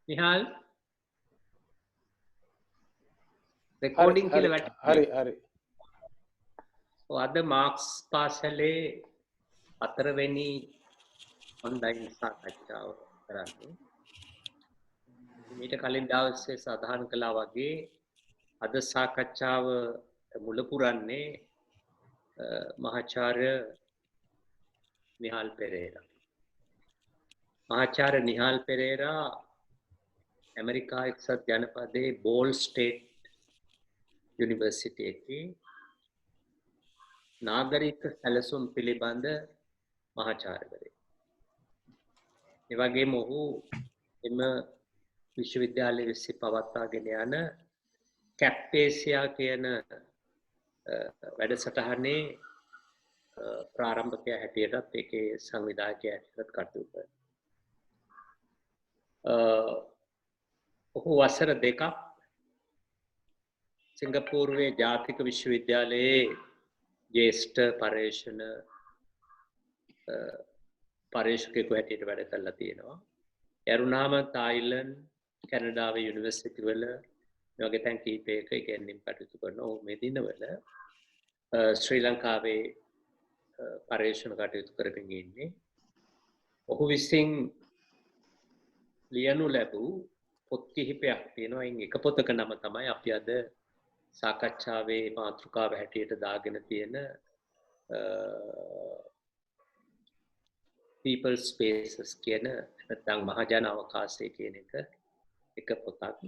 Nihal recording කියලා වැටෙනවා. හරි. අද මාක්ස් පාසලේ 4 වෙනි ඔන්ලයින් සාකච්ඡාව කරන්නේ. මීට කලින් දවසේ සඳහන් කළා වගේ අද සාකච්ඡාව මුල පුරන්නේ මහාචාර්ය නිහාල් පෙරේරා. මහාචාර්ය නිහාල් පෙරේරා ඇමරිකා එක්සත් ජනපදයේ බෝල් ස්ටේට් යුනිවර්සිටි එකේ නාගරික සැලසුම් පිළිබඳ මහාචාර්යවරයෙක්. ඒ වගේම ඔහු එම විශ්වවිද්‍යාලය විසින් පවත්වාගෙන යන කැප්පේසියා කියන වැඩසටහනේ ප්‍රාරම්භකයා හැටියටත් ඒකේ සංවිධායකයා හැටියටත් කටයුතු කරනවා. ඔහු වසර 2ක් සිංගප්පූරුවේ ජාතික විශ්වවිද්‍යාලයේ ජ්‍යෙෂ්ඨ පර්යේෂකයෙකු හැටියට වැඩ කරලා තියෙනවා. එරුණාම තායිලන්ඩ් කැනඩාවේ යුනිවර්සිටි වල මේ වගේ තැන් කීපයක ඉගෙනීම් කටයුතු කරනවා. ඔහු මේ දිනවල ශ්‍රී ලංකාවේ පර්යේෂණ කටයුතු කරමින් ඉන්නේ. ඔහු විසින් ලියනු ලැබූ පොත් කිහිපයක් තියෙනවා. අයින් එක පොතක නම තමයි අපි අද සාකච්ඡාවේ මාතෘකාව හැටියට දාගෙන තියෙන people spaces කියන නැත්නම් මහජන අවකාශය කියන එක පොතක්.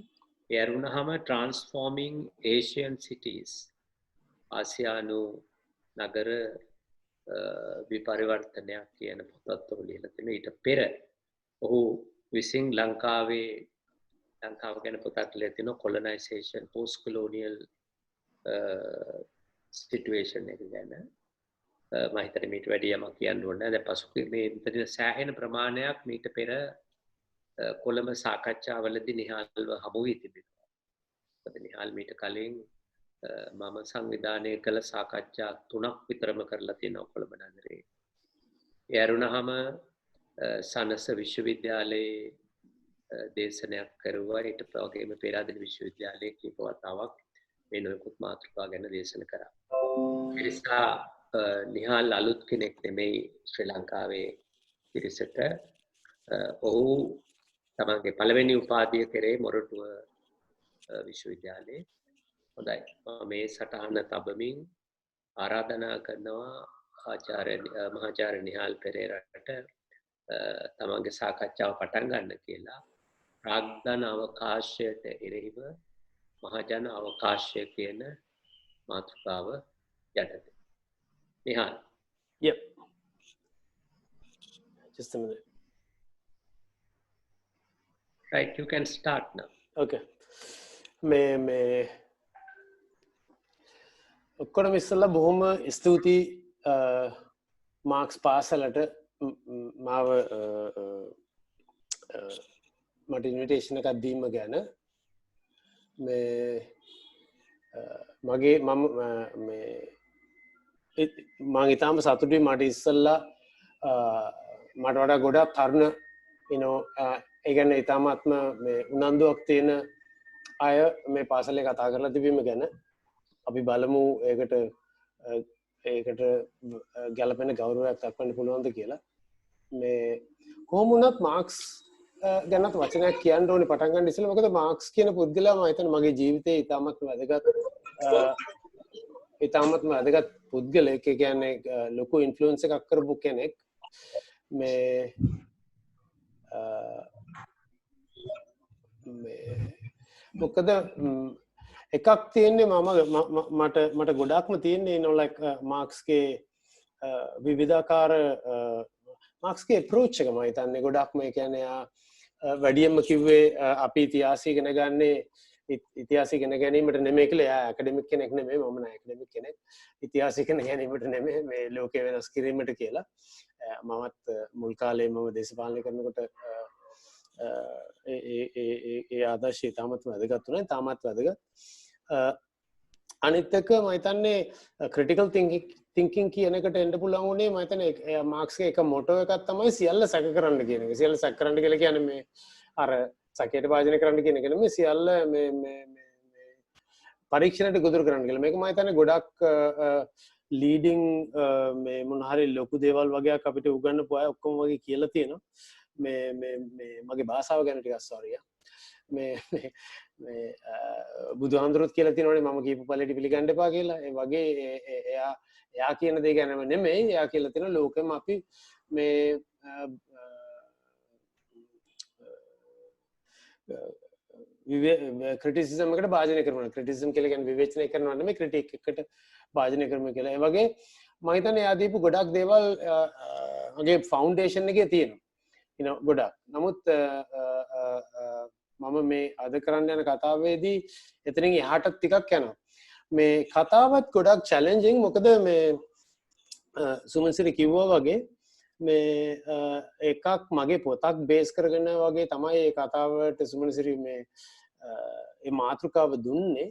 ඒ අරුණහම transforming Asian cities ආසියානු නගර විපරිවර්තනයක් කියන පොතත් ඔහු ලියලා තිබෙනවා. ඊට පෙර ඔහු විසින් ලංකාව ගැන පොතක් ලියලා තිනවා colonization post colonial situation එක ගැන. මම හිතන්නේ මීට වැඩි යමක් කියන්න ඕනේ නැහැ. දැන් පසුගිය මේ විතර සෑහෙන ප්‍රමාණයක් මීට පෙර කොළඹ සාකච්ඡාවලදී නිහාල්ව හමු වී තිබෙනවා. මොකද නිහාල් මීට කලින් මම සංවිධානය කළ සාකච්ඡා 3ක් විතරම කරලා තියෙනවා කොළඹ නගරේ. ඒ අරුණහම සනස විශ්වවිද්‍යාලයේ දේශනයක් කරුවා. ඊට වගේම පෙරාදෙණි විශ්වවිද්‍යාලයේ කීප වතාවක් මේ නොයෙකුත් මාතෘකා ගැන දේශන කරා. ඒ නිසා නිහාල් අලුත් කෙනෙක් නෙමෙයි ශ්‍රී ලංකාවේ පිරිසට. ඔහු තමන්ගේ පළවෙනි උපාධිය කරේ මොරටුව විශ්වවිද්‍යාලයේ. හොඳයි. මම මේ සටහන තබමින් ආරාධනා කරනවා මහාචාර්ය නිහාල් පෙරේරාට තමන්ගේ සාකච්ඡාව පටන් ගන්න කියලා. ප්‍රාග්ධන අවකාශයට එරෙහිව මහජන අවකාශය කියන මාතෘකාව යටතේ. Nihal. Yep. Just a minute. Right, you can start now. Okay. මේ ඔක්කොම ඉස්සෙල්ලා බොහොම ස්තුතියි මාක්ස් පාසලට මාව මට ඉන්විටේෂන් එකක් දීම ගැන. මම ඉතාම සතුටුයි මට ඉස්සෙල්ලා මට වඩා ගොඩක් තරුණ ඒ කියන්නේ ඉතාමත්ම මේ උනන්දුවක් තියෙන අය මේ පාසලේ කතා කරලා තිබීම ගැන. අපි බලමු ඒකට ගැලපෙන ගෞරවයක් දක්වන්න පුළුවන්ද කියලා. මේ කොහොම වුණත් මාක්ස් ගැනත් වචනයක් කියන්න ඕනේ පටන් ගන්න ඉස්සෙල්ලා. මොකද මාක්ස් කියන පුද්ගලයා මම හිතන්නේ මගේ ජීවිතේ ඉතාමත්ම වැදගත් පුද්ගලයෙක්. ඒ කියන්නේ ලොකු ඉන්ෆ්ලුවන්ස් එකක් කරපු කෙනෙක්. මොකද එකක් තියෙන්නේ මට ගොඩක්ම තියෙන්නේ මාක්ස්ගේ විවිධාකාර මාක්ස්ගේ අප්‍රෝච් එක. මම හිතන්නේ ගොඩක්ම ඒ කියන්නේ වැඩියෙන්ම කිව්වේ අපි ඉතිහාසය ඉගෙන ගන්නේ ඉතිහාසය ඉගෙන ගැනීමට නෙමෙයි කියලා. එයා ඇකඩමික් කෙනෙක් නෙමෙයි, මම නෑ ඇකඩමික් කෙනෙක්. ඉතිහාසය ඉගෙන ගැනීමට නෙමෙයි, මේ ලෝකය වෙනස් කිරීමට කියලා. මමත් මුල් කාලේ මම දේශපාලනය කරනකොට ඒ ආදර්ශය තාමත් වැදගත් වුණා. තාමත් වැදගත්. අනිත් එක මම හිතන්නේ ක්‍රිටිකල් තින්කින් කියන එකට එන්න පුළුවන් උනේ මම හිතන්නේ මාක්ස්ගේ එක මොටෝ එකක් තමයි සියල්ල සැක කරන්න කියන එක. සියල්ල සැක කරන්න කියලා කියන්නේ මේ අර සකයට භාජනය කරන්න කියන එක නෙමෙයි සියල්ල මේ පරීක්ෂණයට ගොදුරු කරන්න කියලා. මේක මම හිතන්නේ ගොඩක් ලීඩින් මේ මොන හරි ලොකු දේවල් වගේක් අපිට උගන්වපු අය ඔක්කොම වගේ කියලා තියෙනවා. මේ මගේ භාෂාව ගැන ටිකක් සෝරි. මේ බුදුහාමුදුරුවෝත් කියලා තියෙනවනේ මම කියපු පළේට පිළිගන්න එපා කියලා. ඒ වගේ එයා කියන දේ ගැනම නෙමෙයි. එයා කියලා තියෙනවා ලෝකෙම අපි මේ ක්‍රිටිසිසම් එකට භාජනය කරනවා. ක්‍රිටිසිසම් කියලා කියන්නේ විවේචනය කරනවා නෙමෙයි ක්‍රිටික් එකට භාජනය කරනවා කියලා. ඒ වගේ මම හිතන්නේ එයා දීපු ගොඩක් දේවල් මගේ ෆවුන්ඩේෂන් එකේ තියෙනවා. ගොඩක්. නමුත් මම මේ අද කරන්න යන කතාවේදී එතනින් එහාට ටිකක් යනවා. මේ කතාවත් ගොඩක් චැලෙන්ජින්. මොකද මේ සුමන්සිරි කිව්වා වගේ මේ එකක් මගේ පොතක් බේස් කරගෙන වගේ තමයි ඒ කතාවට සුමන්සිරි මේ ඒ මාතෘකාව දුන්නේ.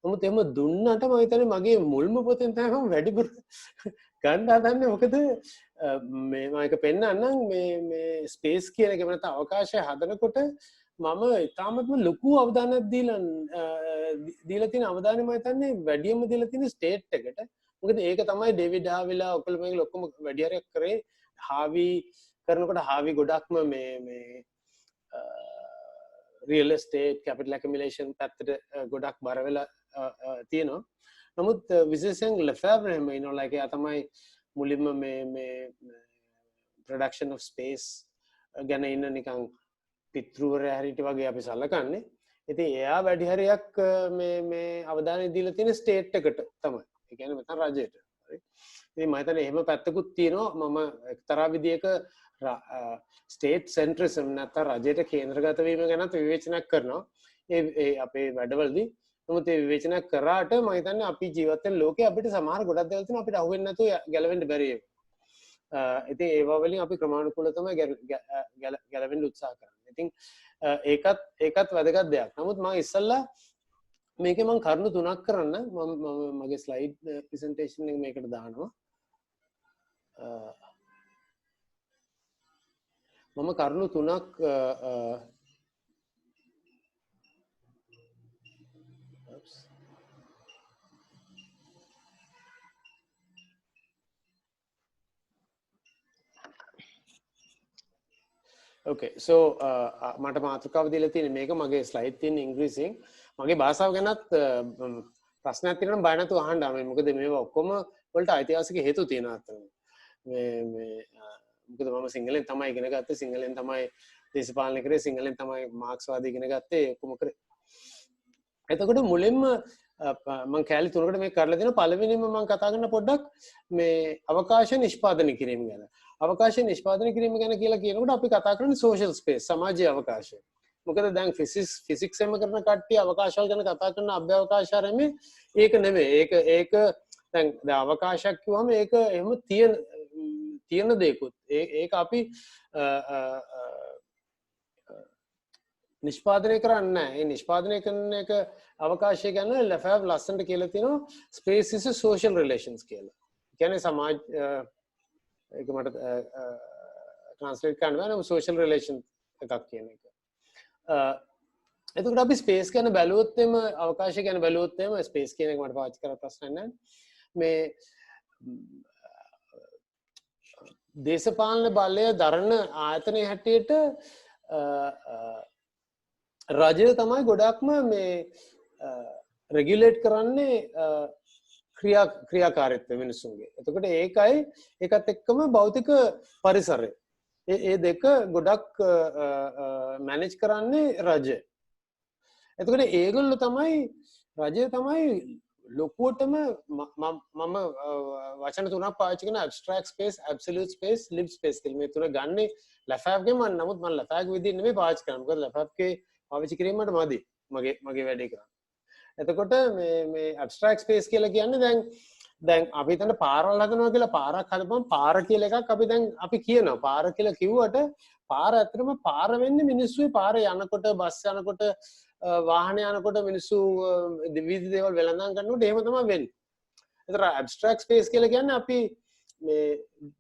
නමුත් එහෙම දුන්නට මම හිතන්නේ මගේ මුල්ම පොතෙන් තමයි මම වැඩිපුර ගන්න හදන්නේ. මොකද මේ මම එක පෙන්නන්නම් මේ ස්පේස් කියන එක නැත්නම් අවකාශය හදනකොට මම ඉතාමත්ම ලොකු අවධානයක් දීලා තියෙන අවධානය මම හිතන්නේ වැඩියෙන්ම දීලා තියෙන ස්ටේට් එකට. මොකද ඒක තමයි ඩේවිඩ් හාවිලා ඔක්කොම මේක ඔක්කොම වැඩි හරියක් කරේ. හාවි කරනකොට හාවි ගොඩක්ම මේ රියල් එස්ටේට් කැපිටල් ඇකියුමුලේෂන් පැත්තට ගොඩක් බර වෙලා තියෙනවා. නමුත් විශේෂයෙන් ලෙෆෙවර් එහෙම ඉන්නවා ලයික් එයා තමයි මුලින්ම මේ ප්‍රොඩක්ෂන් ඔෆ් ස්පේස් ගැන ඉන්න නිකන් පිට්‍රුවරයා හැටියට වගේ අපි සලකන්නේ. ඉතින් එයා වැඩි හරියක් මේ අවධානය දීලා තියෙන ස්ටේට් එකට තමයි. ඒ කියන්නේ මෙතන රජයට. හරි. ඉතින් මම හිතන්නේ එහෙම පැත්තකුත් තියෙනවා. මම එක්තරා විදියක ස්ටේට් සෙන්ට්‍රිසම් නැත්නම් රජයට කේන්ද්‍රගත වීම ගැනත් විවේචනයක් කරනවා. ඒ අපේ වැඩවලදී. නමුත් ඒ විවේචනයක් කරාට මම හිතන්නේ අපි ජීවත් වෙන ලෝකේ අපිට සමහර ගොඩක් දේවල් තියෙනවා අපිට අහුවෙන්නේ නැතුව ගැලවෙන්න බැරි ඒවා. ඉතින් ඒවා වලින් අපි ක්‍රමානුකූලව තමයි ගැලවෙන්න උත්සාහ කරන්නේ. ඉතින් ඒකත් වැදගත් දෙයක්. නමුත් මම ඉස්සල්ලා මේකේ මම කරුණු තුනක් කරන්න මම මගේ ස්ලයිඩ් ප්‍රසන්ටේෂන් එක මේකට දානවා. මම කරුණු තුනක් okay so මට මාතෘකාව දීලා තියෙන්නේ මේක මගේ ස්ලයිඩ් තියෙන ඉංග්‍රීසියෙන් මගේ භාෂාව ගැනත් ප්‍රශ්නයක් තියෙනවා නම් බය නැතුව අහන්න. මොකද මේවා ඔක්කොම වලට ඓතිහාසික හේතු තියෙනවා අතන. මේ මොකද මම සිංහලෙන් තමයි ඉගෙන ගත්තේ, සිංහලෙන් තමයි දේශපාලනය කරේ, සිංහලෙන් තමයි මාක්ස්වාදී ඉගෙන ගත්තේ ඔක්කොම කරේ. එතකොට මුලින්ම මම කැලේ තුනකට මේක කරලා දෙනවා. පළවෙනිම මම කතා කරන පොඩ්ඩක් මේ අවකාශ නිෂ්පාදනය කිරීම ගැන. අවකාශ නිෂ්පාදනය කිරීම ගැන කියලා කියනකොට අපි කතා කරන්නේ සෝෂල් ස්පේස්, සමාජීය අවකාශය. මොකද දැන් ෆිසික්ස් එම කරන කට්ටිය අවකාශවල ගැන කතා කරන අභ්‍යවකාශ ආරම්භයේ ඒක නෙමෙයි. ඒක දැන් අවකාශයක් කිව්වම ඒක එහෙම තියෙන දෙයක්ුත්. ඒක අපි නිෂ්පාදනය කරන්නේ නැහැ. ඒ නිෂ්පාදනය කරන එක අවකාශය ගැන ලෙෆෙවර් ලස්සනට කියලා තියෙනවා space is a social relations කියලා. කියන්නේ සමාජ ඒක මට ට්‍රාන්ස්ලේට් කරන්න බෑ. social relation එකක් කියන එක. එතකොට අපි ස්පේස් ගැන බැලුවොත් එම අවකාශය ගැන බැලුවොත් එම ස්පේස් කියන එක මට පාවිච්චි කරලා ප්‍රශ්නයක් නැහැ. මේ දේශපාලන බලය දරන ආයතනයේ හැටියට රජය තමයි ගොඩක්ම මේ රෙගියුලේට් කරන්නේ ක්‍රියාකාරීත්වය මිනිස්සුන්ගේ. එතකොට ඒකයි ඒකත් එක්කම භෞතික පරිසරය. ඒ දෙක ගොඩක් මැනේජ් කරන්නේ රජය. එතකොට ඒගොල්ලෝ තමයි රජය තමයි ලොකුවටම මම වචන තුනක් පාවිච්චි කරන abstract space, absolute space, lived space කියලා. මේ තුන ගන්නේ ලැෆැබ් ගෙන් මම. නමුත් මම ලැෆැබ් විදිහින් නෙමෙයි පාවිච්චි කරන්නේ. මොකද ලැෆැබ් ගේ පාවිච්චි කිරීමට මදි. මගේ වැඩේ කරන්න. එතකොට මේ abstract space කියලා කියන්නේ දැන් අපි හිතන පාරවල් හදනවා කියලා පාරක් හදපුවම පාර කියලා එකක් අපි කියනවා. පාර කියලා කිව්වට පාර ඇත්තටම පාර වෙන්නේ මිනිස්සුයි පාරේ යනකොට බස් යනකොට වාහන යනකොට මිනිස්සු විවිධ දේවල් වෙලඳන් කරනකොට එහෙම තමයි වෙන්නේ. ඒතර abstract space කියලා කියන්නේ අපි මේ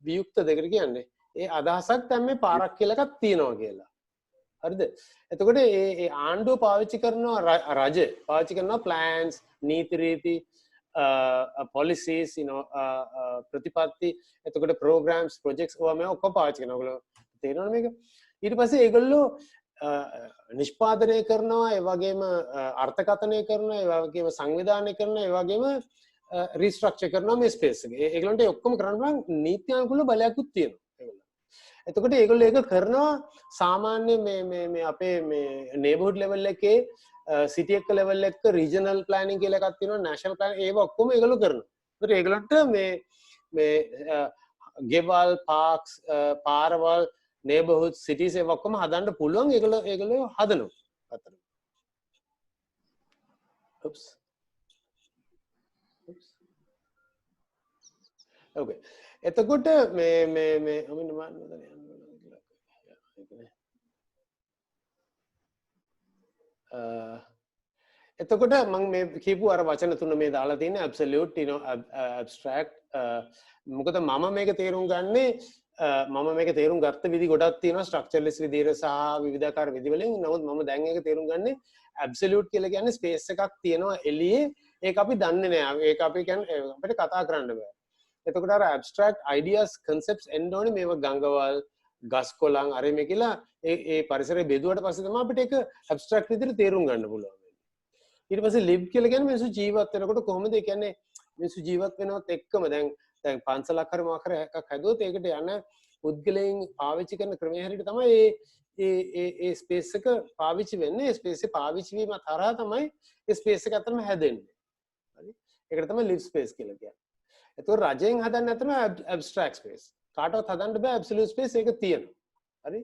වියුක්ත දෙකට කියන්නේ ඒ අදහසක් දැන් මේ පාරක් කියලා එකක් තියෙනවා කියලා. හරිද? එතකොට ඒ ආණ්ඩුව පාවිච්චි කරනවා රජ පාවිච්චි කරනවා plans නීති රීති policies ප්‍රතිපත්ති එතකොට programs projects ඕවා මේ ඔක්කොම පාවිච්චි කරනවා. ඔයගොල්ලෝ තේරෙනවද මේක? ඊට පස්සේ ඒගොල්ලෝ නිෂ්පාදනය කරනවා ඒ වගේම අර්ථකථනය කරනවා ඒ වගේම සංවිධානය කරනවා ඒ වගේම රීස්ට්‍රක්චර් කරනවා මේ ස්පේස් එක. ඒගොල්ලන්ට ඔක්කොම කරන්න පුළුවන් නීත්‍යානුකූල බලයක්ත් තියෙනවා ඒගොල්ලන්ට. එතකොට ඒගොල්ලෝ ඒක කරනවා සාමාන්‍ය මේ අපේ මේ නේබර්හුඩ් ලෙවල් එකේ සිටි එක ලෙවල් එක රීජනල් ප්ලෑනින් කියලා එකක් තියෙනවා නැෂනල් ප්ලෑන් ඒව ඔක්කොම ඒගොල්ලෝ කරනවා. ඒතර ඒගොල්ලන්ට මේ ගෙවල් පාර්ක්ස් පාරවල් neighborhood cities ඒව ඔක්කොම හදන්න පුළුවන් ඒගොල්ලෝ හදනවා අතන. oops okay එතකොට මේ අමින් මාන්න එතකොට මම මේ කියපු අර වචන තුන මේ දාලා තියෙන්නේ absolute abstract මොකද මම මේක තේරුම් ගන්නේ මම මේක තේරුම් ගත්ත විදි ගොඩක් තියෙනවා ස්ට්‍රක්චර්ලෙස් විදියට සහ විවිධාකාර විදි වලින්. නමුත් මම දැන් ඒක තේරුම් ගන්නේ ඇබ්සලියුට් කියලා කියන්නේ ස්පේස් එකක් තියෙනවා එළියේ. ඒක අපි දන්නේ නැහැ. ඒක අපි කියන්නේ අපිට කතා කරන්න බෑ. එතකොට අර ඇබ්ස්ට්‍රැක්ට් අයිඩියාස් කන්සෙප්ට්ස් එන්න ඕනේ මේව ගංගවල් ගස් කොළන් අර මේ කියලා ඒ පරිසරය බෙදුවට පස්සේ තමයි අපිට ඒක ඇබ්ස්ට්‍රැක්ට් විදිහට තේරුම් ගන්න පුළුවන්. ඊට පස්සේ ලිව් කියලා කියන්නේ මිනිස්සු ජීවත් වෙනකොට කොහොමද ඒ කියන්නේ මිනිස්සු ජීවත් වෙනවත් එක්කම දැන් පන්සලක් හරි මොකක් හරි එකක් හැදුවොත් ඒකට යන පුද්ගලයන් පාවිච්චි කරන ක්‍රමයේ හැටියට තමයි ඒ ස්පේස් එක පාවිච්චි වෙන්නේ. ඒ ස්පේස් එක පාවිච්චි වීම තරහා තමයි ඒ ස්පේස් එක අතරම හැදෙන්නේ. හරි? ඒකට තමයි ලිව් ස්පේස් කියලා කියන්නේ. එතකොට රජයෙන් හදන්න අතරම ඇබ්ස්ට්‍රැක්ට් ස්පේස්. කාටවත් හදන්න බෑ ඇබ්සලියුට් ස්පේස් ඒක තියෙනවා. හරි?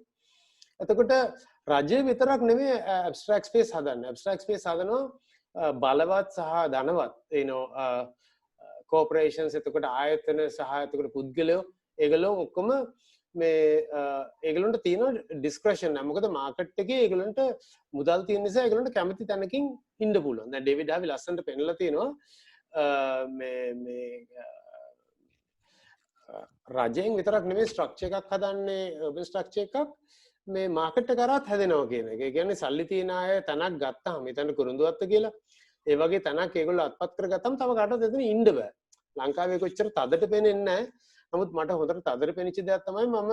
එතකොට රජය විතරක් නෙමෙයි ඇබ්ස්ට්‍රැක්ට් ස්පේස් හදන්නේ. ඇබ්ස්ට්‍රැක්ට් ස්පේස් හදනවා බලවත් සහ ධනවත් corporations එතකොට ආයතන සහ එතකොට පුද්ගලයෝ ඒගොල්ලෝ ඔක්කොම මේ ඒගොල්ලන්ට තියෙන ඩිස්ක්‍රෙෂන් නෑ. මොකද මාකට් එකේ ඒගොල්ලන්ට මුදල් තියෙන නිසා ඒගොල්ලන්ට කැමති තැනකින් ඉන්න පුළුවන්. දැන් ඩේවිඩ් හාවි ලස්සනට පෙන්නලා තියෙනවා මේ රජයෙන් විතරක් නෙමෙයි ස්ට්‍රක්චර් එකක් හදන්නේ urban structure එකක් මේ මාකට් එක කරාත් හැදෙනවා කියන එක. ඒ කියන්නේ සල්ලි තියන අය තැනක් ගත්තාම හිතන්න කුරුඳුවත්ත කියලා ඒ වගේ තැනක් ඒගොල්ලෝ අත්පත් කරගත්තම තව කාටවත් එතන ඉන්න බෑ. ලංකාවේ කොච්චර තදට පේන්නේ නැහැ. නමුත් මට හොඳට තදට පෙනිච්ච දෙයක් තමයි මම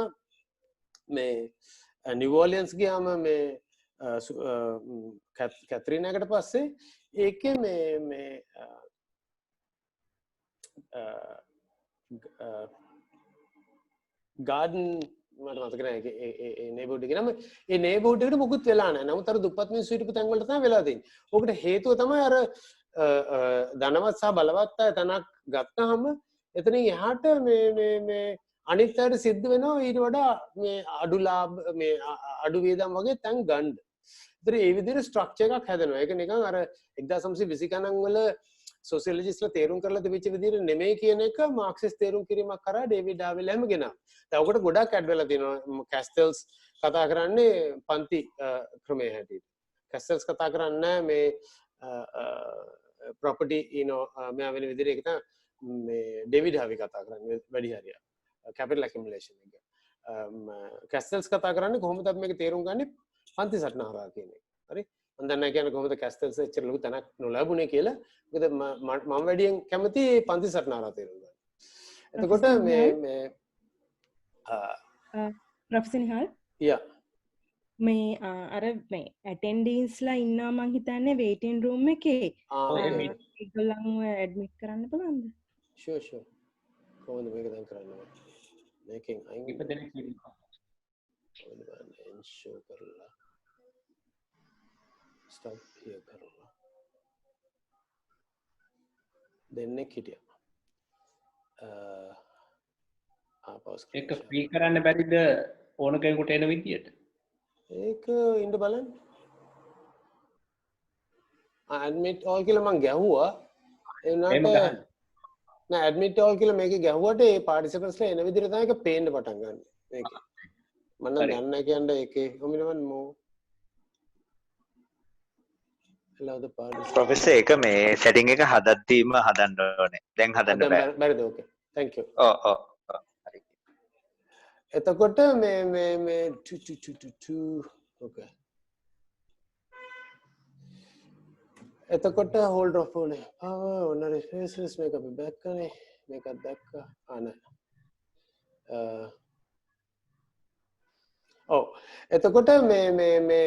මේ නිව් ඕලියන්ස් ගියාම මේ කැත්‍රීනාකට පස්සේ ඒකේ මේ ගාඩන් මට මතක නැහැ ඒ නේබර්හුඩ් එකේ නම ඒ නේබර්හුඩ් එකට මොකුත් වෙලා නැහැ. නමුත් අර දුප්පත් මිනිස්සු හිටපු තැන් වලට තමයි වෙලා තියෙන්නේ. ඕකට හේතුව තමයි අර ධනවත් සහ බලවත් අය තනක් ගත්තාම එතනින් එහාට මේ අනිත් අයට සිද්ධ වෙනවා ඊට වඩා මේ අඩු ලාභ මේ අඩු වේදම් වගේ තැන් ගන්න. ඒතර ඒ විදිහට ස්ට්‍රක්චර් එකක් හැදෙනවා. ඒක නිකන් අර 1920 ගණන් වල සෝසියොලොජිස්ට්ලා තේරුම් කරලා තිබිච්ච විදිහට නෙමෙයි කියන එක මාක්සිස් තේරුම් කිරීමක් කරා ඩේවිඩ් හාවෙල්හම ගෙනා. දැන් ඔකට ගොඩක් ඇඩ් වෙලා තියෙනවා. කැස්ටල්ස් කතා කරන්නේ පන්ති ක්‍රමයේ හැටියට. කැස්ටල්ස් කතා කරන්නේ මේ property මෙයා වෙන විදිහට ඒක තමයි මේ ඩේවිඩ් හාවි කතා කරන්නේ වැඩි හරියක්. capital accumulation එක. කැස්ටල්ස් කතා කරන්නේ කොහොමද අපි මේක තේරුම් ගන්නේ පන්ති සටන හරහා කියන එක. හරි? මම දන්නේ නැහැ කියන්නේ කොහොමද කැස්ටල්ස් එච්චර ලොකු තැනක් නොලැබුණේ කියලා. මොකද මම වැඩියෙන් කැමති පන්ති සටන හරහා තේරුම් ගන්න. එතකොට මේ ප්‍රොෆෙසර් නිහාල් මේ අර මේ ඇටෙන්ඩන්ස්ලා ඉන්නවා මං හිතන්නේ වේටින් රූම් එකේ. ඒගොල්ලන්ව ඇඩ්මිට් කරන්න පුළුවන්ද? ෂුවර්. කොහොමද මේක දැන් කරන්නේ? මේකෙන් අයින් ඉපදෙන කිව්වා. ensure කරලා stop here කරලා දෙන්නෙක් හිටියා. ඒක ෆ්‍රී කරන්න බැරිද ඕන කෙනෙකුට එන විදියට? ඒක ඉන්න බලන්න. admit all කියලා මං ගැහුවා. ඒ වුණාට නෑ admit all කියලා මේකේ ගැහුවට ඒ participants ලා එන විදිහට තමයි ඒක පේන්න පටන් ගන්න. මේකේ. මම නම් දන්නේ නැහැ කියන්නේ ඒකේ කොමිනවන් මෝ ප්‍රොෆෙසර් ඒක මේ සෙටින් එක හදද්දීම හදන්න ඕනේ. දැන් හදන්න බෑ. බැරිද? ඕකේ. thank you. ඔව්. එතකොට මේ okay එතකොට hold off ඕනේ ඔන්න refaces මේක අපි back කරේ මේකත් දැක්කා ඔව් එතකොට මේ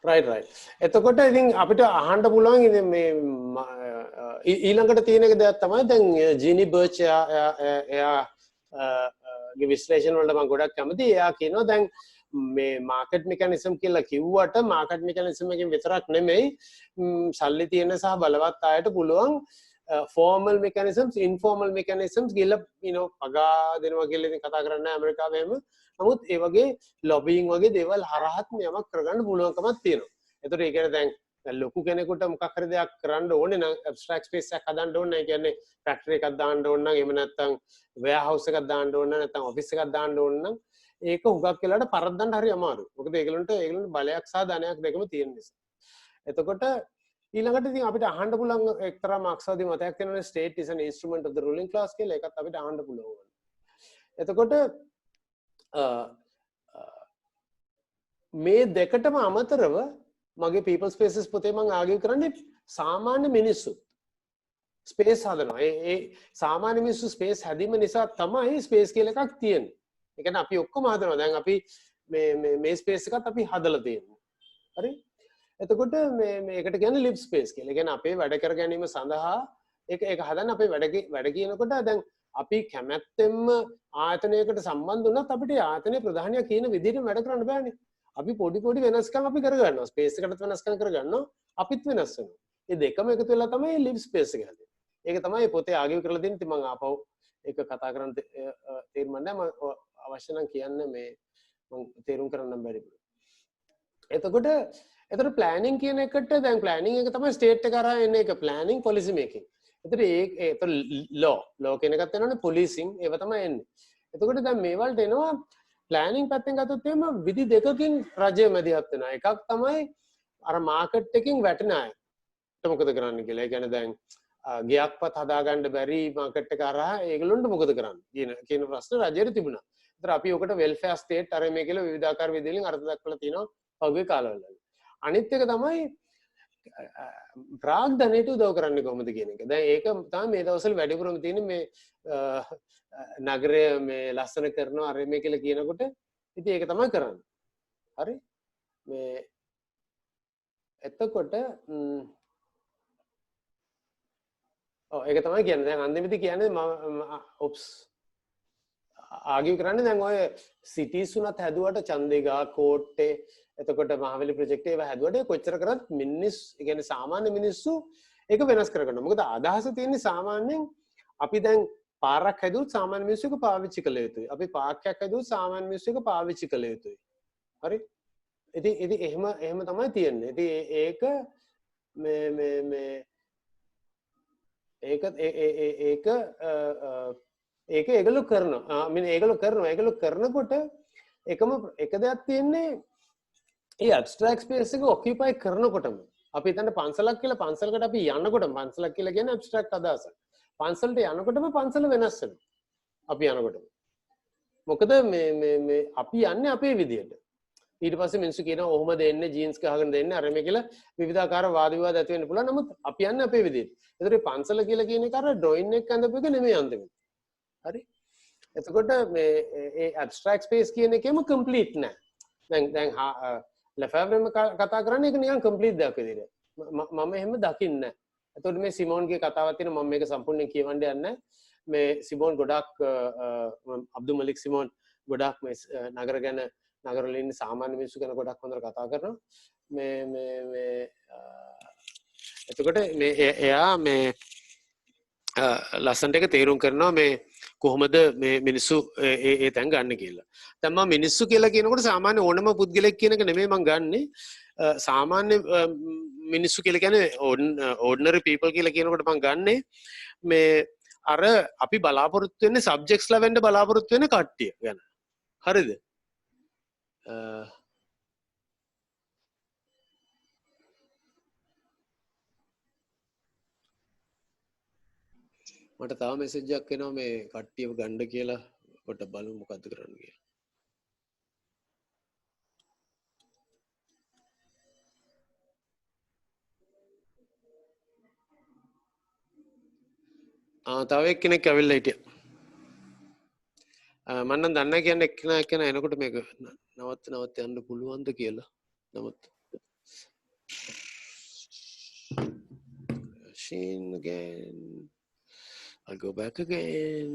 right එතකොට ඉතින් අපිට අහන්න පුළුවන් ඉතින් මේ ඊළඟට තියෙන එක දෙයක් තමයි දැන් ජීනි බර්ච් එයාගේ විශ්ලේෂණ වලට මම ගොඩක් කැමතියි එයා කියනවා දැන් මේ මාකට් මෙකැනිසම් කියලා කිව්වට මාකට් මෙකැනිසම් එකෙන් විතරක් නෙමෙයි සල්ලි තියෙන සහ බලවත් අයට පුළුවන් formal mechanisms informal mechanisms ගිහලා පගා දෙනවා කියලා ඉතින් කතා කරන්නේ ඇමරිකාවේ එහෙම නමුත් ඒ වගේ ලොබියින් වගේ දේවල් හරහත් යමක් කරගන්න පුළුවන්කමක් තියෙනවා. ඒතර ඒ කියන්නේ දැන් ලොකු කෙනෙකුට මොකක් හරි දෙයක් කරන්න ඕනේ නම් abstract space එකක් හදන්න ඕනේ නැහැ. කියන්නේ factory එකක් දාන්න ඕන නම් එහෙම නැත්නම් warehouse එකක් දාන්න ඕන නැත්නම් office එකක් දාන්න ඕන නම් ඒක හුඟක් වෙලාවට පරද්දන්න හරි අමාරුයි. මොකද ඒගොල්ලන්ට බලයක් සහ ධනයක් දෙකම තියෙන නිසා. එතකොට ඊළඟට ඉතින් අපිට අහන්න පුළුවන් එක්තරා මාක්ස්වාදී මතයක් තියෙනවා state is an instrument of the ruling class කියලා ඒකත් අපිට අහන්න පුළුවන්. එතකොට මේ දෙකටම අමතරව මගේ people spaces පොතේ මම ආගිව් කරන්නේ සාමාන්‍ය මිනිස්සු ස්පේස් හදනවා. ඒ සාමාන්‍ය මිනිස්සු ස්පේස් හැදීම නිසා තමයි ස්පේස් කියලා එකක් තියෙන්නේ. ඒ කියන්නේ අපි ඔක්කොම හදනවා. දැන් අපි මේ ස්පේස් එකත් අපි හදලා තියෙනවා. හරි? එතකොට මේකට කියන්නේ ලිව් ස්පේස් කියලා. ඒ කියන්නේ අපේ වැඩ කර ගැනීම සඳහා ඒක හදන්න අපේ වැඩ කියනකොට දැන් අපි කැමැත්තෙන්ම ආයතනයකට සම්බන්ධ වුණත් අපිට ආයතනයේ ප්‍රධානියා කියන විදිහට වැඩ කරන්න බෑනේ. අපි පොඩි වෙනස්කම් අපි කරගන්නවා. ස්පේස් එකකට වෙනස්කම් කරගන්නවා. අපිත් වෙනස් වෙනවා. මේ දෙකම එකතු වෙලා තමයි ලිව් ස්පේස් එක හැදෙන්නේ. ඒක තමයි පොතේ ආගිව් කරලා දෙන්නේ. ඉතින් මම ආපහු ඒක කතා කරන්න තේරුම් නැහැ. මම අවශ්‍ය නම් කියන්න මම තේරුම් කරන්නම් බැරි. එතකොට ප්ලෑනින් කියන එකට දැන් ප්ලෑනින් එක තමයි ස්ටේට් එක කරා එන්නේ ඒක ප්ලෑනින් පොලිසි මේකින්. එතකොට ලෝ කියන එකත් වෙනවනේ පොලිසිං ඒව තමයි එන්නේ. එතකොට දැන් මේ වලට එනවා ප්ලෑනින් පැත්තෙන් ගත්තොත් එහෙම විදි දෙකකින් රජය මැදිහත් වෙනවා. එකක් තමයි අර මාකට් එකකින් වැටෙන අය. මොකද කරන්න කියලා. ඒ කියන්නේ දැන් ගියක්පත් හදාගන්න බැරි මාකට් එක හරහා ඒගොල්ලොන්ට මොකද කරන්නේ කියන ප්‍රශ්න රජයට තිබුණා. ඒතර අපි ඔකට වෙල්ෆෙයාර් ස්ටේට් අර මේ කියලා විවිධාකාර විදිහකින් අර්ථ දක්වලා තිනවා පහුගිය කාලවල. අනිත් එක තමයි ප්‍රාග්ධනයට උදව් කරන්නේ කොහොමද කියන එක. දැන් ඒක තමයි මේ දවස්වල වැඩිපුරම තියෙන්නේ මේ නගරය මේ ලස්සන කරනවා අර මේ කියලා කියනකොට ඉතින් ඒක තමයි කරන්නේ. හරි? මේ එතකොට ඒක තමයි කියන්නේ. දැන් අන්තිමේදී කියන්නේ ඔප්ස් ආගිව් කරන්නේ දැන් ඔය සිටිස් උනත් හැදුවට චන්දිගා කෝට්ටේ එතකොට මහවැලි ප්‍රොජෙක්ට් ඒවා හැදුවට කොච්චර කරත් මිනිස්සු ඒ කියන්නේ සාමාන්‍ය මිනිස්සු ඒක වෙනස් කරගන්නවා. මොකද අදහස තියෙන්නේ සාමාන්‍යයෙන් අපි දැන් පාරක් හැදුවොත් සාමාන්‍ය මිනිස්සු එක පාවිච්චි කළ යුතුයි. අපි පාර්කයක් හැදුවොත් සාමාන්‍ය මිනිස්සු එක පාවිච්චි කළ යුතුයි. හරි? ඉතින් එහෙම තමයි තියෙන්නේ. ඉතින් ඒක ඒගොල්ලෝ කරනවා. ඒගොල්ලෝ කරනකොට එක දෙයක් තියෙන්නේ ඒ ඇබ්ස්ට්‍රැක්ට් ස්පේස් එක ඔකියුපයි කරනකොටම අපි හිතන්න පන්සලක් කියලා පන්සලකට අපි යනකොටම පන්සලක් කියලා කියන්නේ ඇබ්ස්ට්‍රැක්ට් අදහසක්. පන්සලට යනකොටම පන්සල වෙනස් වෙනවා. අපි යනකොටම. මොකද මේ අපි යන්නේ අපේ විදියට. ඊට පස්සේ මිනිස්සු කියනවා ඔහොම දෙන්නේ ජීන්ස් ගහගෙන දෙන්නේ අර මේ කියලා විවිධාකාර වාද විවාද ඇති වෙන්න පුළුවන්. නමුත් අපි යන්නේ අපේ විදියට. ඒතර පන්සල කියලා කියන එක අර ඩ්‍රොයින් එක අඳපු එක නෙමෙයි අන්තිමට. හරි? එතකොට මේ ඒ ඇබ්ස්ට්‍රැක්ට් ස්පේස් කියන එකේම කම්ප්ලීට් නෑ. දැන් ලෙෆෙව්රේම කතා කරන්නේ ඒක නිකන් කම්ප්ලීට් දෙයක් විදියට. මම එහෙම දකින්නේ නැහැ. එතකොට මේ සිමෝන්ගේ කතාවක් තියෙන මම මේක සම්පූර්ණයෙන් කියවන්න යන්නේ නැහැ. මේ සිමෝන් ගොඩක් අබ්දුල් මලික් සිමෝන් ගොඩක් මේ නගර ගැන නගරවල ඉන්න සාමාන්‍ය මිනිස්සු ගැන ගොඩක් හොඳට කතා කරනවා. එතකොට මේ එයා මේ ලස්සන්ට එක තේරුම් කරනවා මේ කොහොමද මේ මිනිස්සු ඒ තැන් ගන්න කියලා. දැන් මම මිනිස්සු කියලා කියනකොට සාමාන්‍ය ඕනම පුද්ගලෙක් කියන එක නෙමෙයි මම ගන්නෙ. සාමාන්‍ය මිනිස්සු කියලා කියන්නේ ordinary people කියලා කියනකොට මම ගන්නෙ මේ අර අපි බලාපොරොත්තු වෙන්නේ සබ්ජෙක්ට්ස්ලා වෙන්න බලාපොරොත්තු වෙන කට්ටිය ගැන. හරිද? මට තව මෙසේජ් එකක් එනවා මේ කට්ටියව ගන්න කියලා පොඩ්ඩක් බලමු මොකද්ද කරන්න කියලා. තව එක්කෙනෙක් ඇවිල්ලා හිටියා. මම නම් දන්නේ කියන්නේ එක්කෙනා එනකොට මේක නවත්ත යන්න පුළුවන්ද කියලා. නමුත් machine again. I'll go back again.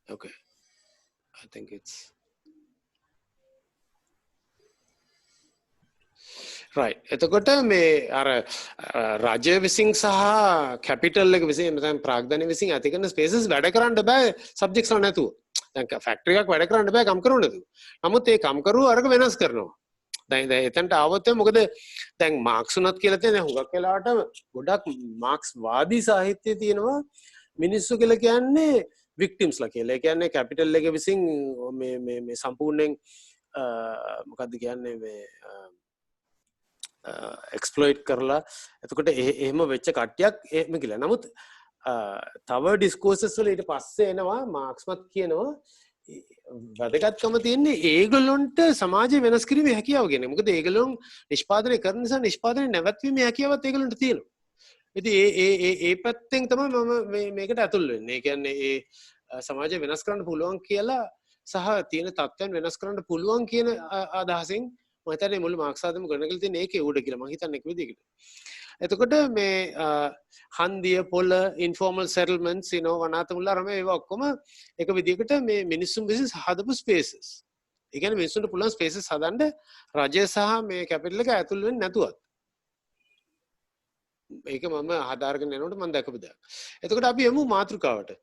Okay. I think it's right. එතකොට මේ අර රජය විසින් සහ කැපිටල් එක විසින් නැත්නම් ප්‍රාග්ධනය විසින් ඇති කරන ස්පේසස් වැඩ කරන්න බෑ සබ්ජෙක්ට්ස් වල නැතුව. දැන් ෆැක්ටරි එකක් වැඩ කරන්න බෑ කම්කරුවෝ නැතුව. නමුත් ඒ කම්කරුවෝ අරක වෙනස් කරනවා. දැන් එතනට ආවොත් මොකද දැන් මාක්ස් උනත් කියලා තියෙන හුඟක් වෙලාවට ගොඩක් මාක්ස් වාදී සාහිත්‍යයේ තියෙනවා මිනිස්සු කියලා කියන්නේ වික්ටිම්ස්ලා කියලා. ඒ කියන්නේ කැපිටල් එක විසින් මේ සම්පූර්ණයෙන් මොකද්ද කියන්නේ මේ එක්ස්ප්ලොයිට් කරලා එතකොට එහෙම වෙච්ච කට්ටියක් එහෙම කියලා. නමුත් තව ඩිස්කෝසස් වල ඊට පස්සේ එනවා මාක්ස්මත් කියනවා වැදගත්කම තියෙන්නේ ඒගොල්ලොන්ට සමාජය වෙනස් කිරීමේ හැකියාව ගැන. මොකද ඒගොල්ලොන් නිෂ්පාදනය කරන නිසා නිෂ්පාදනය නැවැත්වීමේ හැකියාවත් ඒගොල්ලොන්ට තියෙනවා. ඉතින් ඒ පැත්තෙන් තමයි මම මේකට ඇතුල් වෙන්නේ. ඒ කියන්නේ ඒ සමාජය වෙනස් කරන්න පුළුවන් කියලා සහ තියෙන තත්ත්වයන් වෙනස් කරන්න පුළුවන් කියන අදහසින් මම හිතන්නේ මුළු මාක්ස්වාදම ගොඩනගලා තියෙන ඒකේ උඩ කියලා මම හිතන්නේ ඒක විදිහකට. එතකොට මේ හන්දිය පොළ ඉන්ෆෝමල් සෙටල්මන්ට්ස් වනාත මුල්ලා රම ඒවා ඔක්කොම එක විදිහකට මේ මිනිස්සුන් විසින් හදපු ස්පේසස්. ඒ කියන්නේ මිනිස්සුන්ට පුළුවන් ස්පේසස් හදන්න රජය සහ මේ කැපිටල් එක ඇතුල් වෙන්නේ නැතුවත්. ඒක මම හදාarගෙන යනකොට මම දැකපු දෙයක්. එතකොට අපි යමු මාතෘකාවට.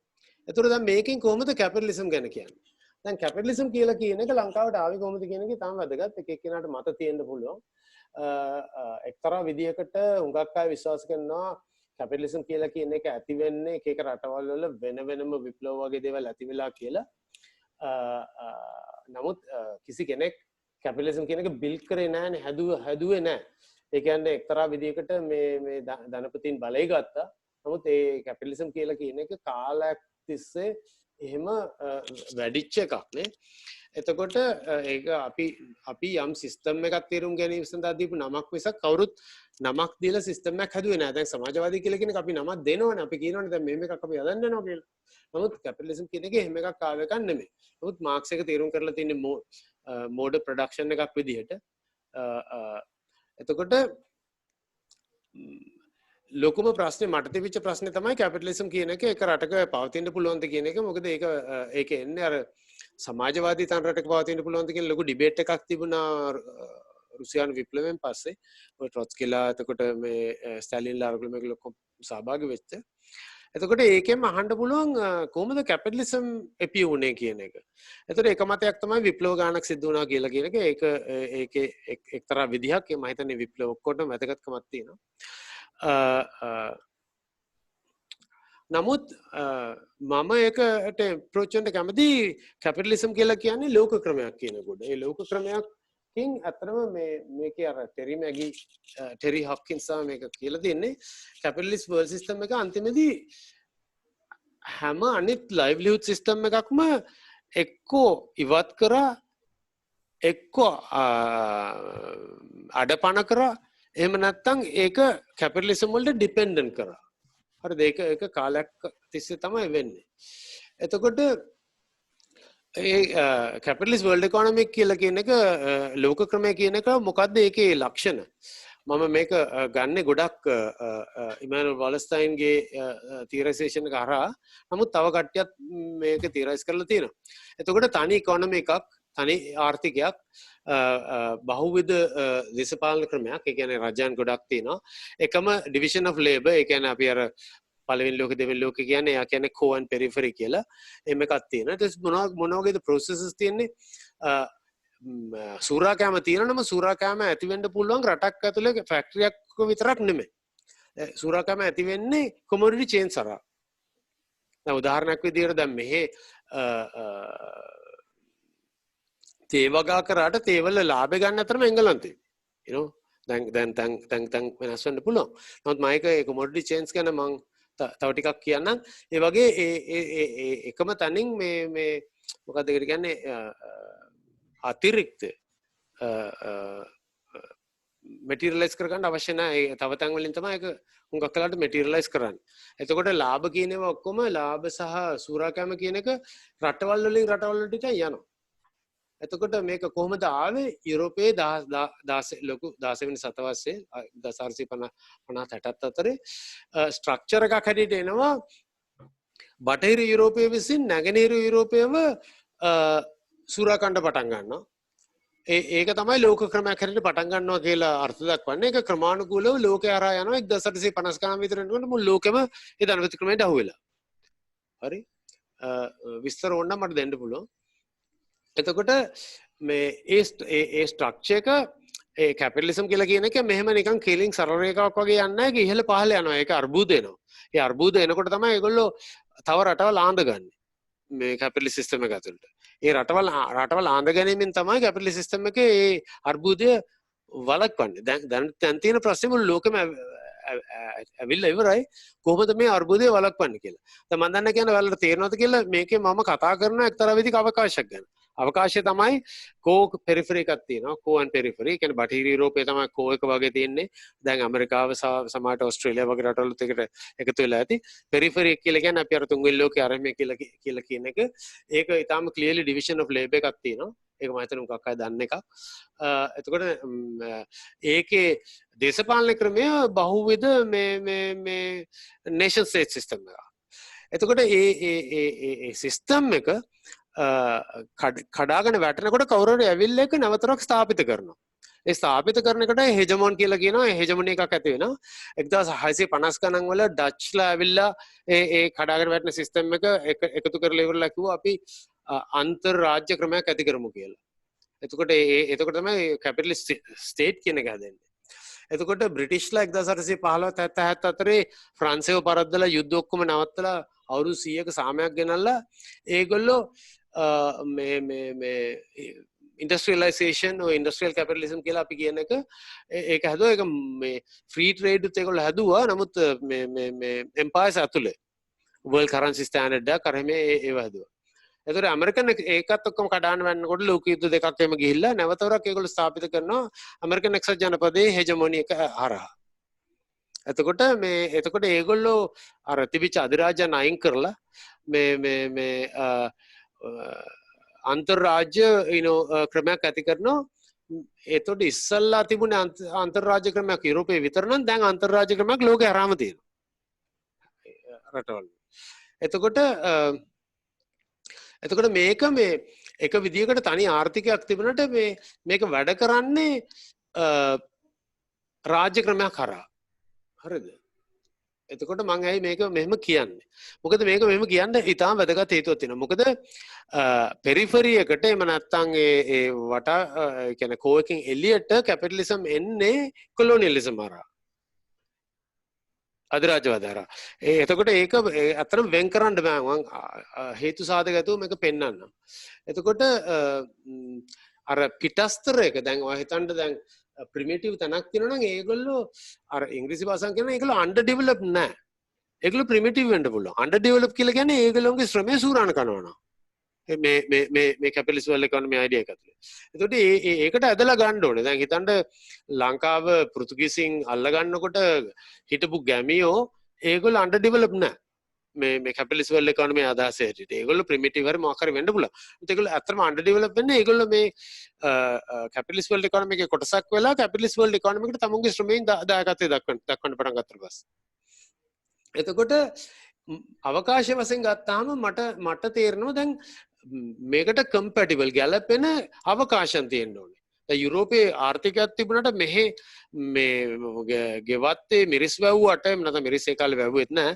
එතකොට දැන් මේකෙන් කොහොමද කැපිටලිසම් ගැන කියන්නේ? දැන් කැපිටලිසම් කියලා කියන එක ලංකාවට ආවේ කොහොමද කියන එක තාම වැදගත්. එක එක්කෙනාට මත තියෙන්න පුළුවන්. එක්තරා විදිහකට හුඟක් අය විශ්වාස කරනවා කැපිටලිසම් කියලා කියන එක ඇති වෙන්නේ එක එක රටවල් වල වෙන වෙනම විප්ලව වගේ දේවල් ඇති වෙලා කියලා. නමුත් කිසි කෙනෙක් කැපිටලිසම් කියන එක බිල්ඩ් කරේ නැහැනේ, හැදුවේ නැහැ. ඒ කියන්නේ එක්තරා විදිහකට මේ ධනපතීන් බලය ගත්තා. නමුත් ඒ කැපිටලිසම් කියලා කියන එක කාලයක් තිස්සේ එහෙම වැඩිච්ච එකක් නේ. එතකොට ඒක අපි යම් සිස්ටම් එකක් තේරුම් ගැනීම සඳහා දීපු නමක් මිසක් කවුරුත් නමක් දීලා සිස්ටම් එකක් හදුවේ නෑ. දැන් සමාජවාදී කියලා කියන එක අපි නමක් දෙනවනේ. අපි කියනවනේ දැන් මෙහෙම එකක් අපි හදන්න යනවා කියලා. නමුත් කැපිටලිසම් කියන එක එහෙම එකක් ආව එකක් නෙමෙයි. නමුත් මාක්ස් එක තේරුම් කරලා තියෙන්නේ මෝඩ් ප්‍රොඩක්ෂන් එකක් විදිහට. එතකොට ලොකුම ප්‍රශ්නේ මට තිබිච්ච ප්‍රශ්නේ තමයි කැපිටලිසම් කියන එක එක රටක පවතින්න පුළුවන්ද කියන එක. මොකද ඒක එන්නේ අර සමාජවාදී තන රටක පවතින්න පුළුවන්ද කියන ලොකු ඩිබේට් එකක් තිබුණා රුසියානු විප්ලවයෙන් පස්සේ. ඔය ට්‍රොට්ස්කිලා එතකොට මේ ස්ටැලින්ලා අරගල මේක ලොකු සහභාගී වෙච්ච. එතකොට ඒකෙන් අහන්න පුළුවන් කොහොමද කැපිටලිසම් එපි වුණේ කියන එක. එතකොට එක මතයක් තමයි විප්ලව ගානක් සිද්ධ වුණා කියලා කියන එක. ඒකේ එක්තරා විදිහක් මම හිතන්නේ විප්ලව ඔක්කොටම වැදගත්කමක් තියෙනවා. නමුත් මම ඒකට ප්‍රෝචන්ට කැමති කැපිටලිසම් කියලා කියන්නේ ලෝක ක්‍රමයක් කියනකොට. ඒ ලෝක ක්‍රමයක්කින් ඇත්තටම මේකේ අර ටෙරි හොප්කින්ස් මේක කියලා දෙන්නේ කැපිටලිස්ට් වර්ල්ඩ් සිස්ටම් එක අන්තිමේදී හැම අනිත් ලයිව්ලිහුඩ් සිස්ටම් එකක්ම එක්කෝ ඉවත් කරා එක්කෝ අඩපණ කරා එහෙම නැත්නම් ඒක කැපිටලිසම් වලට ඩිපෙන්ඩන්ට් කරා. හරිද? ඒක කාලයක් තිස්සේ තමයි වෙන්නේ. එතකොට ඒ කැපිටලිස්ට් වර්ල්ඩ් ඉකොනොමික් කියලා කියන එක ලෝක ක්‍රමය කියන එක මොකද්ද ඒකේ ලක්ෂණ? මම මේක ගන්නෙ ගොඩක් ඉමානුවල් වලස්ටයින්ගේ තියරිසේෂන් එක හරහා. නමුත් තව කට්ටියත් මේක තියරයිස් කරලා තියෙනවා. එතකොට තනි ඉකොනොමි එකක් තනි ආර්ථිකයක් බහුවිධ දේශපාලන ක්‍රමයක්. ඒ කියන්නේ රජයන් ගොඩක් තියෙනවා. එකම ඩිවිෂන් ඔෆ් ලේබර්. ඒ කියන්නේ අපි අර පළවෙනි ලෝක දෙවෙනි ලෝක කියන්නේ එයා කියන්නේ කෝ ඇන්ඩ් පෙරිෆරි කියලා. එහෙම එකක් තියෙනවා. ඊට පස්සේ මොන වගේද ප්‍රොසෙසස් තියෙන්නේ? සූරාකෑම තියෙනවම සූරාකෑම ඇති වෙන්න පුළුවන් රටක් ඇතුලේ ෆැක්ටරියක් විතරක් නෙමෙයි. සූරාකෑම ඇති වෙන්නේ කොමොඩිටි චේන්ස් හරහා. දැන් උදාහරණයක් විදිහට දැන් මෙහි තේ වගා කරාට තේවල ලාභය ගන්න අතරම එංගලන්තේ. you know දැන් වෙනස් වෙන්න පුළුවන්. නමුත් මම ඒක කොමොඩිටි චේන්ස් ගැන මම තව ටිකක් කියන්නම්. ඒ වගේ එකම තනින් මේ මොකක්ද ඒකට කියන්නේ අතිරික්ත මෙටීරියලයිස් කරගන්න අවශ්‍ය නැහැ. තව තැන් වලින් තමයි ඒක හුඟක් වෙලාවට මෙටීරියලයිස් කරන්නේ. එතකොට ලාභ කියන ඒවා ඔක්කොම ලාභ සහ සූරාකෑම කියන එක රටවල් වලින් රටවල් වලට යනවා. එතකොට මේක කොහොමද ආවේ? යුරෝපයේ 16 ලොකු 16 වෙනි සතවර්ෂයේ 1450 60 අතරේ ස්ට්‍රක්චර් එකක් හැටියට එනවා. බටහිර යුරෝපයේ විසින් නැගෙනහිර යුරෝපයේම සූරාකණ්ඩ පටන් ගන්නවා. ඒක තමයි ලෝක ක්‍රමයක් හැටියට පටන් ගන්නවා කියලා අර්ථ දක්වන්නේ. ඒක ක්‍රමානුකූලව ලෝකය හරහා යනවා. 1850 ගණන් විතර යනකොට මුළු ලෝකෙම ඒ ධනපති ක්‍රමයට අහු වෙලා. හරි. විස්තර ඕනනම් මට දෙන්න පුළුවන්. එතකොට මේ ඒ ස්ට්‍රක්චර් එක ඒ කැපිටලිසම් කියලා කියන එක මෙහෙම නිකන් කෙලින් සරල රේඛාවක් වගේ යන්නේ නැහැ. ඒක ඉහළ පහළ යනවා. ඒක අර්බුද එනවා. ඒ අර්බුද එනකොට තමයි ඒගොල්ලෝ තව රටවල් ආඳගන්නේ. මේ කැපිටලිස්ට් සිස්ටම් එක ඇතුළට. ඒ රටවල් ආඳ ගැනීමෙන් තමයි කැපිටලිස්ට් සිස්ටම් එකේ ඒ අර්බුදය වළක්වන්නේ. දැන් තියෙන ප්‍රශ්නේ මුළු ලෝකෙම ඇවිල්ලා ඉවරයි. කොහොමද මේ අර්බුදය වළක්වන්නේ කියලා. දැන් මම දන්නේ කියන්නේ ඔයාලට තේරෙනවද කියලා මේකේ මම කතා කරන එක්තරා විදිහක අවකාශයක් ගැන. අවකාශය තමයි කෝ පෙරිෆරි එකක් තියෙනවා. කෝ ඇන් පෙරිෆරි. ඒ කියන්නේ බටහිර යුරෝපයේ තමයි කෝ එක වගේ තියෙන්නේ. දැන් ඇමරිකාව සමහරට ඕස්ට්‍රේලියාව වගේ රටවලුත් එකට එකතු වෙලා ඇති. පෙරිෆරි කියලා කියන්නේ අපි අර තුන්වෙනි ලෝකයේ ආරම්භය කියලා කියන එක. ඒක ඊටාම ක්ලියර්ලි ඩිවිෂන් ඔෆ් ලේබර් එකක් තියෙනවා. ඒක මම හිතන්නේ මොකක් අය දන්න එකක්. එතකොට ඒකේ දේශපාලන ක්‍රමය බහුවිධ මේ නේෂන් ස්ටේට් සිස්ටම් එක. එතකොට ඒ සිස්ටම් එක කඩාගෙන වැටෙනකොට කවුරු හරි ඇවිල්ලා ඒක නැවතරක් ස්ථාපිත කරනවා. ඒ ස්ථාපිත කරනකොට හෙජමොන් කියලා කියනවා. ඒ හෙජමොනි එකක් ඇති වෙනවා. 1650 ගණන් වල ඩච්ලා ඇවිල්ලා ඒ කඩාගෙන වැටෙන සිස්ටම් එක එකතු කරලා ඉවරලා කිව්වා අපි අන්තර් රාජ්‍ය ක්‍රමයක් ඇති කරමු කියලා. එතකොට එතකොට තමයි කැපිටලිස්ට් ස්ටේට් කියන එක හැදෙන්නේ. එතකොට බ්‍රිටිෂ්ලා 1815 74 ෆ්‍රාන්සේව පරද්දලා යුද්ධ ඔක්කොම නවත්තලා අවුරුදු 100ක සාමයක් ගෙනල්ලා ඒගොල්ලෝ මේ ඉන්ඩස්ට්‍රියලයිසේෂන් ඔය ඉන්ඩස්ට්‍රියල් කැපිටලිසම් කියලා අපි කියන එක ඒක හැදුවා. ඒක මේ ෆ්‍රී ට්‍රේඩ් උත් ඒගොල්ලෝ හැදුවා. නමුත් මේ එම්පයර්ස් ඇතුලේ වර්ල්ඩ් කරන්සි ස්ටෑන්ඩඩ් එක කරේ මේ ඒව හැදුවා. එතකොට ඇමරිකන් ඒකත් ඔක්කොම කඩාන වැන්නකොට ලෝක යුද්ධ දෙකක් එහෙම ගිහිල්ලා නැවතවරක් ඒගොල්ලෝ ස්ථාපිත කරනවා ඇමරිකන් එක්සත් ජනපදයේ හෙජමොනි එක හරහා. එතකොට ඒගොල්ලෝ අර තිබිච්ච අධිරාජ්‍යයන් අයින් කරලා මේ අන්තර්රාජ්‍ය ක්‍රමයක් ඇති කරනවා. එතකොට ඉස්සල්ලා තිබුණේ අන්තර්රාජ්‍ය ක්‍රමයක් යුරෝපයේ විතර නම් දැන් අන්තර්රාජ්‍ය ක්‍රමයක් ලෝකේ හරහාම තියෙනවා රටවල්. එතකොට මේක මේ එක විදියකට තනි ආර්ථිකයක් තිබුණට මේක වැඩ කරන්නේ රාජ්‍ය ක්‍රමයක් කරා. හරිද? එතකොට මම ඇයි මේක මෙහෙම කියන්නේ? මොකද මේක මෙහෙම කියන්න ඉතාම වැදගත් හේතුවක් තියෙනවා. මොකද පෙරිෆරි එකට එහෙම නැත්නම් ඒ වටා කියන්නේ කෝ එකකින් එළියට කැපිටලිසම් එන්නේ කොලොනියලිසම් හරහා. අධිරාජ්‍යවාද හරහා. එතකොට ඒක අතරම වෙන් කරන්න බෑ. මම හේතු සාධක ඇතුව මේක පෙන්වන්නම්. එතකොට අර පිටස්තර එක දැන් ඔය හිතන්න දැන් ප්‍රිමිටිව් තැනක් තියෙනවා නම් ඒගොල්ලෝ අර ඉංග්‍රීසි භාෂාවෙන් කියනවා ඒගොල්ලෝ අන්ඩර් ඩෙවලොප් නෑ. ඒගොල්ලෝ ප්‍රිමිටිව් වෙන්න පුළුවන්. අන්ඩර් ඩෙවලොප් කියලා කියන්නේ ඒගොල්ලෝගේ ශ්‍රමය සූරාන කරනවා. මේ කැපිටලිස්ට් වල ඉකොනොමි අයිඩියා එක ඇතුලේ. එතකොට ඒකට ඇදලා ගන්න ඕනේ. දැන් හිතන්න ලංකාව පෘතුගීසින් අල්ල ගන්නකොට හිටපු ගැමියෝ ඒගොල්ලෝ අන්ඩර් ඩෙවලොප් නෑ. මේ කැපිටලිස්ට් වල ඉකොනොමි අදහස හැටියට. ඒගොල්ලෝ ප්‍රිමිටිව් හරි මොකක් හරි වෙන්න පුළුවන්. ඒගොල්ලෝ ඇත්තටම අන්ඩර් ඩෙවලොප් වෙන්නේ ඒගොල්ලෝ මේ කැපිටලිස්ට් වර්ල්ඩ් ඉකොනොමි එකේ කොටසක් වෙලා කැපිටලිස්ට් වර්ල්ඩ් ඉකොනොමි එකට තමුන්ගේ ශ්‍රමයෙන් දායකත්වය දක්වන්න පටන් ගත්තා පස්සේ. එතකොට අවකාශ වශයෙන් ගත්තාම මට තේරෙනවා දැන් මේකට කම්පැටිබල් ගැලපෙන අවකාශයන් තියෙන්න ඕනේ. දැන් යුරෝපයේ ආර්ථිකයක් තිබුණාට මෙහෙ මේ ගෙවත්තේ මිරිස් වැව්වට නැත්නම් මිරිස් ඒ කාලේ වැව්වෙත් නෑ.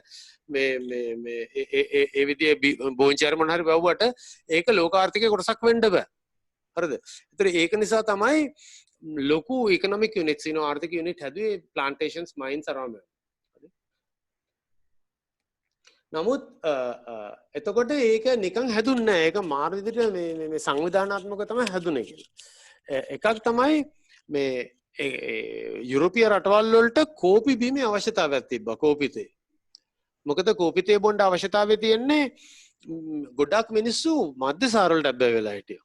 ඒ විදිහේ බෝංචාර මොන හරි වැව්වට ඒක ලෝක ආර්ථිකයේ කොටසක් වෙන්න බෑ. හරිද? ඒතර ඒක නිසා තමයි ලොකු ඉකොනොමික් යුනිට්ස් ආර්ථික යුනිට් හැදුවේ ප්ලාන්ටේෂන්ස් මයින්ස් අරාම. නමුත් එතකොට ඒක නිකන් හැදුන්නේ නැහැ. ඒක මාර විදිහට මේ සංවිධානාත්මක තමයි හැදුනේ කියලා. එකක් තමයි මේ යුරෝපීය රටවල් වලට කෝපි බීමේ අවශ්‍යතාවයක් තිබ්බා. කෝපිතේ මොකද කෝපි තේ බොන්න අවශ්‍යතාවය තියෙන්නේ ගොඩක් මිනිස්සු මධ්‍ය සාරවලට අබ්බැහි වෙලා හිටියා.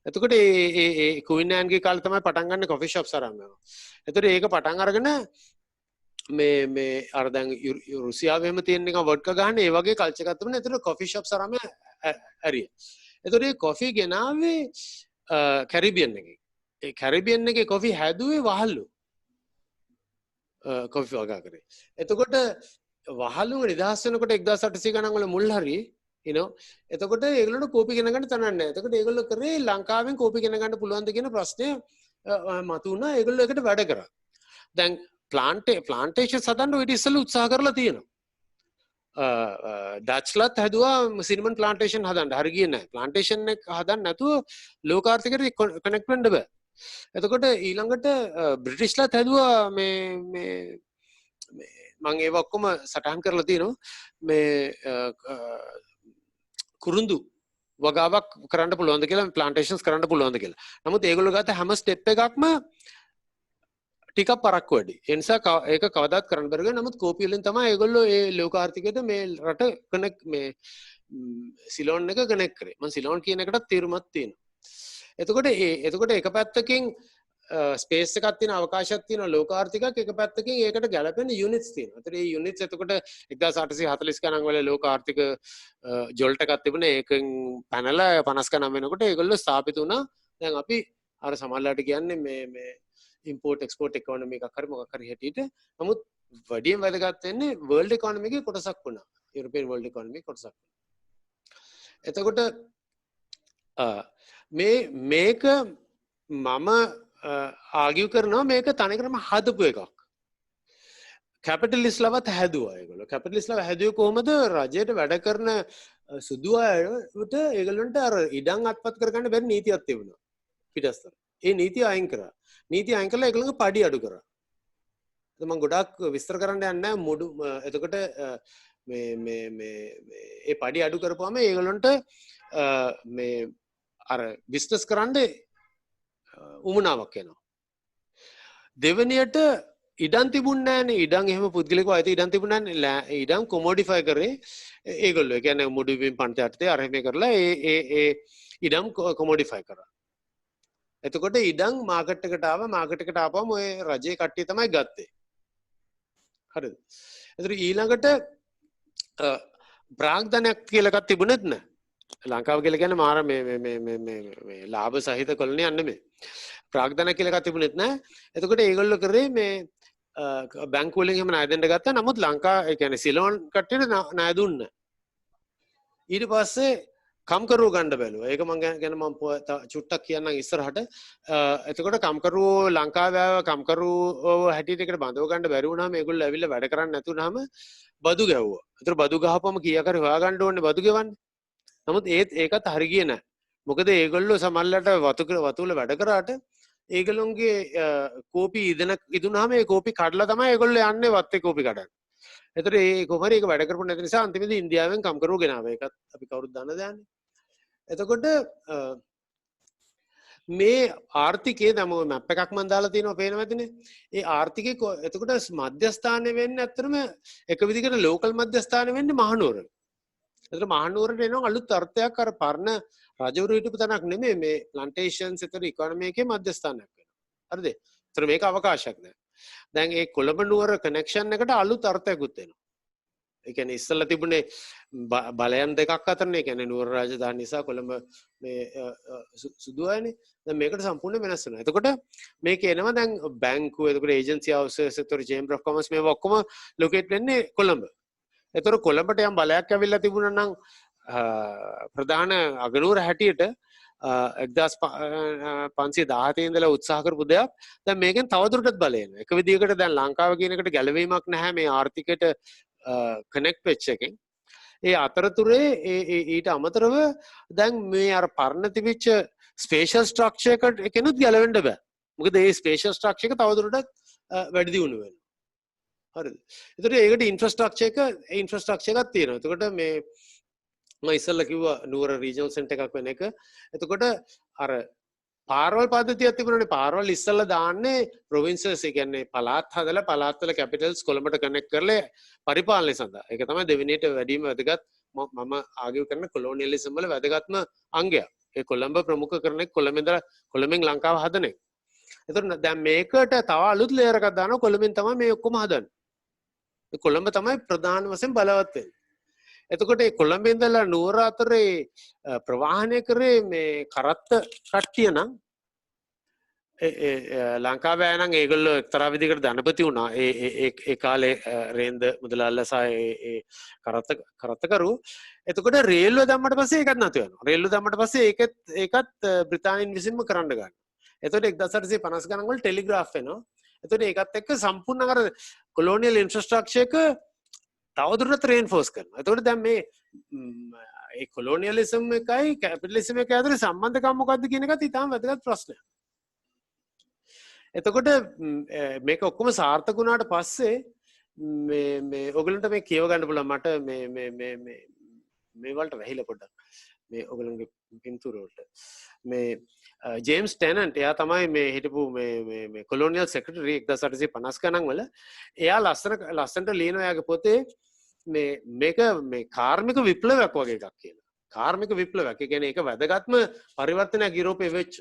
එතකොට ඒ කුයින්ෑන්ගේ කාලේ තමයි පටන් ගන්න කොෆි ෂොප්ස් අරන් යනවා. එතකොට ඒක පටන් අරගෙන මේ අර දැන් රුසියාවෙම තියෙන නිකන් වොඩ්කා ගන්න ඒ වගේ කල්චර් එකක් තිබුණා. එතකොට කොෆි ෂොප්ස් අරන් ඇරියා. එතකොට මේ කොෆි ගෙනාවේ කැරිබියන් එකේ. ඒ කැරිබියන් එකේ කොෆි හැදුවේ වහල්ලු. කොෆි වගා කරේ. එතකොට වහල්ලු නිදහස් වෙනකොට 1800 ගණන් වල මුල් හරියේ එතකොට ඒගොල්ලන්ට කෝපි ගෙන ගන්න තැනක් නැහැ. එතකොට ඒගොල්ලෝ කරේ ලංකාවෙන් කෝපි ගෙන ගන්න පුළුවන්ද කියන ප්‍රශ්නය මතුවුණා. ඒගොල්ලෝ ඒකට වැඩ කරා. දැන් ප්ලාන්ටේෂන් හදන්න ඔය ඉස්සෙල්ලා උත්සාහ කරලා තියෙනවා. ඩච්ලත් හැදුවා සිනමන් ප්ලාන්ටේෂන් හදන්න. හරි ගියේ නැහැ. ප්ලාන්ටේෂන් එක හදන්න නැතුව ලෝකාර්ථිකයට කනෙක්ට් වෙන්න බෑ. එතකොට ඊළඟට බ්‍රිටිෂ්ලත් හැදුවා මේ මම ඒව ඔක්කොම සටහන් කරලා තියෙනවා. මේ කුරුඳු වගාවක් කරන්න පුළුවන්ද කියලා ප්ලාන්ටේෂන්ස් කරන්න පුළුවන්ද කියලා. නමුත් ඒගොල්ලෝ ගත්ත හැම ස්ටෙප් එකක්ම ටිකක් පරක්කු වැඩි. ඒ නිසා ඒක කවදාත් කරන්න බැරි නමුත් කෝපි වලින් තමයි ඒගොල්ලෝ ඒ ලෝක ආර්ථිකයට මේ රට කනෙක්ට් මේ සිලෝන් එක කනෙක්ට් කරේ. මම සිලෝන් කියන එකටත් තීරමක් තියෙනවා. එතකොට එක පැත්තකින් ස්පේස් එකක් තියෙන අවකාශයක් තියෙන ලෝක ආර්ථිකයක් එක පැත්තකින් ඒකට ගැලපෙන යුනිට්ස් තියෙනවා. ඒතර මේ යුනිට්ස් එතකොට 1840 ගණන් වල ලෝක ආර්ථික ජොල්ට් එකක් තිබුණේ ඒකෙන් පැනලා 50 ගණන් වෙනකොට ඒගොල්ලෝ ස්ථාපිත වුණා. දැන් අපි අර සමහරලාට කියන්නේ මේ ඉම්පෝර්ට් එක්ස්පෝර්ට් ඉකොනොමි එකක් හරි මොකක් හරි හැටියට. නමුත් වැඩියෙන් වැදගත් වෙන්නේ වර්ල්ඩ් ඉකොනොමි එකේ කොටසක් වුණා. යුරෝපියන් වර්ල්ඩ් ඉකොනොමි කොටසක්. එතකොට මේක මම ආගියු කරනවා මේක තනිකරම හදපු එකක්. කැපිටලිස්ට්ලවත් හැදුවා ඒගොල්ලෝ. කැපිටලිස්ට්ලව හැදුවේ කොහොමද? රජයට වැඩ කරන සුදු අයට ඒගොල්ලන්ට අර ඉඩම් අත්පත් කරගන්න බැරි නීතියක් තිබුණා පිටස්තර. ඒ නීතිය අයින් කරා. නීතිය අයින් කළා ඒගොල්ලන්ගේ පඩි අඩු කරා. මම ගොඩාක් විස්තර කරන්න යන්නේ නැහැ මුඩු. එතකොට ඒ පඩි අඩු කරපුවාම ඒගොල්ලන්ට මේ අර බිස්නස් කරන්න උමනාවක් එනවා. දෙවෙනියට ඉඩම් තිබුණේ නැහැනේ. ඉඩම් එහෙම පුද්ගලිකව අයිති ඉඩම් තිබුණේ නැහැ. ඉඩම් කොමෝඩිෆයි කරේ ඒගොල්ලෝ. ඒ කියන්නේ මුඩු බිම් පන්ති යටතේ අර එහෙම කරලා ඒ ඉඩම් කොමෝඩිෆයි කරා. එතකොට ඉඩම් මාකට් එකට ආවා. මාකට් එකට ආපුවම ඔය රජයේ කට්ටිය තමයි ගත්තේ. හරිද? ඒතර ඊළඟට බ්‍රාග්ධනයක් කියලා එකක් තිබුණෙත් නැහැ. ලංකාව කියලා කියන්නේ මාර මේ ලාභ සහිත කොලනියක් නෙමෙයි. ප්‍රාග්ධනයක් කියලා එකක් තිබුණෙත් නැහැ. එතකොට ඒගොල්ලෝ කරේ මේ බැංකු වලින් එහෙම ණය දෙන්න ගත්තා. නමුත් ලංකා ඒ කියන්නේ සිලෝන් කට්ටියට ණය දුන්නා. ඊට පස්සේ කම්කරුවෝ ගන්න බැලුවා. ඒක මම ගැන මම චුට්ටක් කියන්නම් ඉස්සරහට. එතකොට කම්කරුවෝ ලංකාවේ කම්කරුවෝ හැටියට එකට බඳව ගන්න බැරි වුණාම ඒගොල්ලෝ ඇවිල්ලා වැඩ කරන්න නැති වුණාම බදු ගැව්වා. ඒතර බදු ගහපුවම කීයක් හරි හොයාගන්න ඕනේ බදු ගෙවන්න. නමුත් ඒකත් හරි ගියේ නැහැ. මොකද ඒගොල්ලෝ සමහරවිට වතුල වැඩ කරාට ඒගොල්ලොන්ගේ කෝපි ඉදුණාම ඒ කෝපි කඩලා තමයි ඒගොල්ලෝ යන්නේ වත්තේ කෝපි කඩන්න. ඒතර ඒ කොහමද ඒක වැඩ කරපු නැති නිසා අන්තිමේදී ඉන්දියාවෙන් කම්කරුවෝ ගෙනාවා. ඒකත් අපි කවුරුත් දන්න දෙයක්. එතකොට මේ ආර්ථිකයේ දැන් ඔය මැප් එකක් මම දාලා තියෙනවා පේනවා ඇතිනේ. ඒ ආර්ථිකයේ එතකොට මධ්‍යස්ථානය වෙන්නේ ඇත්තටම එක විදිහකට ලෝකල් මධ්‍යස්ථානය වෙන්නේ මහනුවර. එතකොට මහනුවරට එනවා අලුත් අර්ථයක් අර පරණ රජවරු හිටපු තැනක් නෙමෙයි මේ ප්ලාන්ටේෂන්ස් ඒතර ඉකොනොමි එකේ මධ්‍යස්ථානයක් වෙනවා. හරිද? ඒතර මේක අවකාශයක් නෑ. දැන් ඒ කොළඹ නුවර කනෙක්ෂන් එකට අලුත් අර්ථයක්ත් එනවා. ඒ කියන්නේ ඉස්සෙල්ලා තිබුණේ බලයන් දෙකක් අතරනේ. ඒ කියන්නේ නුවර රාජධානිය නිසා කොළඹ මේ සුදු අයනේ. දැන් මේකට සම්පූර්ණ වෙනස් වෙනවා. එතකොට මේක එනවා දැන් බැංකුව එතකොට ඒජන්සි හවුසස් එතකොට චේම්බර් ඔෆ් කොමර්ස් මේවා ඔක්කොම ලොකේට් වෙන්නේ කොළඹ. එතකොට කොළඹට යම් බලයක් ඇවිල්ලා තිබුණා නම් ප්‍රධාන අගනුවර හැටියට 1517 ඉඳලා උත්සාහ කරපු දෙයක් දැන් මේකෙන් තවදුරටත් බලය එනවා. එක විදිහකට දැන් ලංකාව කියන එකට ගැලවීමක් නැහැ මේ ආර්ථිකයට කනෙක්ට් වෙච්ච එකෙන්. ඒ අතරතුරේ ඊට අමතරව දැන් මේ අර පරණ තිබිච්ච ස්පේෂල් ස්ට්‍රක්චර් එකෙනුත් ගැලවෙන්න බෑ. මොකද මේ ස්පේෂල් ස්ට්‍රක්චර් එක තවදුරටත් වැඩි දියුණු වෙනවා. හරිද? ඒතර ඒකට ඉන්ෆ්‍රාස්ට්‍රක්චර් එකක් තියෙනවා. එතකොට මේ මම ඉස්සෙල්ලා කිව්වා නුවර රීජනල් සෙන්ටර් එකක් වෙන එක. එතකොට අර පාරවල් පද්ධතියක් තිබුණානේ. පාරවල් ඉස්සෙල්ලා දාන්නේ ප්‍රොවින්සස්, ඒ කියන්නේ පළාත් හදලා පළාත්වල කැපිටල්ස් කොළඹට කනෙක්ට් කරලා පරිපාලනය සඳහා. ඒක තමයි දෙවෙනියට වැඩිම වැදගත් මම ආගියු කරන කොලෝනියලිසම් වල වැදගත්ම අංගයක්. ඒ කොළඹ ප්‍රමුඛ කරන එක කොළඹෙන් ලංකාව හදන එක. එතකොට දැන් මේකට තව අලුත් ලේයර් එකක් දානවා. කොළඹෙන් තමයි මේ ඔක්කොම හදන්නේ. ඒ කොළඹ තමයි ප්‍රධාන වශයෙන් බලවත් වෙන්නේ. එතකොට ඒ කොළඹ ඉඳලා නුවර අතරේ ප්‍රවාහනය කරේ මේ කරත්ත කට්ටිය නම් ලංකාවේ නම් ඒගොල්ලෝ එක්තරා විදිහකට ධනපති වුණා. ඒ කාලේ රේන්ද මුදලාල්ලා සහ ඒ කරත්තකරු. එතකොට රේල්ුව දැම්මට පස්සේ ඒකත් නැතු වෙනවා. රේල්ුව දැම්මට පස්සේ ඒකත් බ්‍රිතාන්‍යන් විසින්ම කරන්න ගන්නවා. එතකොට 1850 ගණන් වල ටෙලිග්‍රාෆ් වෙනවා. එතකොට ඒකත් එක්ක සම්පූර්ණ අර කොලෝනියල් ඉන්ෆ්‍රාස්ට්‍රක්චර් එක තවදුරටත් රේන්ෆෝස් කරනවා. එතකොට දැන් මේ ඒ කොලෝනියලිසම් එකයි කැපිටලිසම් එකයි අතර සම්බන්ධකම් මොකක්ද කියන එකත් ඉතාම වැදගත් ප්‍රශ්නයක්. එතකොට මේක ඔක්කොම සාර්ථක වුණාට පස්සේ මේ ඔයගලන්ට මේ කියව ගන්න පුළුවන් මට මේ වලට වැහිලා පොඩ්ඩක් මේ ඔයගලන්ගේ පින්තූර වලට මේ ජේම්ස් ටෙනන්ට් එයා තමයි මේ හිටපු මේ කොලෝනියල් සෙක්‍රටරි 1850 ගණන් වල එයා ලස්සනට ලියනවා එයාගේ පොතේ මේක මේ කාර්මික විප්ලවයක් වගේ එකක් කියලා. කාර්මික විප්ලවයක්. ඒ කියන්නේ ඒක වැදගත්ම පරිවර්තනයක් යුරෝපයේ වෙච්ච.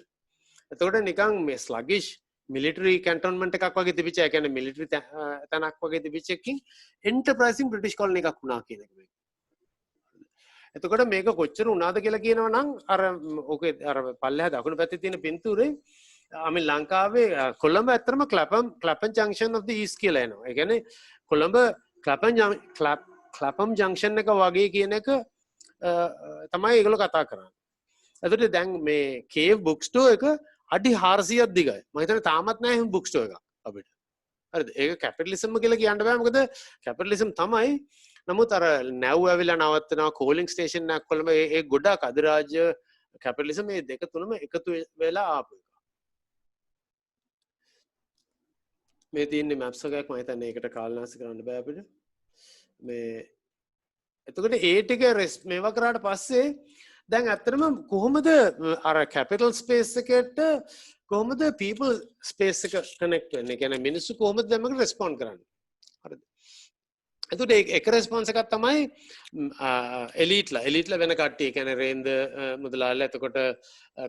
එතකොට නිකන් මේ ස්ලගිෂ් මිලිටරි කැන්ටෝන්මන්ට් එකක් වගේ තිබිච්ච, ඒ කියන්නේ මිලිටරි තැනක් වගේ තිබිච්ච එකකින් එන්ටර්ප්‍රයිසින් බ්‍රිටිෂ් කොලොනි එකක් වුණා කියන එක මේක. එතකොට මේක කොච්චර වුණාද කියලා කියනවා නම් අර ඕකේ අර පල්ලෙහා දකුණු පැත්තේ තියෙන පින්තූරේ ලංකාවේ කොළඹ ඇත්තටම ක්ලැපන් ජංක්ෂන් of the east කියලා එනවා. ඒ කියන්නේ කොළඹ ක්ලැපම් ජංක්ෂන් එක වගේ කියන එක තමයි ඒගොල්ලෝ කතා කරන්නේ. එතකොට දැන් මේ කේව් බුක් ස්ටෝර් එක අඩි 400ක් දිගයි. මම හිතන්නේ තාමත් නැහැ එහෙම බුක් ස්ටෝර් එකක් අපිට. හරිද? ඒක කැපිටලිසම් කියලා කියන්න බෑ. මොකද කැපිටලිසම් තමයි. නමුත් අර නැව් ඇවිල්ලා නවත්තනවා, කෝලිං ස්ටේෂන් එකක් කොළඹ ඒ ගොඩක් අධිරාජ්‍ය කැපිටලිසම් මේ දෙක තුනම එකතු වෙලා ආපු එක. මේ තියෙන්නේ මැප්ස් එකක්. මම හිතන්නේ ඒකට කාලනාශ කරන්න බෑ අපිට. මේ එතකොට ඒ ටික මේවා කරාට පස්සේ දැන් ඇත්තටම කොහොමද අර කැපිටල් ස්පේස් එකට කොහොමද පීපල් ස්පේස් එක කනෙක්ට් වෙන්නේ? ඒ කියන්නේ මිනිස්සු කොහොමද දැන් රෙස්පොන්ඩ් කරන්නේ? හරිද? එතකොට ඒක රෙස්පොන්ස් එකක් තමයි එලීට්ලා වෙන කට්ටිය. ඒ කියන්නේ රේන්ද මුදලාල්ලා, එතකොට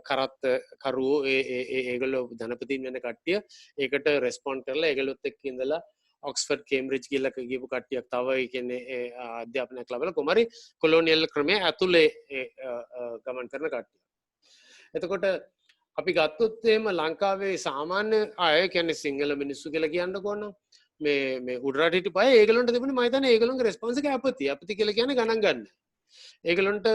කරත්ත කරුවෝ ඒගොල්ලෝ ධනපතින් වෙන කට්ටිය ඒකට රෙස්පොන්ඩ් කරලා ඒගොල්ලොත් එක්ක ඉඳලා ඔක්ස්ෆර්ඩ් කේම්බ්‍රිජ් කියලා ගිහපු කට්ටියක් තව ඒ කියන්නේ අධ්‍යාපනයක් ලැබලා කොහමරි කොලෝනියල් ක්‍රමයේ ඇතුලේ ගමන් කරන කට්ටිය. එතකොට අපි ගත්තොත් එහෙම ලංකාවේ සාමාන්‍ය අය කියන්නේ සිංහල මිනිස්සු කියලා කියන්නකෝ නම් මේ උඩරට හිටපු අය ඒගොල්ලන්ට තිබුණේ මම හිතන්නේ ඒගොල්ලන්ගේ රෙස්පොන්ස් එක අපති කියලා කියන්නේ ගණන් ගන්න. ඒගොල්ලන්ට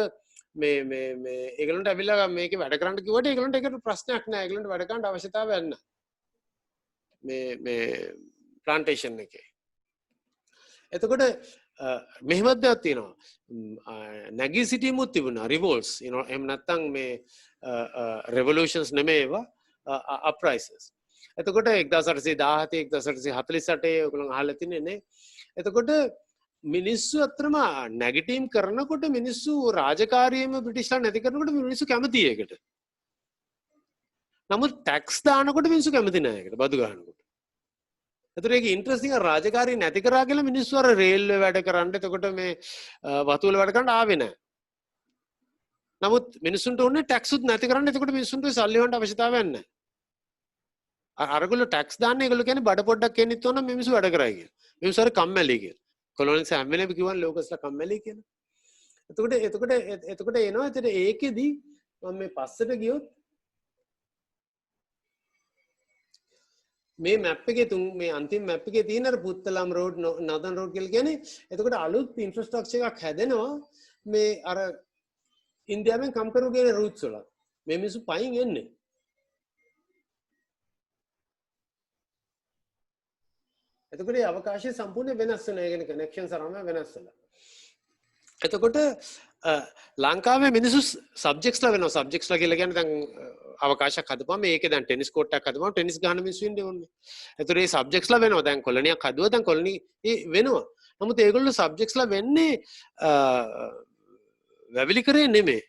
ඒගොල්ලන්ට අවිලා මේකේ වැඩ කරන්න කිව්වට ඒගොල්ලන්ට ඒකට ප්‍රශ්නයක් නැහැ. ඒගොල්ලන්ට වැඩ කරන්න අවශ්‍යතාවයක් නැහැ. මේ ප්ලාන්ටේෂන් එකේ. එතකොට මෙහෙමත් දෙයක් තියෙනවා. නැගී සිටීමුත් තිබුණා රිවෝල්ට්ස්. එහෙම නැත්නම් මේ රෙවොලූෂන්ස් නෙමෙයි ඒවා අප්‍රයිසස්. එතකොට 1817 1848 ඔයගොල්ලෝ අහලා තින්නේ නේ. එතකොට මිනිස්සු අතරම නැගිටීම් කරනකොට මිනිස්සු රාජකාරියේම බ්‍රිටිෂ්ලා නැති කරනකොට මිනිස්සු කැමති ඒකට. නමුත් ටැක්ස් දානකොට මිනිස්සු කැමති නෑ ඒකට බදු ගන්නකොට. එතකොට ඒක ඉන්ටරෙස්ටිං රාජකාරිය නැති කරා කියලා මිනිස්සු අර රේල්වේ වැඩ කරන්න එතකොට මේ වතු වල වැඩ කරන්න ආවේ නෑ. නමුත් මිනිස්සුන්ට ඕනේ ටැක්ස් උත් නැති කරන්න. එතකොට මිනිස්සුන්ට සල්ලි වලට අවශ්‍යතාවයක් නෑ. අරගොල්ලෝ ටැක්ස් දාන්නේ ඒගොල්ලෝ කියන්නේ බඩ පොඩ්ඩක් එන්නිත් ඕන මිනිස්සු වැඩ කරයි කියලා. මිනිස්සු අර කම්මැලි කියලා. කොලොනිස් හැම වෙලේම කිව්වන් ලෝකස්ලා කම්මැලි කියලා. එතකොට එනවා. එතකොට ඒකෙදි මම මේ පස්සට ගියොත් මේ මැප් එකේ මේ අන්තිම මැප් එකේ තියෙන අර පුත්තලම් රෝඩ් නදන් රෝඩ් කියලා කියන්නේ. එතකොට අලුත් ඉන්ෆ්‍රාස්ට්‍රක්චර් එකක් හැදෙනවා මේ අර ඉන්දියාවෙන් කම්කරු කියන රූට්ස් වල. මේ මිනිස්සු පයින් එන්නේ. එතකොට ඒ අවකාශය සම්පූර්ණ වෙනස් වෙනවා. ඒ කියන්නේ කනෙක්ෂන්ස් අරම වෙනස් වෙනවා. එතකොට ලංකාවේ මිනිස්සු සබ්ජෙක්ට්ස්ලා වෙනවා. සබ්ජෙක්ට්ස්ලා කියලා කියන්නේ දැන් අවකාශයක් හදපුවම මේකේ දැන් ටෙනිස් කෝට් එකක් හදපුවම ටෙනිස් ගහන මිනිස්සු ඉන්නේ ඕනේ. එතකොට මේ සබ්ජෙක්ට්ස්ලා වෙනවා. දැන් කොලොනියක් හදුවා දැන් කොලොනි වෙනවා. නමුත් ඒගොල්ලෝ සබ්ජෙක්ට්ස්ලා වෙන්නේ වැවිලි කරේ නෙමෙයි.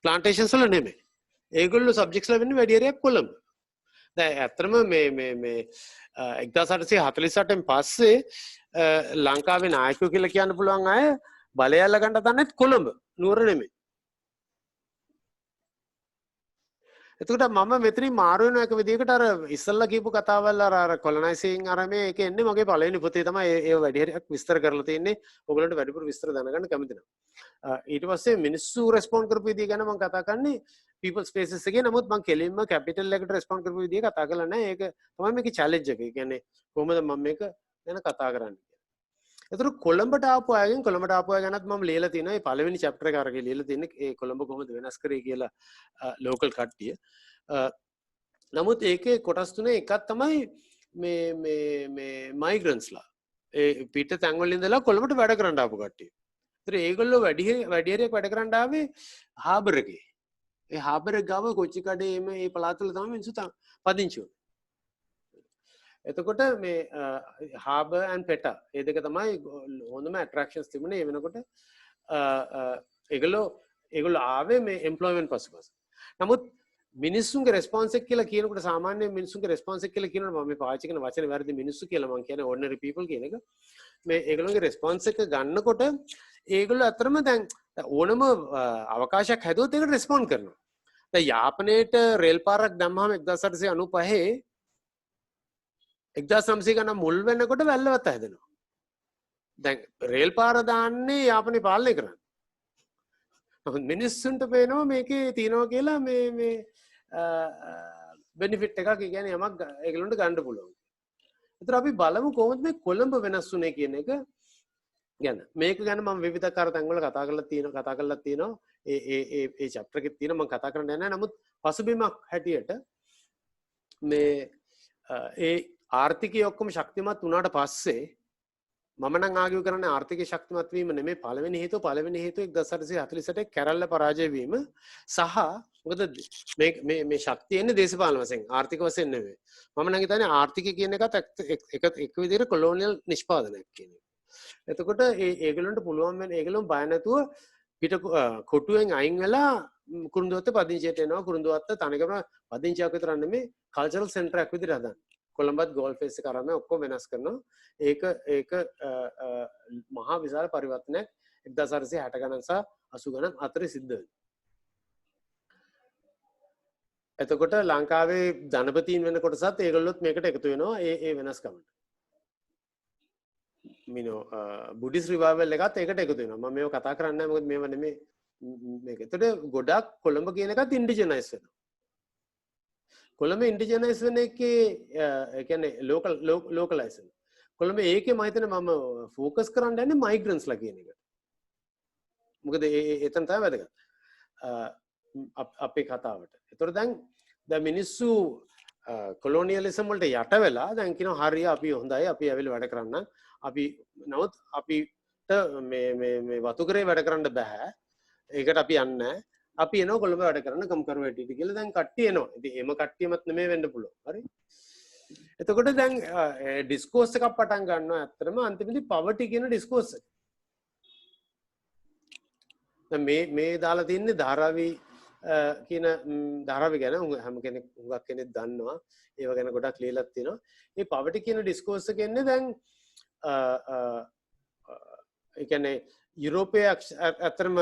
ප්ලාන්ටේෂන්ස් වල නෙමෙයි. ඒගොල්ලෝ සබ්ජෙක්ට්ස්ලා වෙන්නේ වැඩි හරියක් කොළඹ. දැන් ඇත්තටම මේ 1848න් පස්සේ ලංකාවේ නායකයෝ කියලා කියන්න පුළුවන් අය බලය අල්ලගන්න තැනෙත් කොළඹ නුවර නෙමෙයි. එතකොට මම මෙතනින් මාරු වෙන එක විදිහකට අර ඉස්සල්ලා කියපු කතාවල් අර කොලොනයිසින් අර මේ එක එන්නේ මගේ පළවෙනි පොතේ තමයි ඒ වැඩි හරියක් විස්තර කරලා තියෙන්නේ. ඔයගොල්ලන්ට වැඩිපුර විස්තර දැනගන්න කැමති නම්. ඊට පස්සේ මිනිස්සු රෙස්පොන්ඩ් කරපු විදිහ ගැන මම කතා කරන්නේ people spaces එකේ. නමුත් මම කෙලින්ම කැපිටල් එකට රෙස්පොන්ඩ් කරපු විදිහ කතා කරලා නැහැ. ඒක තමයි මේකේ චැලෙන්ජ් එක. ඒ කියන්නේ කොහොමද මම මේක ගැන කතා කරන්නේ. එතකොට කොළඹට ආපු අයගෙන් කොළඹට ආපු අය ගැනත් මම ලියලා තිනවා. මේ පළවෙනි chapter එක අරගෙන ලියලා තින්නේ ඒ කොළඹ කොහොමද වෙනස් කරේ කියලා local කට්ටිය. නමුත් ඒකේ කොටස් තුනේ එකක් තමයි මේ migrants-ලා. ඒ පිට තැන්වල ඉඳලා කොළඹට වැඩ කරන්න ආපු කට්ටිය. ඒතර ඒගොල්ලෝ වැඩි හරියක් වැඩ කරන්න ආවේ හාබර් එකේ. ඒ හාබර් එක ගාව කොච්චි කඩේ මේ පළාතවල තමයි මිනිස්සු පදිංචි වුනේ. එතකොට මේ හාබර් ඇන් පෙටා ඒ දෙක තමයි හොඳම ඇට්‍රැක්ෂන්ස් තිබුණේ. ඒ වෙනකොට ඒගොල්ලෝ ආවේ මේ එම්ප්ලොයිමන්ට් පසුපස. නමුත් මිනිස්සුන්ගේ රෙස්පොන්ස් එක කියලා කියනකොට සාමාන්‍ය මිනිස්සුන්ගේ රෙස්පොන්ස් එක කියලා කියනකොට මම මේ පාවිච්චි කරන වචනේ වැරදි මිනිස්සු කියලා මම කියන්නේ ordinary people කියන එක. මේ ඒගොල්ලෝගේ රෙස්පොන්ස් එක ගන්නකොට ඒගොල්ලෝ අතරම දැන් ඕනම අවකාශයක් හැදුවොත් ඒකට රෙස්පොන්ඩ් කරනවා. දැන් යාපනයේට රේල් පාරක් දැම්මහම 1895 1900 ගණන් මුල් වෙනකොට වැල්ලවත්ත හැදෙනවා. දැන් රේල් පාර දාන්නේ යාපනයේ පාලනය කරන්නේ. මිනිස්සුන්ට පේනවා මේකේ තියෙනවා කියලා මේ බෙනිෆිට් එකක්. ඒ කියන්නේ යමක් ඒගොල්ලන්ට ගන්න පුළුවන්. ඒතර අපි බලමු කොහොමද මේ කොළඹ වෙනස් වුනේ කියන එක ගැන. මේක ගැන මම විවිධාකාර තැන්වල කතා කරලා තියෙනවා. ඒ chapter එකේ තියෙනවා මම කතා කරන්න යන්නේ නැහැ. නමුත් පසුබිමක් හැටියට මේ ඒ ආර්ථිකය ඔක්කොම ශක්තිමත් වුණාට පස්සේ මම නම් ආගිය කරන්නේ ආර්ථික ශක්තිමත් වීම නෙමෙයි. පළවෙනි හේතුව 1848 කැරල්ල පරාජය වීම සහ මොකද මේ ශක්තිය එන්නේ දේශපාලන වශයෙන් ආර්ථික වශයෙන් නෙමෙයි. මම නම් හිතන්නේ ආර්ථිකය කියන එකත් එක විදිහට කොලෝනියල් නිෂ්පාදනයක් කියන එක. එතකොට ඒගොල්ලන්ට පුළුවන් වෙන ඒගොල්ලෝ බය නැතුව පිට කොටුවෙන් අයින් වෙලා කුරුඳුවත්ත පදිංචියට එනවා. කුරුඳුවත්ත තනිකරම පදිංචියක් විතර නෙමෙයි කල්චරල් සෙන්ටර් එකක් විදිහට හදන්නේ. කොළඹත් ගෝල් ෆේස් එක කරාම ඔක්කොම වෙනස් කරනවා. ඒක මහා විශාල පරිවර්තනයක් 1860 ගණන් සහ 80 ගණන් අතරේ සිද්ධ වෙනවා. එතකොට ලංකාවේ ධනපතීන් වෙන කොටසත් ඒගොල්ලොත් මේකට එකතු වෙනවා ඒ වෙනස්කමට. බුද්දිස් රිවයිවල් එකත් ඒකට එකතු වෙනවා. මම මේව කතා කරන්නේ නැහැ මොකද මේව නෙමෙයි මේක. එතකොට ගොඩක් කොළඹ කියන එකත් ඉන්ඩිජනයිස් වෙනවා. කොළඹ ඉන්ඩිජනයිස් වෙන එකේ ඒ කියන්නේ ලෝකලයිස් වෙනවා. කොළඹ ඒකේ මම හිතන්නේ මම ફોකස් කරන්න යන්නේ මයිග්‍රන්ට්ස්ලා කියන එක. මොකද එතන තමයි වැදගත්. අපේ කතාවට. ඒතර දැන් මිනිස්සු කොලොනියලිසම් වලට යට වෙලා දැන් කියනවා හරිය අපි හොඳයි අපි ඇවිල්ලා වැඩ කරන්න. අපි නමුත් අපිට මේ වතුකරේ වැඩ කරන්න බෑ. ඒකට අපි යන්නේ නැහැ. අපි එනවා කොළඹ වැඩ කරන්න කම්කරුවේටිට කියලා දැන් කට්ටිය එනවා. ඉතින් එම කට්ටියමත් නෙමෙයි වෙන්න පුළුවන්. හරි. එතකොට දැන් ඩිස්කෝස් එකක් පටන් ගන්නවා ඇත්තටම අන්තිමේදී පවර්ටි කියන ඩිස්කෝස් එක. දැන් මේ දාලා තින්නේ ධාරාවි කියන ධාරාවි ගැන හැම කෙනෙක් හුඟක් කෙනෙක් දන්නවා. ඒව ගැන ගොඩක් ලියලත් තියෙනවා. මේ පවර්ටි කියන ඩිස්කෝස් එක එන්නේ දැන් ඒ කියන්නේ යුරෝපයේ ඇත්තටම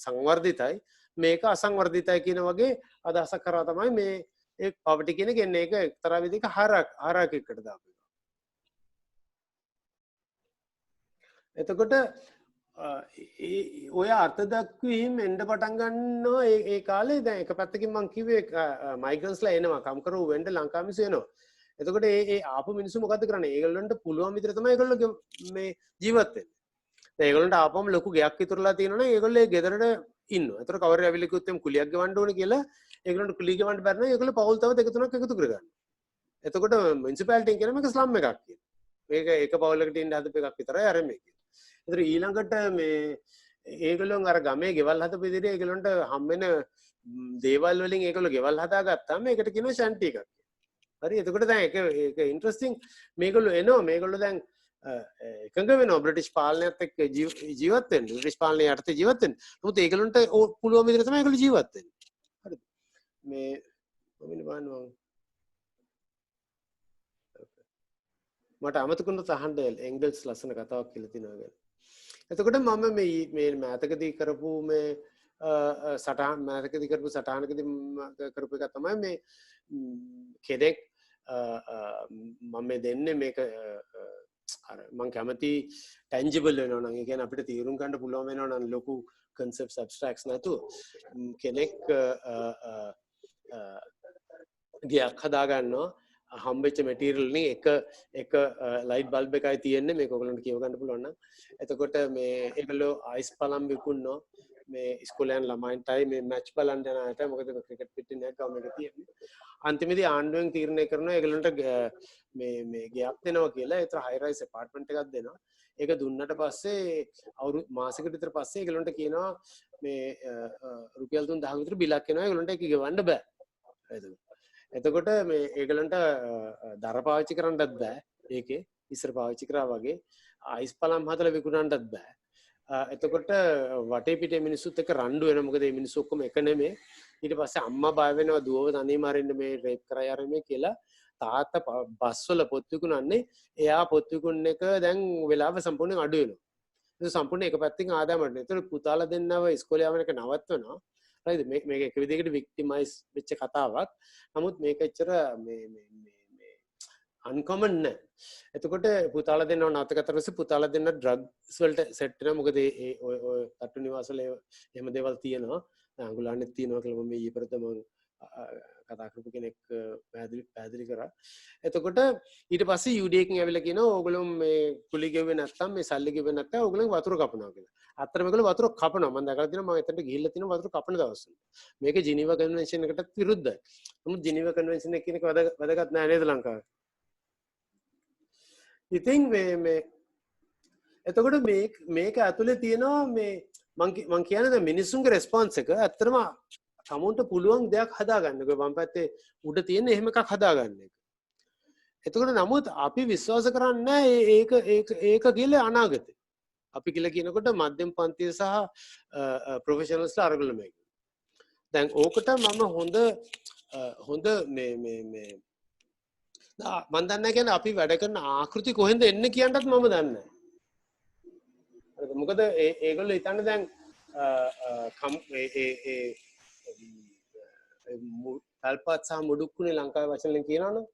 සංවර්ධිතයි මේක අසංවර්ධිතයි කියන වගේ අදහසක් කරා තමයි මේ ඒ පවර්ටි කියන කියන්නේ ඒක එක්තරා විදිහක හරකයකට දාපු එක. එතකොට ඔය අර්ථ දක්වීම එන්න පටන් ගන්නවා ඒ කාලේ. දැන් එක පැත්තකින් මම කිව්වේ මයිග්‍රන්ට්ස්ලා එනවා කම්කරු වෙන්න ලංකාව මිනිස්සු එනවා. එතකොට ඒ ආපු මිනිස්සු මොකද කරන්නේ? ඒගොල්ලන්ට පුළුවන් විදිහට තමයි ඒගොල්ලෝ මේ ජීවත් වෙන්නේ. ඒගොල්ලන්ට ආපම ලොකු ගයක් ඉතුරුලා තියෙනවනේ ඒගොල්ලෝ ඒ ගෙදරට ඉන්නවා. ඒතර කවුරු ඇවිල්ලා කිව්වොත් එම් කුලියක් ගෙවන්න ඕනේ කියලා ඒගොල්ලන්ට කුලිය ගෙවන්න බැරි නම් ඒගොල්ලෝ පවුල් තව දෙක තුනක් එකතු කරගන්නවා. එතකොට මුනිසිපැලිටියෙන් කියන මේක ස්ලම් එකක් කියලා. මේක එක පවුලකට ඉන්න හදපු එකක් විතරයි අර මේක. ඒතර ඊළඟට මේ ඒගොල්ලෝ අර ගමේ ගෙවල් හදපු විදිහට ඒගොල්ලන්ට හම් වෙන දේවල් වලින් ඒගොල්ලෝ ගෙවල් හදාගත්තාම ඒකට කියනවා ෂැන්ටි එකක්. හරි. එතකොට දැන් ඒක ඉන්ටරෙස්ටිං මේගොල්ලෝ එනවා මේගොල්ලෝ දැන් එකඟ වෙනවා බ්‍රිටිෂ් පාලනයත් එක්ක ජීවත් වෙන්න. බ්‍රිටිෂ් පාලනය යටතේ ජීවත් වෙන්න. නමුත් ඒගොල්ලන්ට පුළුවන් විදිහට තමයි ඒගොල්ලෝ ජීවත් වෙන්නේ. මේ මම බලන්න මට අමතකුණු තහඬ එංගල්ස් ලස්සන කතාවක් කියලා තියෙනවා ගැන. එතකොට මම මේ මෑතකදී කරපු මේ සටහන් මෑතකදී කරපු සටහනකදී කරපු එක තමයි මේ කෙනෙක් මම දෙන්නේ මේක අර මම කැමති ටැන්ජිබල් වෙනවා නම් ඒ කියන්නේ අපිට තීරුම් ගන්න පුළුවන් වෙනවා නම් ලොකු concepts abstracts නැතුව කෙනෙක් ගියක් හදා ගන්නවා හම්බෙච්ච මැටීරියල් වලින් එක ලයිට් බල්බ් එකයි තියෙන්නේ මේක ඔයගලන්ට කියව ගන්න පුළුවන් නම් එතකොට මේ ඒගොල්ලෝ අයිස් පළම් විකුණනවා මේ ඉස්කෝලේ යන ළමයින්ටයි මේ මැච් බලන්න යන අයට මොකද ක්‍රිකට් පිටි නෑ ගම එක තියෙන්නේ අන්තිමේදී ආණ්ඩුවෙන් තීරණය කරනවා ඒගොල්ලන්ට මේ ගයක් දෙනවා කියලා ඒතර හයි රයිස් ඇපාර්ට්මන්ට් එකක් දෙනවා ඒක දුන්නට පස්සේ අවුරුදු මාසෙකට විතර පස්සේ ඒගොල්ලන්ට කියනවා මේ රුපියල් 3000 විතර බිලක් එනවා ඒගොල්ලන්ට ඒක ගෙවන්න බෑ එතකොට මේ ඒගොල්ලන්ට දර පාවිච්චි කරන්නත් බෑ ඒකේ ඉස්සර පාවිච්චි කරා වගේ අයිස් පළම් හදලා විකුණන්නත් බෑ එතකොට වටේ පිටේ මිනිස්සුත් එක්ක රණ්ඩු වෙනවා මොකද මේ මිනිස්සු ඔක්කොම එක නෙමෙයි ඊට පස්සේ අම්මා බය වෙනවා දුවව තනියම අරින්න මේ රේප් කරා යරන්නේ කියලා තාත්තා බස් වල පොත් විකුණන්නේ එයා පොත් විකුණන එක දැන් වෙලාව සම්පූර්ණයෙන් අඩු වෙනවා ඒක සම්පූර්ණ එක පැත්තකින් ආදායමට නේ ඒතර පුතාලා දෙන්නව ඉස්කෝලේ යවන එක නවත්වනවා right මේක එක විදිහකට වික්ටිමයිස් වෙච්ච කතාවක් නමුත් මේක ඇත්තට මේ අන්කමන් නෑ එතකොට පුතාලා දෙන්නව නැවත කතරපස්සේ පුතාලා දෙන්න ඩ්‍රග්ස් වලට සෙට් වෙනවා මොකද ඒ ඔය තට්ටු නිවාස වල එහෙම දේවල් තියෙනවා අඟුලානෙත් තියෙනවා කියලා මම ඊයේ පෙරේද මම කතා කරපු කෙනෙක් පැහැදිලි කරා එතකොට ඊට පස්සේ UD එකකින් ඇවිල්ලා කියනවා ඕගොල්ලෝ මේ කුලි ගෙව්වේ නැත්තම් මේ සල්ලි ගෙව්වේ නැත්තම් ඕගොල්ලෝ වතුර කපනවා කියලා අත්‍තරම ඒගොල්ලෝ වතුර කපනවා මම දැකලා තියෙනවා මම එතනට ගිහිල්ලා තියෙනවා වතුර කපන දවස්වල මේක ජිනීවා කන්වෙන්ෂන් එකටත් විරුද්ධයි නමුත් ජිනීවා කන්වෙන්ෂන් එක කියන එක වැදගත් නෑ නේද ලංකාවේ ඉතින් මේ එතකොට මේක ඇතුලේ තියෙනවා මේ මං කියන්නේ දැන් මිනිස්සුන්ගේ රෙස්පොන්ස් එක ඇත්තටම සමුන්ට පුළුවන් දෙයක් හදාගන්න. ඔය වම් පැත්තේ උඩ තියෙන එහෙම එකක් හදාගන්න එක. එතකොට නමුත් අපි විශ්වාස කරන්නේ ඒක කියලා අනාගතේ. අපි කියලා කියනකොට මධ්‍යම පන්තිය සහ ප්‍රොෆෙෂනල්ස්ලා අරගල මේක. දැන් ඕකට මම හොඳ මේ මම දන්නේ කියන්නේ අපි වැඩ කරන ආකෘති කොහෙන්ද එන්නේ කියන්නත් මම දන්නේ නැහැ. හරිද? මොකද ඒගොල්ලෝ හිතන්නේ දැන් තල්පත් සහ මුඩුක්කුනේ ලංකාවේ වචන වලින් කියනවනේ.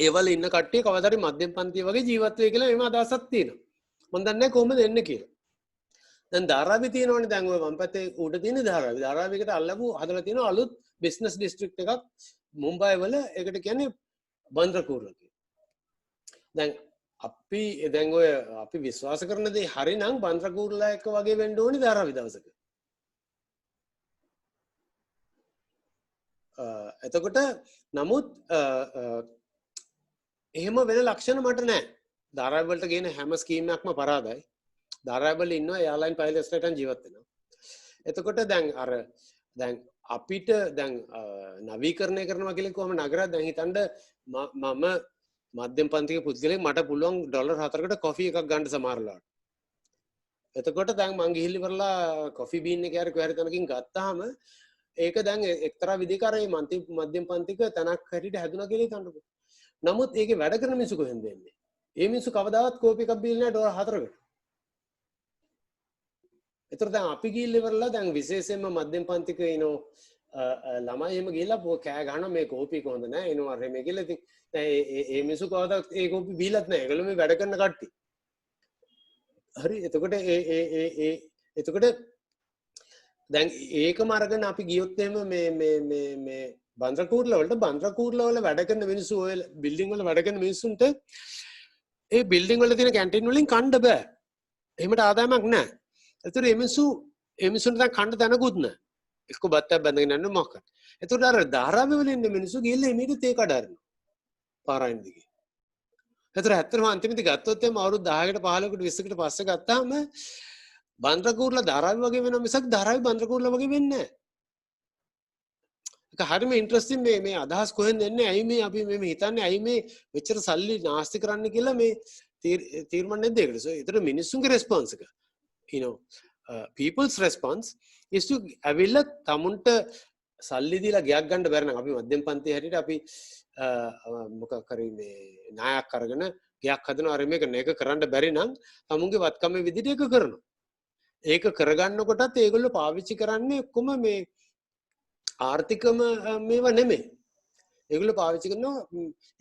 ඒවල ඉන්න කට්ටිය කවදාද මධ්‍යම පන්තිය වගේ ජීවත් වෙයි කියලා එහෙම අදහසක් තියෙනවා. මම දන්නේ නැහැ කොහොමද එන්නේ කියලා. දැන් ධාරාවි තියෙනවනේ දැන් ඔය වම් පැත්තේ උඩ තියෙන ධාරාවි. ධාරාවිකට අල්ලපු හදලා තියෙන අලුත් බිස්නස් ඩිස්ට්‍රික්ට් එකක් මුම්බයි වල ඒකට කියන්නේ බන්ද්‍රකූර්ලා කියලා. දැන් අපි විශ්වාස කරන දේ හරිනම් බන්ද්‍රකූර්ලා එක වගේ වෙන්න ඕනේ ධාරාවි දවසක. එතකොට නමුත් එහෙම වෙන ලක්ෂණ මට නැහැ. ධාරාවි වලට ගේන හැම ස්කීම් එකක්ම පරාදයි. ධාරාවි වල ඉන්නවා එයාලයින් පයිලට්ස්ලාට ජීවත් වෙනවා. එතකොට දැන් අපිට දැන් නවීකරණය කරනවා කියලා කොහොම නගරයක් දැන් හිතන්න මම මධ්‍යම පන්තික පුද්ගලෙක් මට පුළුවන් ඩොලර් 4කට කොෆි එකක් ගන්න සමහරලාට. එතකොට දැන් මං ගිහිල්ලි කරලා කොෆි බීන් එක හරි කොහරි තැනකින් ගත්තාම ඒක දැන් එක්තරා විදිහක අර මධ්‍යම පන්තික තැනක් හැටියට හැදුනා කියලා හිතන්නකෝ. නමුත් ඒකේ වැඩ කරන මිනිස්සු කොහෙන්ද එන්නේ? ඒ මිනිස්සු කවදාවත් කෝපි එකක් බීලා නැහැ ඩොලර් 4කට. ඒතර දැන් අපි ගිහිල්ලා ඉවරලා දැන් විශේෂයෙන්ම මධ්‍යම පන්තික ළමයි එහෙම ගිහිල්ලා කෑ ගහනවා මේ කෝපි කොහොඳ නැහැ එනවා රෙ මේ කියලා. ඉතින් දැන් ඒ මිනිස්සු කවදාවත් ඒ කෝපි බීලත් නැහැ. ඒගොල්ලෝ මේ වැඩ කරන කට්ටිය. හරි එතකොට එතකොට දැන් ඒකම අරගෙන අපි ගියොත් එහෙම මේ බන්ද්‍රකූර්ලා වල වැඩ කරන මිනිස්සු ඔය බිල්ඩින් වල වැඩ කරන මිනිස්සුන්ට ඒ බිල්ඩින් වල තියෙන කැන්ටින් වලින් කන්න බෑ. එහෙමට ආදායමක් නැහැ. ඒතර මේ මිනිස්සුන්ට දැන් කන්න තැනකුත් නැහැ. එක්ක බත්තක් බැඳගෙන යන්න මොකක්ද. ඒතර අර ධාරාවි වල ඉන්න මිනිස්සු ගිහලා එමෙහෙට තේ කඩ අරිනවා. පාරයින් දිගේ. ඒතර ඇත්තටම අන්තිමේදී ගත්තොත් එහම අවුරුදු 10කට 15කට 20කට පස්සේ ගත්තාම බන්ද්‍රකූර්ලා ධාරාවි වගේ වෙනවා මිසක් ධාරාවි බන්ද්‍රකූර්ලා වගේ වෙන්නේ නැහැ. ඒක හරියම ඉන්ටරෙස්ටිං මේ අදහස් කොහෙන්ද එන්නේ? ඇයි මේ අපි මේ හිතන්නේ ඇයි මේ මෙච්චර සල්ලි නාස්ති කරන්න කියලා මේ තීරණයක් නැද්ද ඒකට? ඒතර මිනිස්සුන්ගේ රෙස්පොන්ස් එක. people's response is to ඇවිල්ලා tamunට සල්ලි දීලා ගයක් ගන්න බැරි නම් අපි මධ්‍යම පන්තියේ හැටියට අපි මොකක් කරේ මේ ණයක් අරගෙන ගයක් හදනවා අර මේක කරන්න බැරි නම් tamunගේ වත්කමේ විදිහට ඒක කරනවා. ඒක කරගන්නකොටත් ඒගොල්ලෝ පාවිච්චි කරන්නේ ඔක්කොම මේ ආර්ථිකම මේවා නෙමෙයි. ඒගොල්ලෝ පාවිච්චි කරනවා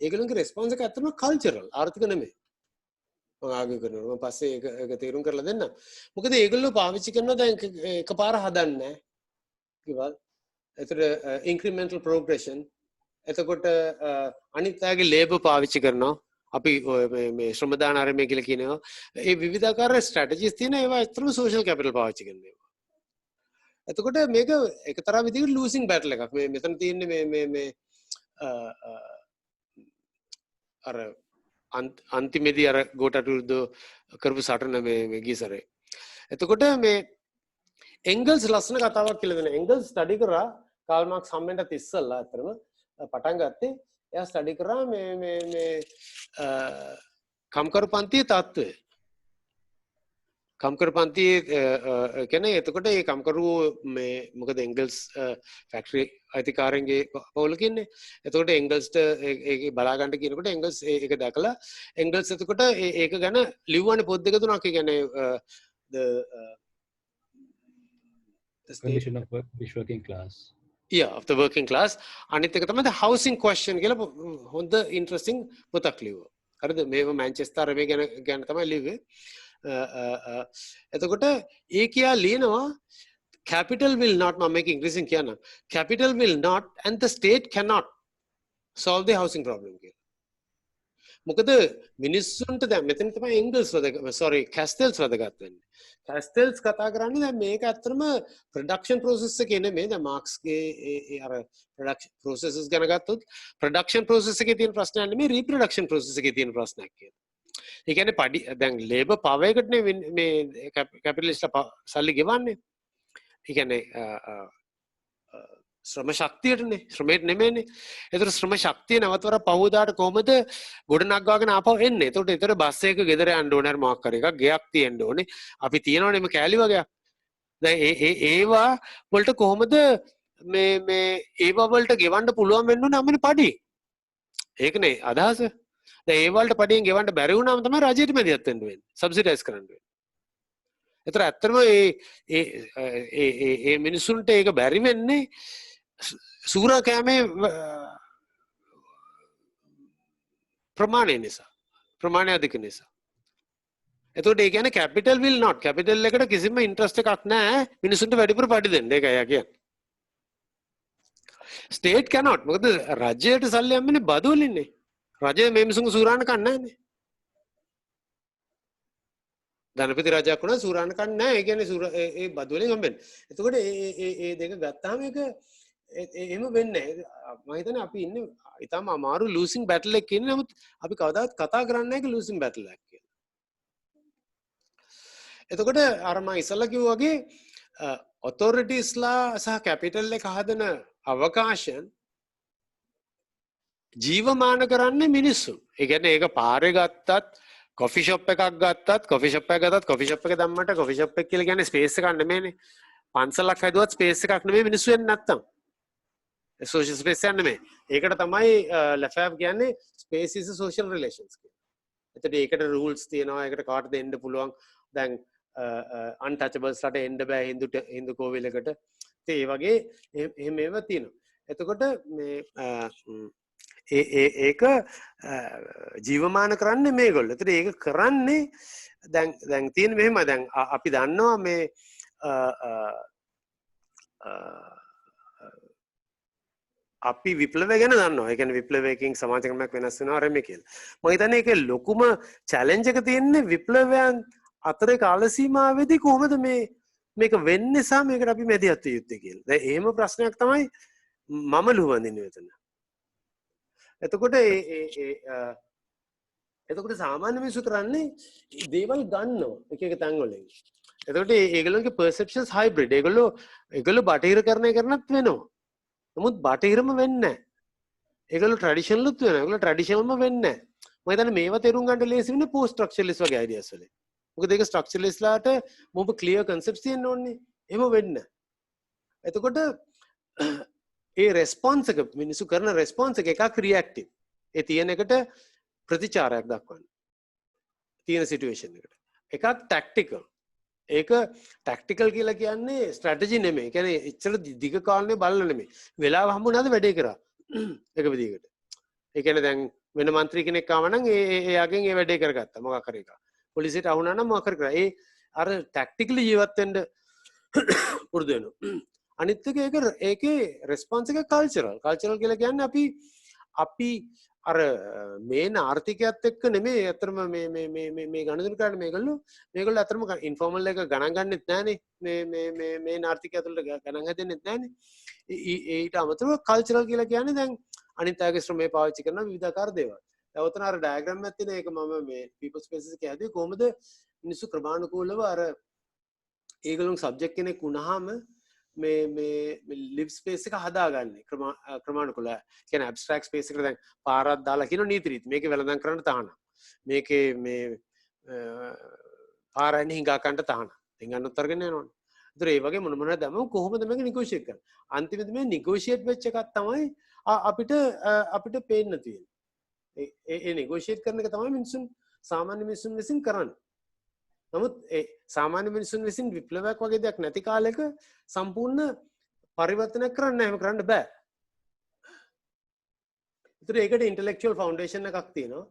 ඒගොල්ලන්ගේ රෙස්පොන්ස් එක ඇත්තටම කල්චරල් ආර්ථික නෙමෙයි. මම ආගය කරනවා මම පස්සේ ඒක තේරුම් කරලා දෙන්න. මොකද ඒගොල්ලෝ පාවිච්චි කරනවා දැන් එකපාර හදන්නේ කිව්වල්. එතකොට ඉන්ක්‍රිමෙන්ටල් ප්‍රෝග්‍රෙෂන්. එතකොට අනිත් අයගේ ලේබර් පාවිච්චි කරනවා. අපි මේ ශ්‍රම දාන ආරම්භය කියලා කියනවා. ඒ විවිධාකාර ස්ට්‍රැටජිස් තියෙන ඒවා ඇත්තටම සෝෂල් කැපිටල් පාවිච්චි කරන ඒවා. එතකොට මේක එකතරා විදිහකට ලූසින් බැටල් එකක්. මේ මෙතන තියෙන්නේ මේ අර අන්තිමේදී අර ගෝටට විරුද්ධව කරපු සටන මේ ගියසරේ. එතකොට මේ එංගල්ස් ලස්සන කතාවක් කියලා දෙනවා. එංගල්ස් ස්ටඩි කරා කාල් මාක්ස් හම්බෙන්නත් ඉස්සෙල්ලා අතරම පටන් ගත්තේ එයා ස්ටඩි කරා මේ කම්කරු පන්තියේ තත්ත්වය. කම්කරු පන්තියේ කියන්නේ එතකොට මේ කම්කරු මේ මොකද එංගල්ස් ෆැක්ටරි අයිතිකාරයන්ගේ පවුලක ඉන්නේ. එතකොට එංගල්ස්ට ඒක බලා ගන්න කියනකොට එංගල්ස් ඒක දැකලා එංගල්ස් එතකොට ඒක ගැන ලිව්වනේ පොත් දෙක තුනක්. ඒ කියන්නේ the condition of working class. Yeah, of the working class. අනිත් එක තමයි the housing question කියලා හොඳ interesting පොතක් ලිව්වා. හරිද? මේව මැන්චෙස්ටර් මේ ගැන තමයි ලිව්වේ. එතකොට ඒ කියා ලියනවා capital will not, මම මේක ඉංග්‍රීසියෙන් කියනවා, capital will not and the state cannot solve the housing problem කියලා. මොකද මිනිස්සුන්ට දැන් මෙතන තමයි එංගල්ස් කැස්ටෙල්ස් වැදගත් වෙන්නේ. කැස්ටෙල්ස් කතා කරන්නේ දැන් මේක ඇත්තටම ප්‍රොඩක්ෂන් ප්‍රොසෙස් එකේ නෙමෙයි. දැන් මාක්ස්ගේ ඒ අර ප්‍රොඩක්ෂන් ප්‍රොසෙසස් ගැන ගත්තොත් ප්‍රොඩක්ෂන් ප්‍රොසෙස් එකේ තියෙන ප්‍රශ්නයක් නෙමෙයි රීප්‍රොඩක්ෂන් ප්‍රොසෙස් එකේ තියෙන ප්‍රශ්නයක් කියලා. ඒ කියන්නේ දැන් ලේබර් පවර් එකටනේ මේ කැපිටලිස්ට්ලා සල්ලි ගෙවන්නේ. ඒ කියන්නේ ශ්‍රම ශක්තියටනේ, ශ්‍රමයට නෙමෙයිනේ. ඒතර ශ්‍රම ශක්තිය නැවතවර පහුවදාට කොහමද ගොඩනගවාගෙන ආපහු එන්නේ? එතකොට ඒතර බස් එක ගෙදර යන්න ඕනේ, මොකක් කර එකක් ගයක් තියෙන්න ඕනේ. අපි තියනවනේ මේ කෑලි වගේක්. දැන් ඒවා වලට කොහමද මේ ඒවා වලට ගෙවන්න පුළුවන් වෙන්න ඕනේ අපේ පඩි. ඒකනේ අදහස. දැන් ඒ වලට පඩියෙන් ගෙවන්න බැරි වුණාම තමයි රජයට මැදිහත් වෙන්න වෙන්නේ. සබ්සිඩයිස් කරන්න වෙන්නේ. ඒතර ඇත්තටම ඒ මිනිසුන්ට ඒක බැරි වෙන්නේ සූරා කෑමේ ප්‍රමාණය නිසා, ප්‍රමාණය අධික නිසා. එතකොට ඒ කියන්නේ capital will not, capital එකට කිසිම interest එකක් නැහැ මිනිසුන්ට වැඩිපුර පඩි දෙන්න. ඒකයි යා කියන්නේ. state cannot, මොකද රජයට සල්ලි යන්නේ බදු වලින්නේ. රජය මේ මිනිසුන්ගේ සූරාන කන්නේ නැහැනේ. ධනපති රජයක් වුණා සූරාන කන්නේ නැහැ. ඒ කියන්නේ ඒ බදු වලින් හම්බෙන්නේ. එතකොට ඒ දෙක ගත්තාම ඒක එහෙම වෙන්නේ නැහැ. මම හිතන්නේ අපි ඉන්නේ ඊටම අමාරු ලූසින් බැටල් එකක ඉන්නේ. නමුත් අපි කවදාවත් කතා කරන්නේ නැහැ ඒක ලූසින් බැටල් එකක් කියලා. එතකොට අර මම ඉස්සල්ලා කිව්වා වගේ ඔතොරිටිස්ලා සහ කැපිටල් එක හදන අවකාශයන් ජීවමාන කරන්නේ මිනිස්සු. ඒ කියන්නේ ඒක පාරේ ගත්තත්, කොෆි ෂොප් එකක් ගත්තත්, කොෆි ෂොප් එක ගත්තත්, කොෆි ෂොප් එක දැම්මට කොෆි ෂොප් එක කියලා කියන්නේ ස්පේස් එකක් නෙමෙයිනේ. පන්සලක් හැදුවත් ස්පේස් එකක් නෙමෙයි මිනිස්සු වෙන්නේ නැත්තම්. සෝෂල් ස්පේස් එකක් නෙමෙයි. ඒකට තමයි ලෙෆෑබ් කියන්නේ ස්පේස් ඉස් සෝෂල් රිලේෂන්ස් කියලා. එතකොට ඒකට රූල්ස් තියෙනවා. ඒකට කාටද එන්න පුළුවන්. දැන් අන්ටචබල්ස් ලට එන්න බෑ හින්දු කෝවිලකට. ඉතින් ඒ වගේ එහෙම ඒවා තියෙනවා. එතකොට මේ ඒක ජීවමාන කරන්නේ මේගොල්ලෝ. එතකොට ඒක කරන්නේ දැන් තියෙන මෙහෙම දැන් අපි දන්නවා මේ අපි විප්ලවය ගැන දන්නවා. ඒ කියන්නේ විප්ලවයකින් සමාජ ක්‍රමයක් වෙනස් වෙනවා ආරම්භය කියලා. මම හිතන්නේ ඒකේ ලොකුම චැලෙන්ජ් එක තියෙන්නේ විප්ලවයන් අතරේ කාල සීමාවෙදී කොහොමද මේක වෙන්නේ සහ මේකට අපි මැදිහත් වෙ යුත්තේ කියලා. දැන් එහෙම ප්‍රශ්නයක් තමයි මම ලුහුවඳින්නේ මෙතන. එතකොට එතකොට සාමාන්‍ය මිනිස්සු කරන්නේ දේවල් ගන්නවා එක එක තැන් වලින්. එතකොට ඒගොල්ලන්ගේ perceptions hybrid. ඒගොල්ලෝ බටහිර කරනත් වෙනවා. නමුත් බටහිරම වෙන්නේ නැහැ. ඒගොල්ලෝ ට්‍රැඩිෂනල්ුත් වෙනවා. ඒගොල්ලෝ ට්‍රැඩිෂනල්ම වෙන්නේ නැහැ. මම හිතන්නේ මේවා තේරුම් ගන්න ලේසි වෙන්නේ post structuralist වගේ ideas වලින්. මොකද ඒක ස්ට්‍රක්චරලිස්ලාට මොබ ක්ලියර් කන්සෙප්ට්ස් තියෙන්න ඕනේ. එහෙම වෙන්නේ නැහැ. එතකොට ඒ රෙස්පොන්ස් එක මිනිස්සු කරන රෙස්පොන්ස් එක එකක් රියැක්ටිව්. ඒ තියෙන එකට ප්‍රතිචාරයක් දක්වන්න. තියෙන සිටුේෂන් එකට. එකක් ටැක්ටිකල්. ඒක ටැක්ටිකල් කියලා කියන්නේ ස්ට්‍රැටජි නෙමෙයි. ඒ කියන්නේ එච්චර දිග කාලනේ බලන නෙමෙයි. වෙලාව හම්බුනාද වැඩේ කරා. එක විදිහකට. ඒ කියන්නේ දැන් වෙන മന്ത്രി කෙනෙක් ආව නම් එයාගෙන් ඒ වැඩේ කරගත්තා මොකක් හරි එකක්. පොලිසියට අහුණා නම් මොකක් හරි කරා. ඒ අර ටැක්ටිකලි ජීවත් වෙන්න පුරුදු වෙනවා. අනිත් එක ඒකේ රෙස්පොන්ස් එක කල්චරල්. කල්චරල් කියලා කියන්නේ අපි අර මේන ආර්ථිකයත් එක්ක නෙමෙයි අතරම මේ ගණන් කරන්නේ මේගොල්ලෝ අතරම ඉන්ෆෝමල් එක ගණන් ගන්නෙත් නැහනේ මේ ආර්ථිකය ඇතුළට ගණන් හදන්නෙත් නැහනේ. ඊට අමතරව කල්චරල් කියලා කියන්නේ දැන් අනිත් අයගේ ශ්‍රමය පාවිච්චි කරන විවිධාකාර දේවල්. දැන් ඔතන අර ඩයග්‍රෑම් එකක් තියෙන ඒක මම මේ පීපල් ස්පේසස් එකේ හදුවේ කොහොමද මිනිස්සු ක්‍රමානුකූලව අර ඒගොල්ලෝ සබ්ජෙක්ට් කෙනෙක් වුණාම මේ ලිව් ස්පේස් එක හදාගන්නේ ක්‍රමානුකූලව. කියන්නේ ඇබ්ස්ට්‍රැක්ට් ස්පේස් එකට දැන් පාරක් දාලා කියන නීති රීති. මේකේ වෙලඳන් කරන්න තහනම්. මේකේ මේ පාරන්නේ හිඟා කන්න තහනම්. හිඟන්න උත්තරගෙන යනවනේ. ඒතර ඒ වගේ මොන මොනවද දැම්මම කොහොමද මේක නිගෝෂিয়েට් කරන්නේ? අන්තිමේදී මේ නිගෝෂিয়েට් වෙච්ච එකක් තමයි අපිට පේන්න තියෙන්නේ. ඒ නිගෝෂিয়েට් කරන එක තමයි සාමාන්‍ය මිනිසුන් විසින් කරන්නේ. නමුත් ඒ සාමාන්‍ය මිනිසුන් විසින් විප්ලවයක් වගේ දෙයක් නැති කාලෙක සම්පූර්ණ පරිවර්තනයක් කරන්න එහෙම කරන්න බෑ. ඒතර ඒකට ඉන්ටෙලෙක්චුවල් ෆවුන්ඩේෂන් එකක් තියෙනවා.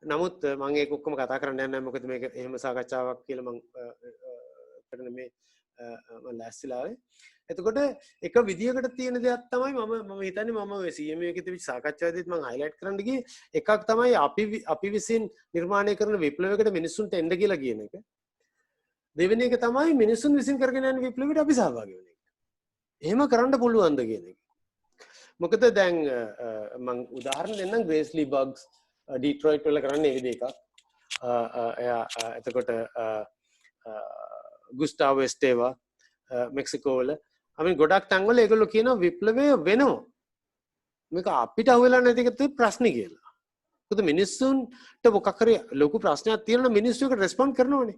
නමුත් මම ඒක ඔක්කොම කතා කරන්න යන්නේ නැහැ. මොකද මේක එහෙම සාකච්ඡාවක් කියලා මම කරන මේ මම ලෑස්තිලා ආවේ. එතකොට එක විදියකට තියෙන දෙයක් තමයි මම හිතන්නේ මම ඔය CMU එකේ තිබිච්ච සාකච්ඡාවේදීත් මම හයිලයිට් කරන්න ගියේ එකක් තමයි අපි විසින් නිර්මාණය කරන විප්ලවයකට මිනිස්සුන්ට එන්න කියලා කියන එක. දෙවෙනි එක තමයි මිනිස්සුන් විසින් කරගෙන යන විප්ලවයට අපි සහභාගී වෙන එක. එහෙම කරන්න පුළුවන්ද කියන එක. මොකද දැන් මම උදාහරණ දෙන්නම් ග්‍රේස්ලි බග්ස් ඩීට්‍රොයිට් වල කරන්නේ ඒ විදිහ එකක්. එයා එතකොට ගුස්ටාවෝ එස්ටේවා මෙක්සිකෝ වල ගොඩක් තැන්වල ඒගොල්ලෝ කියනවා විප්ලවය වෙනවා. මේක අපිට අහුවෙලා නැති එකත් ප්‍රශ්නේ කියලා. මොකද මිනිස්සුන්ට මොකක් හරි ලොකු ප්‍රශ්නයක් තියෙනවා මිනිස්සු ඒකට රෙස්පොන්ඩ් කරනවනේ.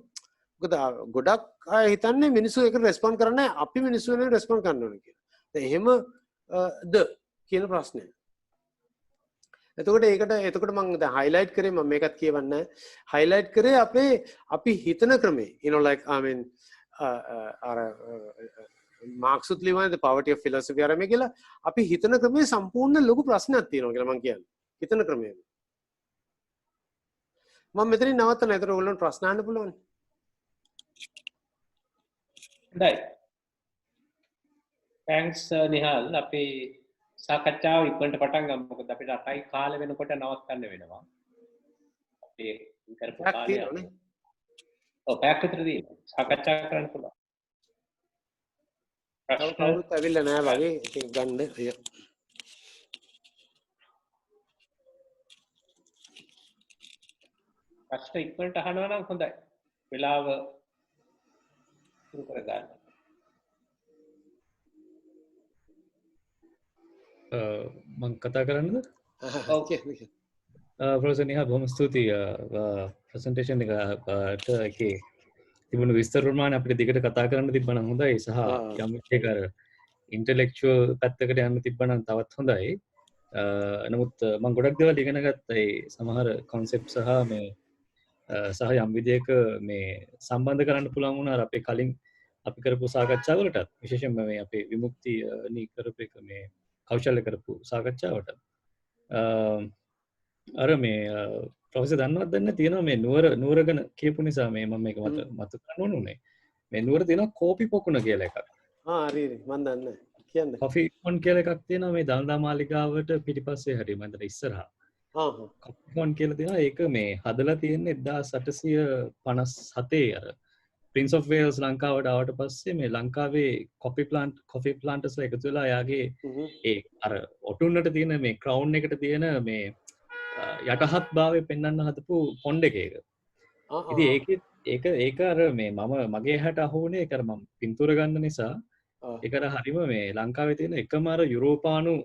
මොකද ගොඩක් අය හිතන්නේ මිනිස්සු ඒකට රෙස්පොන්ඩ් කරන්නේ අපි මිනිස්සු වෙනුවෙන් රෙස්පොන්ඩ් කරන්න ඕනේ කියලා. දැන් එහෙමද කියන ප්‍රශ්නය. එතකොට මම දැන් හයිලයිට් කරේ මම මේකත් කියවන්නේ හයිලයිට් කරේ අපි හිතන ක්‍රමේ you know like I mean අර මාක්ස්ුත් ලියවනේ the poverty of philosophy අර මේ කියලා අපි හිතන ක්‍රමේ සම්පූර්ණ ලොකු ප්‍රශ්නයක් තියෙනවා කියලා මම කියන්නේ. හිතන ක්‍රමේ. මම මෙතනින් නවත්තන. ඒතර ඔයගොල්ලන්ට ප්‍රශ්න අහන්න පුළුවන්. හොඳයි. thanks නිහාල්. අපි සාකච්ඡාව ඉක්මනට පටන් ගමු. මොකද අපිට 8යි කාලේ වෙනකොට නවත්තන්න වෙනවා. අපි කරපු කාලේ ඔව් පැයක් විතර තියෙනවා. සාකච්ඡා කරන්න පුළුවන්. කවුරුත් ඇවිල්ලා නැහැ වගේ. ඉතින් ගන්න එය. ප්‍රශ්න ඉක්මනට අහනවා නම් හොඳයි. වෙලාව පුරු කරගන්න. මං කතා කරන්නද? ඕකේ. ප්‍රොෆෙසර් නිහාල් බොහොම ස්තුතියි ප්‍රසන්ටේෂන් එකට එකේ තිබුණු විස්තර ප්‍රමාණය අපිට දිගට කතා කරන්න තිබ්බනම් හොඳයි සහ යම් එක අර ඉන්ටෙලෙක්චුවල් පැත්තකට යන්න තිබ්බනම් තවත් හොඳයි. නමුත් මම ගොඩක් දේවල් ඉගෙන ගත්තා ඒ සමහර කොන්සෙප්ට් සහ මේ සහ යම් විදියක මේ සම්බන්ධ කරන්න පුළුවන් වුණා අපේ කලින් අපි කරපු සාකච්ඡාවලට විශේෂයෙන්ම මේ අපේ විමුක්තිය නී කරපු එක මේ කෞශල්‍ය කරපු සාකච්ඡාවට අර මේ ප්‍රොෆෙසර් දන්නවද දන්නේ තියෙනවා මේ නුවර ගැන කියපු නිසා මේ මම මේක මත කරන්න ඕනේ මේ නුවර තියෙනවා කෝපි පොකුණ කියලා එකක් හරි මම දන්නේ කියන්න කොෆි කොන් කියලා එකක් තියෙනවා මේ දළදා මාලිගාවට පිටිපස්සේ හරි මම හිතන ඉස්සරහා කොෆි කොන් කියලා තියෙනවා ඒක මේ හදලා තියෙන්නේ 1857 අර Prince of Wales ලංකාවට ආවට පස්සේ මේ ලංකාවේ කොෆි ප්ලාන්ටර්ස්ලා එකතු වෙලා යාගේ ඒ අර ඔටුන්නට තියෙන මේ ක්‍රවුන් එකට තියෙන මේ යටහත් භාවය පෙන්වන්න හදපු පොන්ඩ් එකේක. ඉතින් ඒක අර මේ මම මගේ හැට අහුනේ ඒක අර මම පින්තූර ගන්න නිසා ඒක අර හරිම මේ ලංකාවේ තියෙන එකම අර යුරෝපානු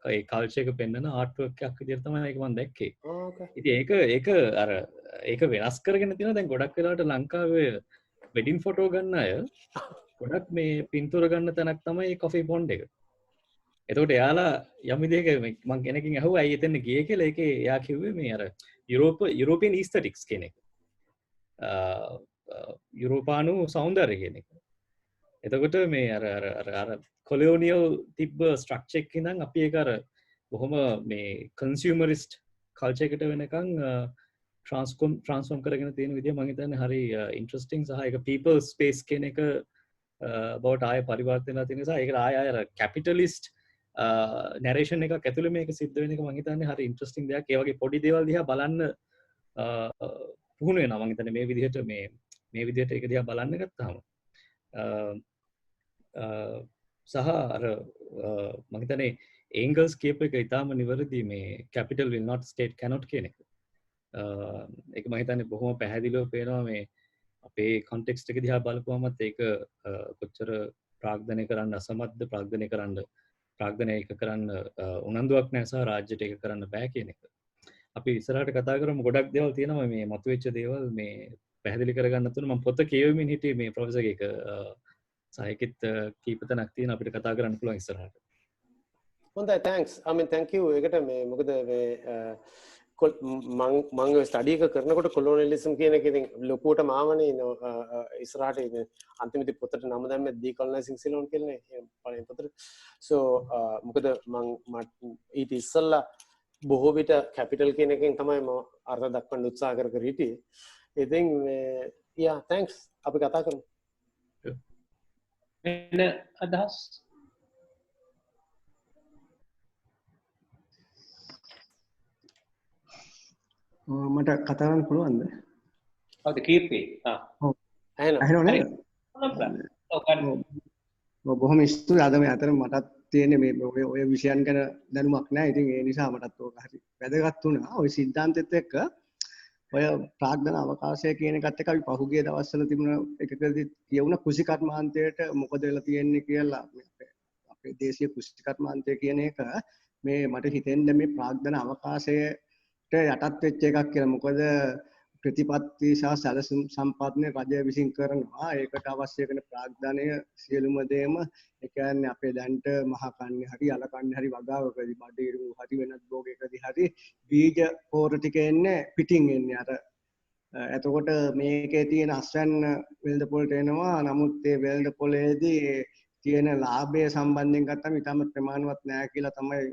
ඒ කල්චර් එක පෙන්වන ආර්ට් වර්ක් එකක් විදිහට තමයි ඒක මම දැක්කේ. ඕකේ. ඉතින් ඒක අර ඒක වෙනස් කරගෙන තියෙනවා දැන් ගොඩක් වෙලාවට ලංකාවේ වෙඩින් ෆොටෝ ගන්න අය ගොඩක් මේ පින්තූර ගන්න තැනක් තමයි කොෆි බොන්ඩ් එක. එතකොට එයාලා යම් විදිහක මම කෙනකින් අහුවා ඇයි එතන ගියේ කියලා ඒකේ එයා කිව්වේ මේ අර යුරෝපියන් ඊස්තටික්ස් කියන එක. යුරෝපානු සෞන්දර්ය කියන එක. එතකොට මේ අර කොලෝනියල් තිබ්බ ස්ට්‍රක්චර් එකක් ඉඳන් අපි ඒක අර බොහොම මේ කන්සියුමරිස්ට් කල්චර් එකට වෙනකන් ට්‍රාන්ස්ෆෝම් කරගෙන තියෙන විදිය මම හිතන්නේ හරි ඉන්ටරෙස්ටිං සහ ඒක පීපල් ස්පේස් කියන එක බවට ආය පරිවර්තන වෙලා තියෙන නිසා ඒකට ආය අර කැපිටලිස්ට් නැරේෂන් එකක් ඇතුළේ මේක සිද්ධ වෙන එක මම හිතන්නේ හරි ඉන්ටරෙස්ටිං දෙයක්. ඒ වගේ පොඩි දේවල් දිහා බලන්න පුහුණු වෙනවා මම හිතන්නේ මේ විදිහට ඒක දිහා බලන්න ගත්තාම. සහ අර මම හිතන්නේ ඒන්ගල්ස් කියප එක ඉතාම නිවැරදි මේ capital will not state cannot කියන එක. ඒක මම හිතන්නේ බොහොම පැහැදිලිව පේනවා මේ අපේ කොන්ටෙක්ස්ට් එක දිහා බලපුවමත් ඒක කොච්චර ප්‍රාග්ධනය කරන්න අසමත්ද ප්‍රාග්ධනය කරන්න උනන්දුවක් නැහැ සහ රාජ්‍යයට ඒක කරන්න බෑ කියන එක. අපි ඉස්සරහට කතා කරමු ගොඩක් දේවල් තියෙනවා මේ මතුවෙච්ච දේවල් මේ පැහැදිලි කරගන්න තුන මම පොත කියවමින් හිටියේ මේ ප්‍රොෆෙසර් එක සායකිත් කීප තැනක් තියෙන අපිට කතා කරන්න පුළුවන් ඉස්සරහට. හොඳයි thanks. I mean thank you. ඒකට මේ මොකද මේ මම ස්ටඩි එක කරනකොට කොලොනියලිසම් කියන එක ඉතින් ලොකුවට මාවනේ ඉස්සරහට ඉතින් අන්තිමට පොතට නම දැම්මේ ඩිකොලොනයිසිං සිලෝන් කියන්නේ පළවෙනි පොතට. so මොකද මම ඊට ඉස්සෙල්ලා බොහෝ විට කැපිටල් කියන එකෙන් තමයි මම අර්ථ දක්වන්න උත්සාහ කර හිටියේ. ඉතින් yeah thanks. අපි කතා කරමු. වෙන අදහස් මට කතා කරන්න පුළුවන්ද? හවුද කීර්ති? ඇහෙනවද? බොහොම ස්තුතියි. අද මේ අතර මටත් තියෙන්නේ මේ ඔය විෂයන් ගැන දැනුමක් නැහැ. ඉතින් ඒ නිසා මටත් ඕක හරි වැදගත් වුණා. ওই සිද්ධාන්තෙත් එක්ක ඔය ප්‍රාග්ධන අවකාශය කියන එකත් එක්ක අපි පහුගිය දවස්වල තිබුණ එකකදී කියවුණ කෘෂි කර්මාන්තයට මොකද වෙලා තියෙන්නේ කියලා අපේ දේශීය කෘෂි කර්මාන්තය කියන එක මේ මට හිතෙන්නේ මේ ප්‍රාග්ධන අවකාශයට යටත් වෙච්ච එකක් කියලා. මොකද ප්‍රතිපත්ති සහ සැලසුම් සම්පන්න රජය විසින් කරනවා. ඒකට අවශ්‍ය කරන ප්‍රාග්ධනය සියලුම දේම ඒ කියන්නේ අපේ දැන්ට මහා කන්නේ හරි අල කන්නේ හරි වගාවකදී බඩේරු හරි වෙනත් භෝගයකදී හරි බීජ පෝර ටික එන්නේ පිටින් එන්නේ අර එතකොට මේකේ තියෙන අස්වැන්න වෙළඳ පොළට එනවා. නමුත් ඒ වෙළඳ පොළේදී තියෙන ලාභය සම්බන්ධයෙන් ගත්තම ඊටම ප්‍රමාණවත් නෑ කියලා තමයි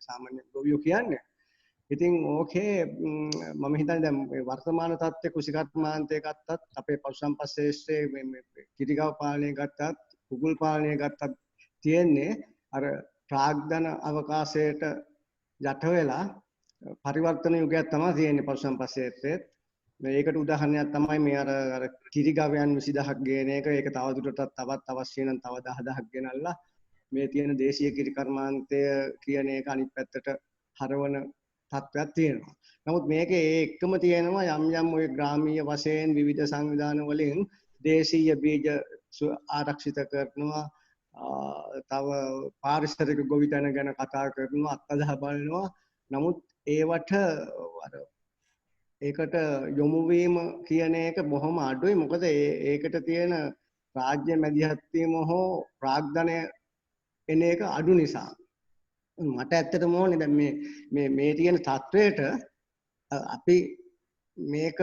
සාමාන්‍ය ගොවියෝ කියන්නේ. ඉතින් ඕකේ මම හිතන්නේ දැන් මේ වර්තමාන තත්ත්වයේ කෘෂි කර්මාන්තය ගත්තත් අපේ පශු සම්පත් ශාස්ත්‍රයේ මේ කිරිගව පාලනය ගත්තත් කුකුල් පාලනය ගත්තත් තියෙන්නේ අර ප්‍රාග්ධන අවකාශයට යට වෙලා පරිවර්තන යුගයක් තමයි තියෙන්නේ පශු සම්පත් ශාස්ත්‍රයේ. මේකට උදාහරණයක් තමයි මේ අර කිරිගවයන් 20000ක් ගේන එක. ඒක තවදුරටත් තවත් අවශ්‍ය නම් තව 10000ක් ගෙනල්ලා මේ තියෙන දේශීය කිරි කර්මාන්තය කියන එක අනිත් පැත්තට හරවන තත්ත්වයක් තියෙනවා. නමුත් මේකේ ඒ එක්කම තියෙනවා යම් ওই ග්‍රාමීය වශයෙන් විවිධ සංවිධාන වලින් දේශීය බීජ ආරක්ෂිත කරනවා. තව පාරිසරික ගොවිතැන ගැන කතා කරනවා, අත්අදහ බලනවා. නමුත් ඒවට ඒකට යොමු වීම කියන එක බොහොම අඩුයි. මොකද ඒකට තියෙන රාජ්‍ය මැදිහත් වීම හෝ ප්‍රාග්ධනය එන එක අඩු නිසා. මට ඇත්තටම ඕනේ දැන් මේ තියෙන තත්වයට අපි මේක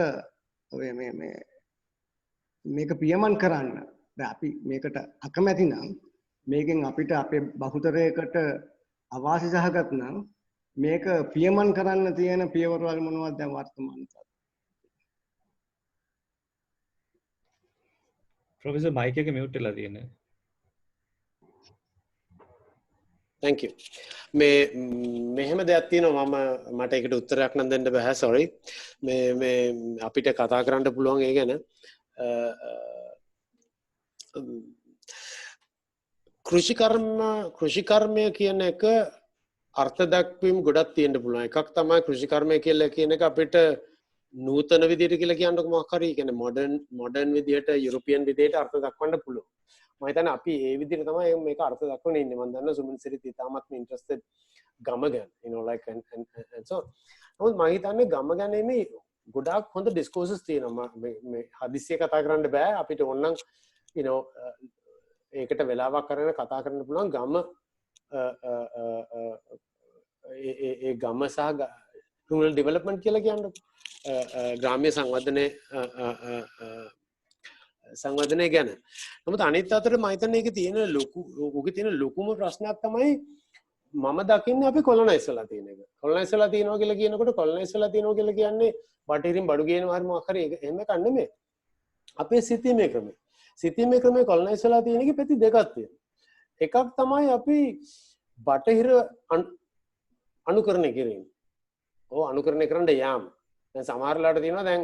මේක පියමන් කරන්න. දැන් අපි මේකට අකමැති නම් මේකෙන් අපිට අපේ බහුතරයකට අවාසි සහගත නම් මේක පියමන් කරන්න තියෙන පියවරවල් මොනවද දැන් වර්තමාන තත්ත්වය? ප්‍රොෆෙසර් මයික් එක මියුට් වෙලා තියෙනවා. thank you. මෙහෙම දෙයක් තියෙනවා මට ඒකට උත්තරයක් නම් දෙන්න බෑ sorry. මේ අපිට කතා කරන්න පුළුවන් ඒ ගැන කෘෂිකර්මය කියන එක අර්ථ දක්වීම් ගොඩක් තියෙන්න පුළුවන්. එකක් තමයි කෘෂිකර්මය කියලා කියන එක අපිට නූතන විදිහට කියලා කියන්නකො මොකක් හරි කියන්නේ මොඩර්න් විදිහට යුරෝපියන් විදිහට අර්ථ දක්වන්න පුළුවන්. මම හිතන්නේ අපි ඒ විදිහට තමයි මේක අර්ථ දක්වන්න ඉන්නේ. මම දන්නවා සුමින් සිරිත් ඉතාමත්ම ඉන්ටරෙස්ටඩ් ගම ගැන, you know, like and so නමුත් මම හිතන්නේ ගම ගැන මේ ගොඩාක් හොඳ ඩිස්කෝසස් තියෙනවා. මේ හදිස්සිය කතා කරන්න බෑ. අපිට ඕනනම් you know ඒකට වෙලාවක් කරගෙන කතා කරන්න පුළුවන් ගම ඒ ගම සහ rural development කියලා කියන්නේ ග්‍රාම්‍ය සංවර්ධනය ගැන. නමුත් අනිත් අතට මම හිතන්නේ ඒකේ තියෙන ඔකේ තියෙන ලොකුම ප්‍රශ්නයක් තමයි මම දකින්නේ අපි කොලොනයිස් වෙලා තියෙන එක. කොලොනයිස් වෙලා තියෙනවා කියලා කියනකොට කොලොනයිස් වෙලා තියෙනවා කියලා කියන්නේ බටහිරින් බඩු ගේනවා හරි මොකක් හරි එහෙම එකක් නෙමෙයි. අපේ සිතීමේ ක්‍රමය. සිතීමේ ක්‍රමය කොලොනයිස් වෙලා තියෙන එකේ පැති දෙකක් තියෙනවා. එකක් තමයි අපි බටහිර අනුකරණය කිරීම. අනුකරණය කරන්න යාම. දැන් සමහරලාට තියෙනවා දැන්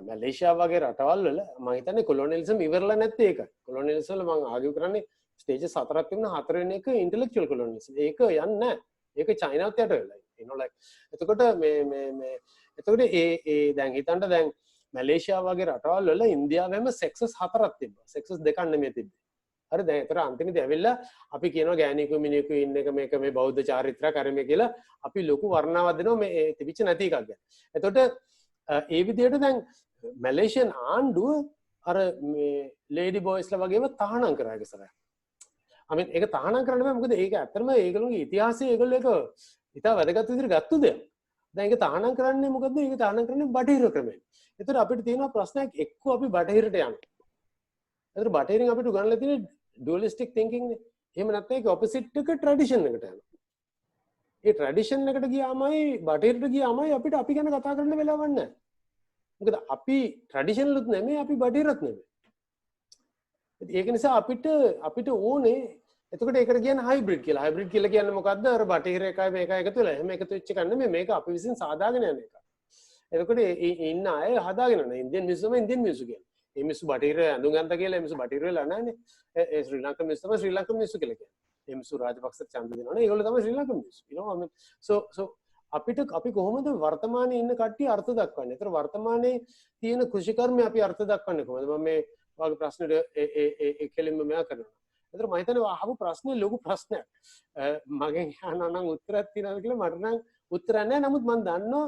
මැලේසියා වගේ රටවල් වල මම හිතන්නේ කොලොනියලිසම් ඉවරලා නැත්තේ ඒකයි. කොලොනියලිසම් වල මම ආගියු කරන්නේ ස්ටේජස් හතරක් තිබුණා. හතරවෙනි එක ඉන්ටෙලෙක්චුවල් කොලොනියලිසම්. ඒක යන්නේ නැහැ. ඒක චයිනාවත් යට වෙලා. you know like එතකොට මේ එතකොට ඒ දැන් හිතන්න දැන් මැලේසියා වගේ රටවල් වල ඉන්දියාවෙම සෙක්සස් හතරක් තිබ්බා. සෙක්සස් දෙකක් නෙමෙයි තිබ්බේ. හරි දැන් ඒතර අන්තිමේදී ඇවිල්ලා අපි කියනවා ගෑණිකු මිනිකු ඉන්න එක මේක මේ බෞද්ධ චාරිත්‍රාක් හරි මේ කියලා අපි ලොකු වර්ණාවක් දෙනවා මේ තිබිච්ච නැති එකක් ගැන. එතකොට ඒ විදිහට දැන් මැලේසියන් ආණ්ඩුව අර මේ ලේඩි බොයිස්ලා වගේම තහනම් කරා ඒක සරයි. I mean ඒක තහනම් කරන්න බෑ මොකද ඒක ඇත්තටම ඒගොල්ලෝගේ ඉතිහාසයේ ඒගොල්ලෝ ඒක ඉතා වැදගත් විදිහට ගත්ත දෙයක්. දැන් ඒක තහනම් කරන්නේ මොකද? ඒක තහනම් කරන්නේ බටහිර ක්‍රමයෙන්. ඒතර අපිට තියෙනවා ප්‍රශ්නයක් එක්ක අපි බටහිරට යන්න. ඒතර බටහිරින් අපිට උගන්වලා තියෙන්නේ ඩුවලිස්ටික් තින්කින් නේ. එහෙම නැත්නම් ඒක ඔපොසිට් එක ට්‍රැඩිෂන් එකට යනවා. ඒ ට්‍රැඩිෂන් එකට ගියාමයි බටහිරට ගියාමයි අපිට අපි ගැන කතා කරන්න වෙලාවක් නැහැ. මොකද අපි ට්‍රැඩිෂනලුත් නෙමෙයි අපි බටහිරත් නෙමෙයි. ඒක නිසා අපිට ඕනේ එතකොට ඒකට කියන්නේ හයිබ්‍රිඩ් කියලා. හයිබ්‍රිඩ් කියලා කියන්නේ මොකද්ද? අර බටහිර එකයි මේකයි එකතු වෙලා. එහෙම එකතු වෙච්ච එක නෙමෙයි මේක අපි විසින් සාදාගෙන යන එක. එතකොට ඉන්න අය හදාගෙන යන ඉන්දියන් මිනිස්සුම ඉන්දියන් මිනිස්සු කියන්නේ. මේ මිනිස්සු බටහිර ඇඳුම් ගන්නවා කියලා මේ මිනිස්සු බටහිර වෙලා නැහැනේ. ඒ ශ්‍රී ලංකන් මිනිස්සු තමයි ශ්‍රී ලංකන් මිනිස්සු කියලා කියන්නේ. මේ මිනිස්සු රාජපක්ෂට ඡන්ද දෙනවනේ. ඒගොල්ලෝ තමයි ශ්‍රී ලංකන් මිනිස්සු. you know I mean so අපි කොහොමද වර්තමානයේ ඉන්න කට්ටිය අර්ථ දක්වන්නේ? ඒතර වර්තමානයේ තියෙන කෘෂිකර්මය අපි අර්ථ දක්වන්නේ කොහොමද? මම මේ වගේ ප්‍රශ්නෙට ඒ කෙලින්ම මෙයා කරනවා. ඒතර මම හිතන්නේ අහපු ප්‍රශ්නේ ලොකු ප්‍රශ්නයක්. මගෙන් අහනවා නම් උත්තරයක් තියෙනවද කියලා මට නම් උත්තරයක් නැහැ. නමුත් මම දන්නවා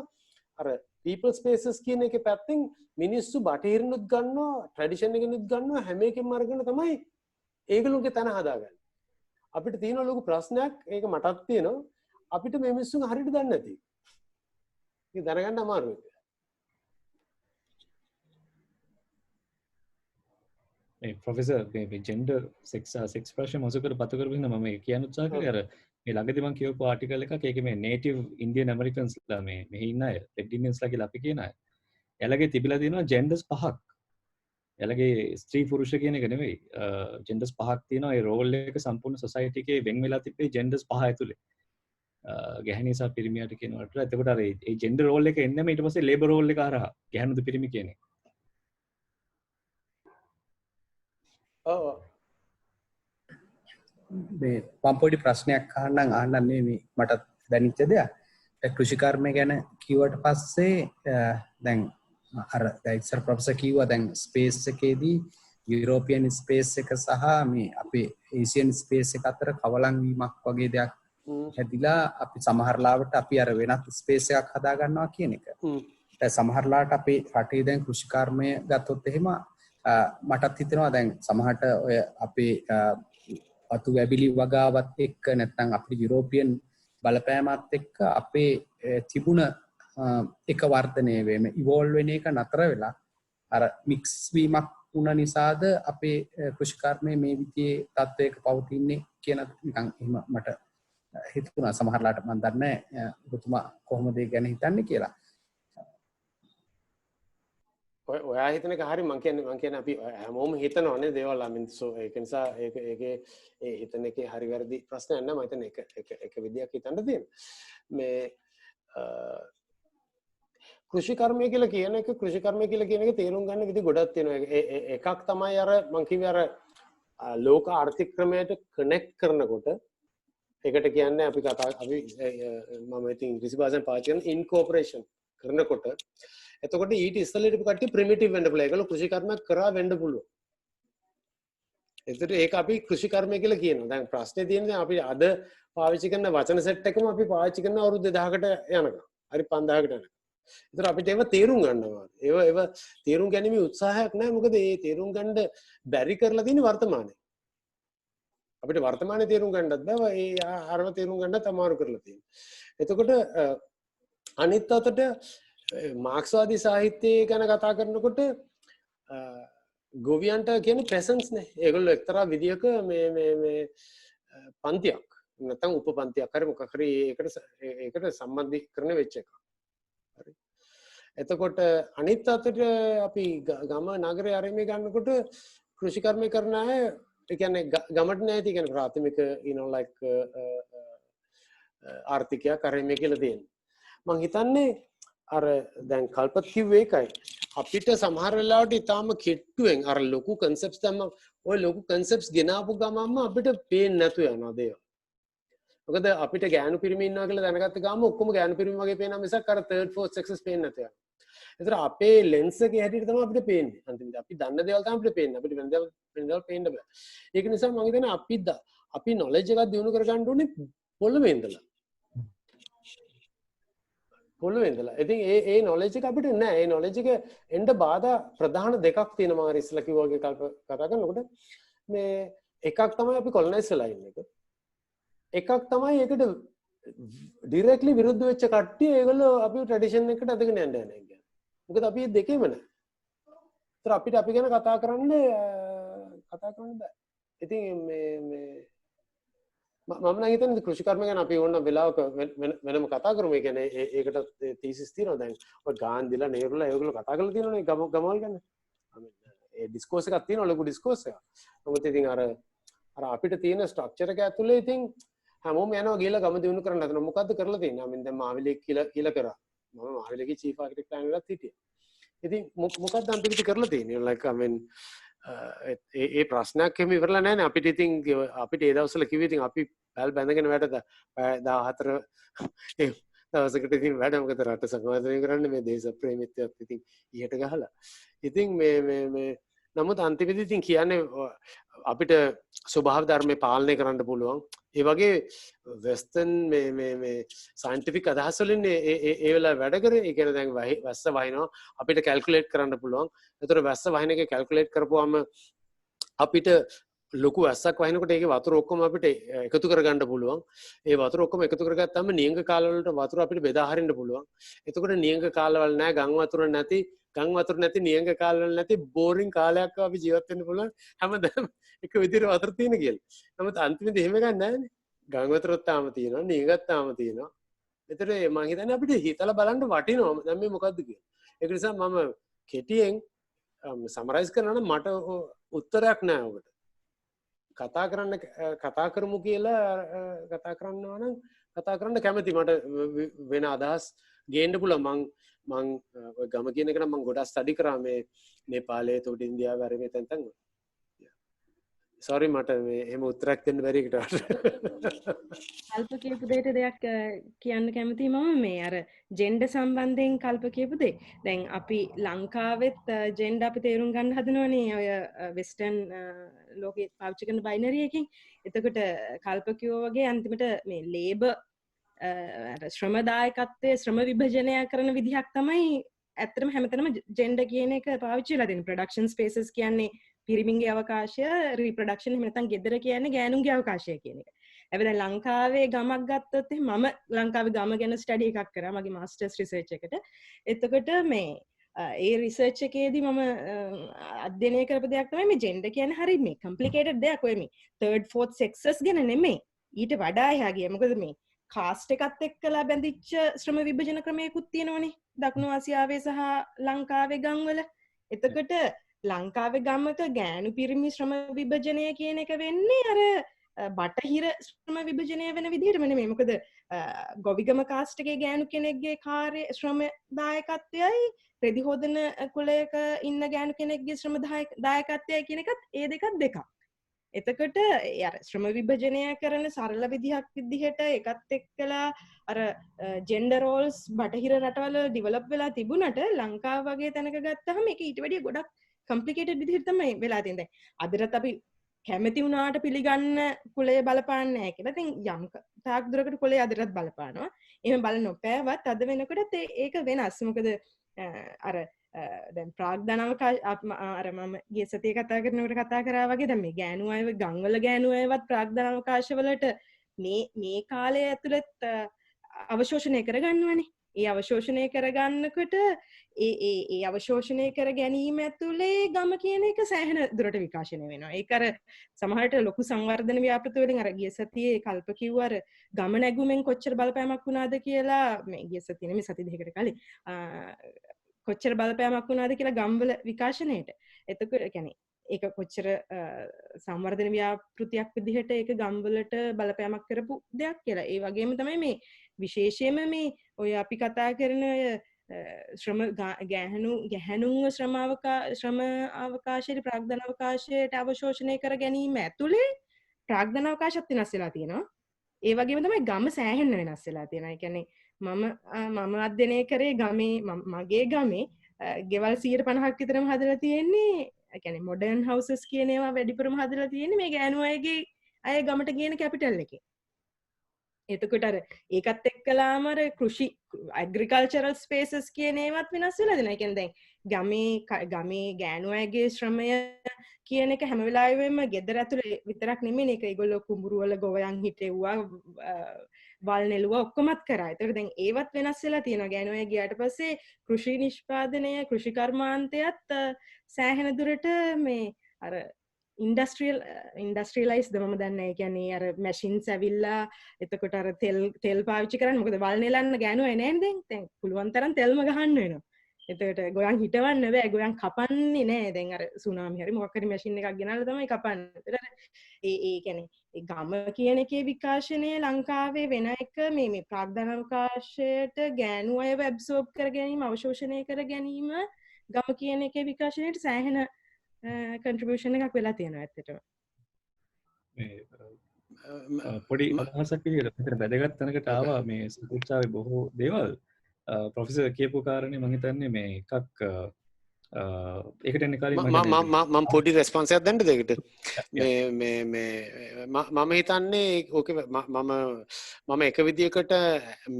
අර people spaces කියන එකේ පැත්තෙන් මිනිස්සු බටහිරිනුත් ගන්නවා ට්‍රැඩිෂන් එකෙනුත් ගන්නවා හැම එකෙම අරගෙන තමයි ඒගොල්ලෝගේ තන හදාගන්නේ. අපිට තියෙන ලොකු ප්‍රශ්නයක් ඒක මටත් තියෙනවා. අපිට මේ මිනිස්සුන් හරියට දන්නේ නැති. ඒක දැනගන්න අමාරුයි. ප්‍රොෆෙසර් මේ ජෙන්ඩර් සෙක්ස් ප්‍රශ්න මොසකට පතු කරගෙන මම කියන්න උත්සාහ කරේ අර මේ ළඟදී මම කියවපු ආටිකල් එකක් ඒකේ මේ නේටිව් ඉන්දියන් ඇමරිකන්ස්ලා මේ මෙහි ඉන්න අය රෙඩ් ඉන්දියන්ස්ලා කියලා අපි කියන අය. එයාලගේ තිබිලා තියෙනවා ජෙන්ඩර්ස් පහක්. එයාලගේ ස්ත්‍රී පුරුෂ කියන එක නෙවෙයි. ජෙන්ඩර්ස් පහක් තියෙනවා. ඒ රෝල් එක සම්පූර්ණ සොසයිටි එකේ වෙන් වෙලා තිබ්බේ ජෙන්ඩර්ස් පහ ඇතුලේ. ගැහණි සහ පිරිමියට කියනවට එතකොට අර ඒ ජෙන්ඩර් රෝල් එක එන්නම ඊට පස්සේ ලේබර් රෝල් එක හරහා ගැහණුද පිරිමි කියන්නේ. මේ මම පොඩි ප්‍රශ්නයක් අහන්නන්නේ මේ මට දැනෙච්ච දෙයක්. කෘෂිකර්මය ගැන කිව්වට පස්සේ දැන් අර ඉස්සර ප්‍රොෆෙසර් කිව්වා දැන් ස්පේස් එකේදී යුරෝපියන් ස්පේස් එක සහ මේ අපේ ඒසියන් ස්පේස් එක අතර කවලම් වීමක් වගේ දෙයක් හැදිලා අපි සමහරලාවට අපි අර වෙනත් ස්පේස් එකක් හදා ගන්නවා කියන එක. දැන් සමහරලාට අපේ රටේ දැන් කෘෂිකර්මය ගත්තොත් එහෙම මටත් හිතෙනවා දැන් සමහරට ඔය අපේ අතු වැබිලි වගාවත් එක්ක නැත්නම් අපේ යුරෝපියන් බලපෑමත් එක්ක අපේ තිබුණ එක වර්ධනය වෙම ඉවෝල්ව් වෙන එක නතර වෙලා අර මික්ස් වීමක් වුණ නිසාද අපේ කෘෂිකර්මයේ මේ විදිහේ තත්වයක පවතින්නේ කියන නිකන් එහෙම මට හිතුණා. සමහරලාට මම දන්නේ නැහැ ඔබතුමා කොහොමද ඒ ගැන හිතන්නේ කියලා. ඔයා හිතන එක හරි. මං කියන්නේ අපි හැමෝම හිතනවානේ දේවල්. I mean so ඒක නිසා ඒකේ ඒ හිතන එකේ හරි වැරදි ප්‍රශ්නයක් නෑ. මම හිතන්නේ එක විදියක් හිතන්න තියෙනවා. මේ කෘෂිකර්මය කියලා කියන එක තේරුම් ගන්න විදි ගොඩක් තියෙනවා. එකක් තමයි අර මං කිව්වේ අර ලෝක ආර්ථික ක්‍රමයට කනෙක්ට් කරනකොට ඒකට කියන්නේ අපි මම ඉතින් ඉංග්‍රීසි භාෂාවෙන් පාවිච්චි කරන ඉන්කෝපරේෂන් කරනකොට එතකොට ඊට ඉස්සෙල්ලා හිටපු කට්ටිය ප්‍රිමිටිව් වෙන්න පුළුවන්. ඒගොල්ලෝ කෘෂිකර්මයක් කරා වෙන්න පුළුවන්. එතකොට ඒක අපි කෘෂිකර්මය කියලා කියනවා. දැන් ප්‍රශ්නේ තියෙන්නේ අපි අද පාවිච්චි කරන වචන සෙට් එකම අපි පාවිච්චි කරන අවුරුදු 2000කට යනකම්. හරි 5000කට යනකම්. ඒතර අපිට ඒව තේරුම් ගන්නවා. ඒව තේරුම් ගැනීමේ උත්සාහයක් නැහැ. මොකද ඒ තේරුම් ගන්න බැරි කරලා තියෙන්නේ වර්තමානයේ. අපිට වර්තමානයේ තේරුම් ගන්නත් බෑ. ඒ අරව තේරුම් ගන්නත් අමාරු කරලා තියෙනවා. එතකොට අනිත් අතට මාක්ස්වාදී සාහිත්‍යය ගැන කතා කරනකොට ගොවියන්ට කියන්නේ ප්‍රෙසන්ස් නේ. ඒගොල්ලෝ එක්තරා විදියක මේ පන්තියක් නැත්නම් උපපන්තියක් හරි මොකක් හරි ඒකට සම්බන්ධීකරණ වෙච්ච එක. හරි. එතකොට අනිත් අතට අපි ගම නගරේ ආරම්භය ගන්නකොට කෘෂිකර්මය කරන අය ඒ කියන්නේ ගමට නැති කියන්නේ ප්‍රාථමික like ආර්ථිකයක් ආරම්භය කියලා තියෙනවා. මං හිතන්නේ අර දැන් කල්පත් කිව්වේ ඒකයි. අපිට සමහර වෙලාවට ඊටාම කෙට්ටුවෙන් අර ලොකු කන්සෙප්ට්ස් තමයි ඔය ලොකු කන්සෙප්ට්ස් ගෙනාපු ගමන්ම අපිට පේන්නේ නැතු යනවා දේවල්. මොකද අපිට ගෑනු පිරිමි ඉන්නවා කියලා දැනගත්ත ගමන් ඔක්කොම ගෑනු පිරිමි වගේ පේනවා මිසක් අර third fourth sexes පේන්නේ නැතු යනවා. ඒතර අපේ ලෙන්ස් එකේ හැටියට තමයි අපිට පේන්නේ. අන්තිමට අපි දන්න දේවල් තමයි අපිට පේන්නේ. අපිට වෙන දේවල් පේන්න බෑ. ඒක නිසා මම හිතන්නේ අපි knowledge එකක් දිනු කර ගන්න ඕනේ පොළවේ ඉඳලා. පොළවේ ඉඳලා. ඉතින් ඒ knowledge එක අපිට නෑ. ඒ knowledge එක එන්න බාධා ප්‍රධාන දෙකක් තියෙනවා මම ඉස්සලා කිව්වා වගේ කතා කරනකොට මේ එකක් තමයි අපි කොලොනයිස් වෙලා ඉන්න එක. එකක් තමයි ඒකට ඩිරෙක්ට්ලි විරුද්ධ වෙච්ච කට්ටිය ඒගොල්ලෝ අපි ට්‍රැඩිෂන් එකට අදගෙන යන්න යනවා කියන්නේ. මොකද අපි දෙකේම නෑ. ඒතර අපිට අපි ගැන කතා කරන්න බෑ. ඉතින් මේ මම නම් හිතන්නේ කෘෂිකර්ම ගැන අපි ඕන වෙලාවක වෙනම කතා කරමු. ඒ කියන්නේ ඒකට තීසිස් තියෙනවා දැන්. ඔය ගාන්ධිලා නේරුලා ඒගොල්ලෝ කතා කරලා තියෙනවනේ ගමවල් ගැන. ඒ ඩිස්කෝස් එකක් තියෙනවා ලොකු ඩිස්කෝස් එකක්. මොකද ඉතින් අර අපිට තියෙන ස්ට්‍රක්චර් එක ඇතුලේ ඉතින් හැමෝම යනවා ගිහලා ගම දිනු කරන්න හදනවා. මොකද්ද කරලා තියෙන්නේ? මම දැන් මාවිලේ කියලා කරා. මම මාවිලේගේ චීෆ් ආකිටෙක්ට් ප්ලෑන් වලත් හිටියා. ඉතින් මොකක්ද අන්තිමට කරලා තියෙන්නේ? like I mean ඒ ප්‍රශ්නයක් එහෙම ඉවරලා නැහැ නේ. අපිට ඉතින් අපිට ඒ දවස්වල කිව්වේ ඉතින් අපි පැල් බැඳගෙන වැඩ 14 ඒ දවසකට ඉතින් වැඩ මොකද රට සංවර්ධනය කරන්න මේ දේශ ප්‍රේමිතයත් ඉතින් ඉහට ගහලා. ඉතින් මේ නමුත් අන්තිමේදී ඉතින් කියන්නේ අපිට ස්වභාව ධර්මේ පාලනය කරන්න පුළුවන්. ඒ වගේ වෙස්ටර්න් මේ සයන්ටිෆික් අදහස් වලින් ඒ වෙලාව වැඩ කරේ. ඒ කියන්නේ දැන් වැස්ස වහිනවා අපිට කැල්කියුලේට් කරන්න පුළුවන්. ඒතර වැස්ස වහින එක කැල්කියුලේට් කරපුවාම අපිට ලොකු වැස්සක් වහිනකොට ඒකේ වතුර ඔක්කොම අපිට එකතු කරගන්න පුළුවන්. ඒ වතුර ඔක්කොම එකතු කරගත්තාම නියංග කාලවල වලට වතුර අපිට බෙදා හරින්න පුළුවන්. එතකොට නියංග කාලවල නැහැ ගම් වතුර නැති නියංග කාලවල නැති බෝරින් කාලයක් අපි ජීවත් වෙන්න පුළුවන්. හැමදාම එක විදිහට වතුර තියෙන කියලා. නමුත් අන්තිමේදී එහෙම ගන්න නැහැනේ. ගම් වතුරත් තාම තියෙනවා, නියංගත් තාම තියෙනවා. ඒතර මම හිතන්නේ අපිට හිතලා බලන්න වටිනවා. දැන් මේ මොකද්ද කියලා. ඒක නිසා මම කෙටියෙන් සමරයිස් කරනවා නම් මට උත්තරයක් නැහැ ඔකට. කතා කරමු කියලා කතා කරනවා නම් කතා කරන්න කැමති. මට වෙන අදහස් ගේන්න පුළුවන්. මං ඔය ගම කියන එක නම් මං ගොඩක් ස්ටඩි කරා මේ නේපාලයේ තොට ඉන්දියාවේ අර මේ තැන් වල. සෝරි මට මේ එහෙම උත්තරයක් දෙන්න බැරි එකට. කල්ප කියපු දෙයට දෙයක් කියන්න කැමතියි මම මේ අර ජෙන්ඩර් සම්බන්ධයෙන් කල්ප කියපු දෙය. දැන් අපි ලංකාවෙත් ජෙන්ඩර් අපි තේරුම් ගන්න හදනවනේ ඔය වෙස්ටර්න් ලෝකේ පාවිච්චි කරන බයිනරි එකකින්. එතකොට කල්ප කිව්වා වගේ අන්තිමට මේ ලේබර් ශ්‍රමදායකත්වයේ ශ්‍රම විභජනය කරන විදිහක් තමයි ඇත්තටම හැමතැනම ජෙන්ඩර් කියන එක පාවිච්චි වෙලා තියෙන්නේ. ප්‍රොඩක්ෂන් ස්පේසස් කියන්නේ පිරිමින්ගේ අවකාශය, රීප්‍රොඩක්ෂන් එහෙම නැත්නම් ගෙදර කියන්නේ ගෑනුන්ගේ අවකාශය කියන එක. හැබැයි දැන් ලංකාවේ ගමක් ගත්තොත් මම ලංකාවේ ගම ගැන ස්ටඩි එකක් කරා මගේ මාස්ටර්ස් රිසර්ච් එකට. එතකොට මේ ඒ රිසර්ච් එකේදී මම අධ්‍යයනය කරපු දෙයක් තමයි මේ ජෙන්ඩර් කියන්නේ හරිය මේ කොම්ප්ලිකේටඩ් දෙයක්. ඔය මේ third fourth sexes ගැන නෙමෙයි. ඊට වඩා එහා ගියා. මොකද මේ කාස්ට් එකත් එක්කලා බැඳිච්ච ශ්‍රම විභජන ක්‍රමයකුත් තියෙනවනේ. දකුණු ආසියාවේ සහ ලංකාවේ ගම්වල. එතකොට ලංකාවේ ගමක ගෑනු පිරිමි ශ්‍රම විභජනය කියන එක වෙන්නේ අර බටහිර ශ්‍රම විභජනය වෙන විදිහටම නෙමෙයි. මොකද ගොවිගම කාස්ට් එකේ ගෑනු කෙනෙක්ගේ කාර්ය ශ්‍රම දායකත්වයයි රෙදි හොදන කුලයක ඉන්න ගෑනු කෙනෙක්ගේ ශ්‍රම දායකත්වයයි කියන එකත් ඒ දෙකක්. එතකොට අර ශ්‍රම විභජනය කරන සරල විදිහක් විදිහට එකත් එක්කලා අර ජෙන්ඩර් රෝල්ස් බටහිර රටවල ඩිවලොප් වෙලා තිබුණට ලංකාව වගේ තැනක ගත්තහම ඒක ඊට වැඩිය ගොඩක් කොම්ප්ලිකේටඩ් විදිහට තමයි වෙලා තියෙන්නේ. අදටත් අපි කැමති වුණාට පිළිගන්න කුලය බලපාන්නේ නැහැ කියලා. ඉතින් යම් තාක් දුරකට කුලය අදටත් බලපානවා. එහෙම බල නොපෑවත් අද වෙනකොට ඒක වෙනස්. මොකද අර දැන් ප්‍රාග්ධන අවකාශ අර මම ගිය සතියේ කතා කරනකොට කතා කරා වගේ දැන් මේ ගෑනු අයව ගම්වල ගෑනු අයවත් ප්‍රාග්ධන අවකාශවලට මේ කාලය ඇතුළත් අවශෝෂණය කරගන්නවනේ. ඒ අවශෝෂණය කරගන්නකොට ඒ අවශෝෂණය කර ගැනීම ඇතුලේ ගම කියන එක සෑහෙන දුරට විකාශනය වෙනවා. ඒක අර සමහරට ලොකු සංවර්ධන ව්‍යාපෘති වලින් අර ගිය සතියේ කල්ප කිව්ව අර ගම නැගුමෙන් කොච්චර බලපෑමක් වුණාද කියලා මේ ගිය සතියේ නෙමෙයි සති දෙකකට කලින් කොච්චර බලපෑමක් වුණාද කියලා ගම්වල විකාශනයේට. එතකොට කියන්නේ ඒක කොච්චර සංවර්ධන ව්‍යාපෘතියක් විදිහට ඒක ගම්වලට බලපෑමක් කරපු දෙයක් කියලා. ඒ වගේම තමයි මේ විශේෂයෙන්ම මේ ඔය අපි කතා කරන ශ්‍රම ගැහැණුන්ව ශ්‍රම අවකාශයේ ප්‍රාග්ධන අවකාශයට අවශෝෂණය කර ගැනීම ඇතුලේ ප්‍රාග්ධන අවකාශත් වෙනස් වෙලා තියෙනවා. ඒ වගේම තමයි ගම සෑහෙන්න වෙනස් වෙලා තියෙනවා. ඒ කියන්නේ මම අධ්‍යයනය කරේ ගමේ මගේ ගමේ ගෙවල් 150ක් විතරම හදලා තියෙන්නේ. ඒ කියන්නේ මොඩර්න් හවුසස් කියන ඒවා වැඩිපුරම හදලා තියෙන්නේ මේ ගෑනු අයගේ අය ගමට ගේන කැපිටල් එකේ. එතකොට අර ඒකත් එක්කලාම අර කෘෂි ඇග්‍රිකල්චරල් ස්පේසස් කියන ඒවත් වෙනස් වෙලා දෙනවා. ඒ කියන්නේ දැන් ගමේ ගෑනු අයගේ ශ්‍රමය කියන එක හැම වෙලාවෙම ගෙදර ඇතුලේ විතරක් නෙමෙයි. ඒක ඒගොල්ලෝ කුඹුරු වල ගොවයන් හිටෙව්වා, වල් නෙළුවා ඔක්කොමත් කරා. ඒතකොට දැන් ඒවත් වෙනස් වෙලා තියෙනවා. ගෑනු අය ගියාට පස්සේ කෘෂි නිෂ්පාදනය, කෘෂි කර්මාන්තයත් සෑහෙන දුරට මේ අර ඉන්ඩස්ට්‍රියලයිස් දමම දන්න. ඒ කියන්නේ අර මැෂින්ස් ඇවිල්ලා එතකොට අර තෙල් පාවිච්චි කරන්න. මොකද වල් නෙලන්න ගෑනු අය නෑනේ දැන් පුළුවන් තරම් තෙල්ම ගහන්න වෙනවා. එතකොට ගොයන් හිටවන්න බෑ, ගොයන් කපන්නේ නෑ. දැන් අර සුනාමි හරි මොකක් හරි මැෂින් එකක් ගෙනල්ලා තමයි කපන්නේ. එතකොට ඒ කියන්නේ ඒ ගම කියන එකේ විකාශනය ලංකාවේ වෙන එක මේ ප්‍රාග්ධන අවකාශයට ගෑනු අයව ඇබ්සෝබ් කර ගැනීම, අවශෝෂණය කර ගැනීම ගම කියන එකේ විකාශනයට සෑහෙන කන්ට්‍රිබියුෂන් එකක් වෙලා තියෙනවා ඇත්තටම. පොඩි අදහසක් විදිහට මෙතන වැදගත් තැනකට ආවා මේ සාකච්ඡාවේ බොහෝ දේවල්. ප්‍රොෆෙසර් කියපු කාරණේ මම හිතන්නේ මේ එකක් ඒකට එන්න කලින් මම පොඩි රෙස්පොන්ස් එකක් දෙන්නද ඒකට? මම හිතන්නේ ඕකේ මම එක විදියකට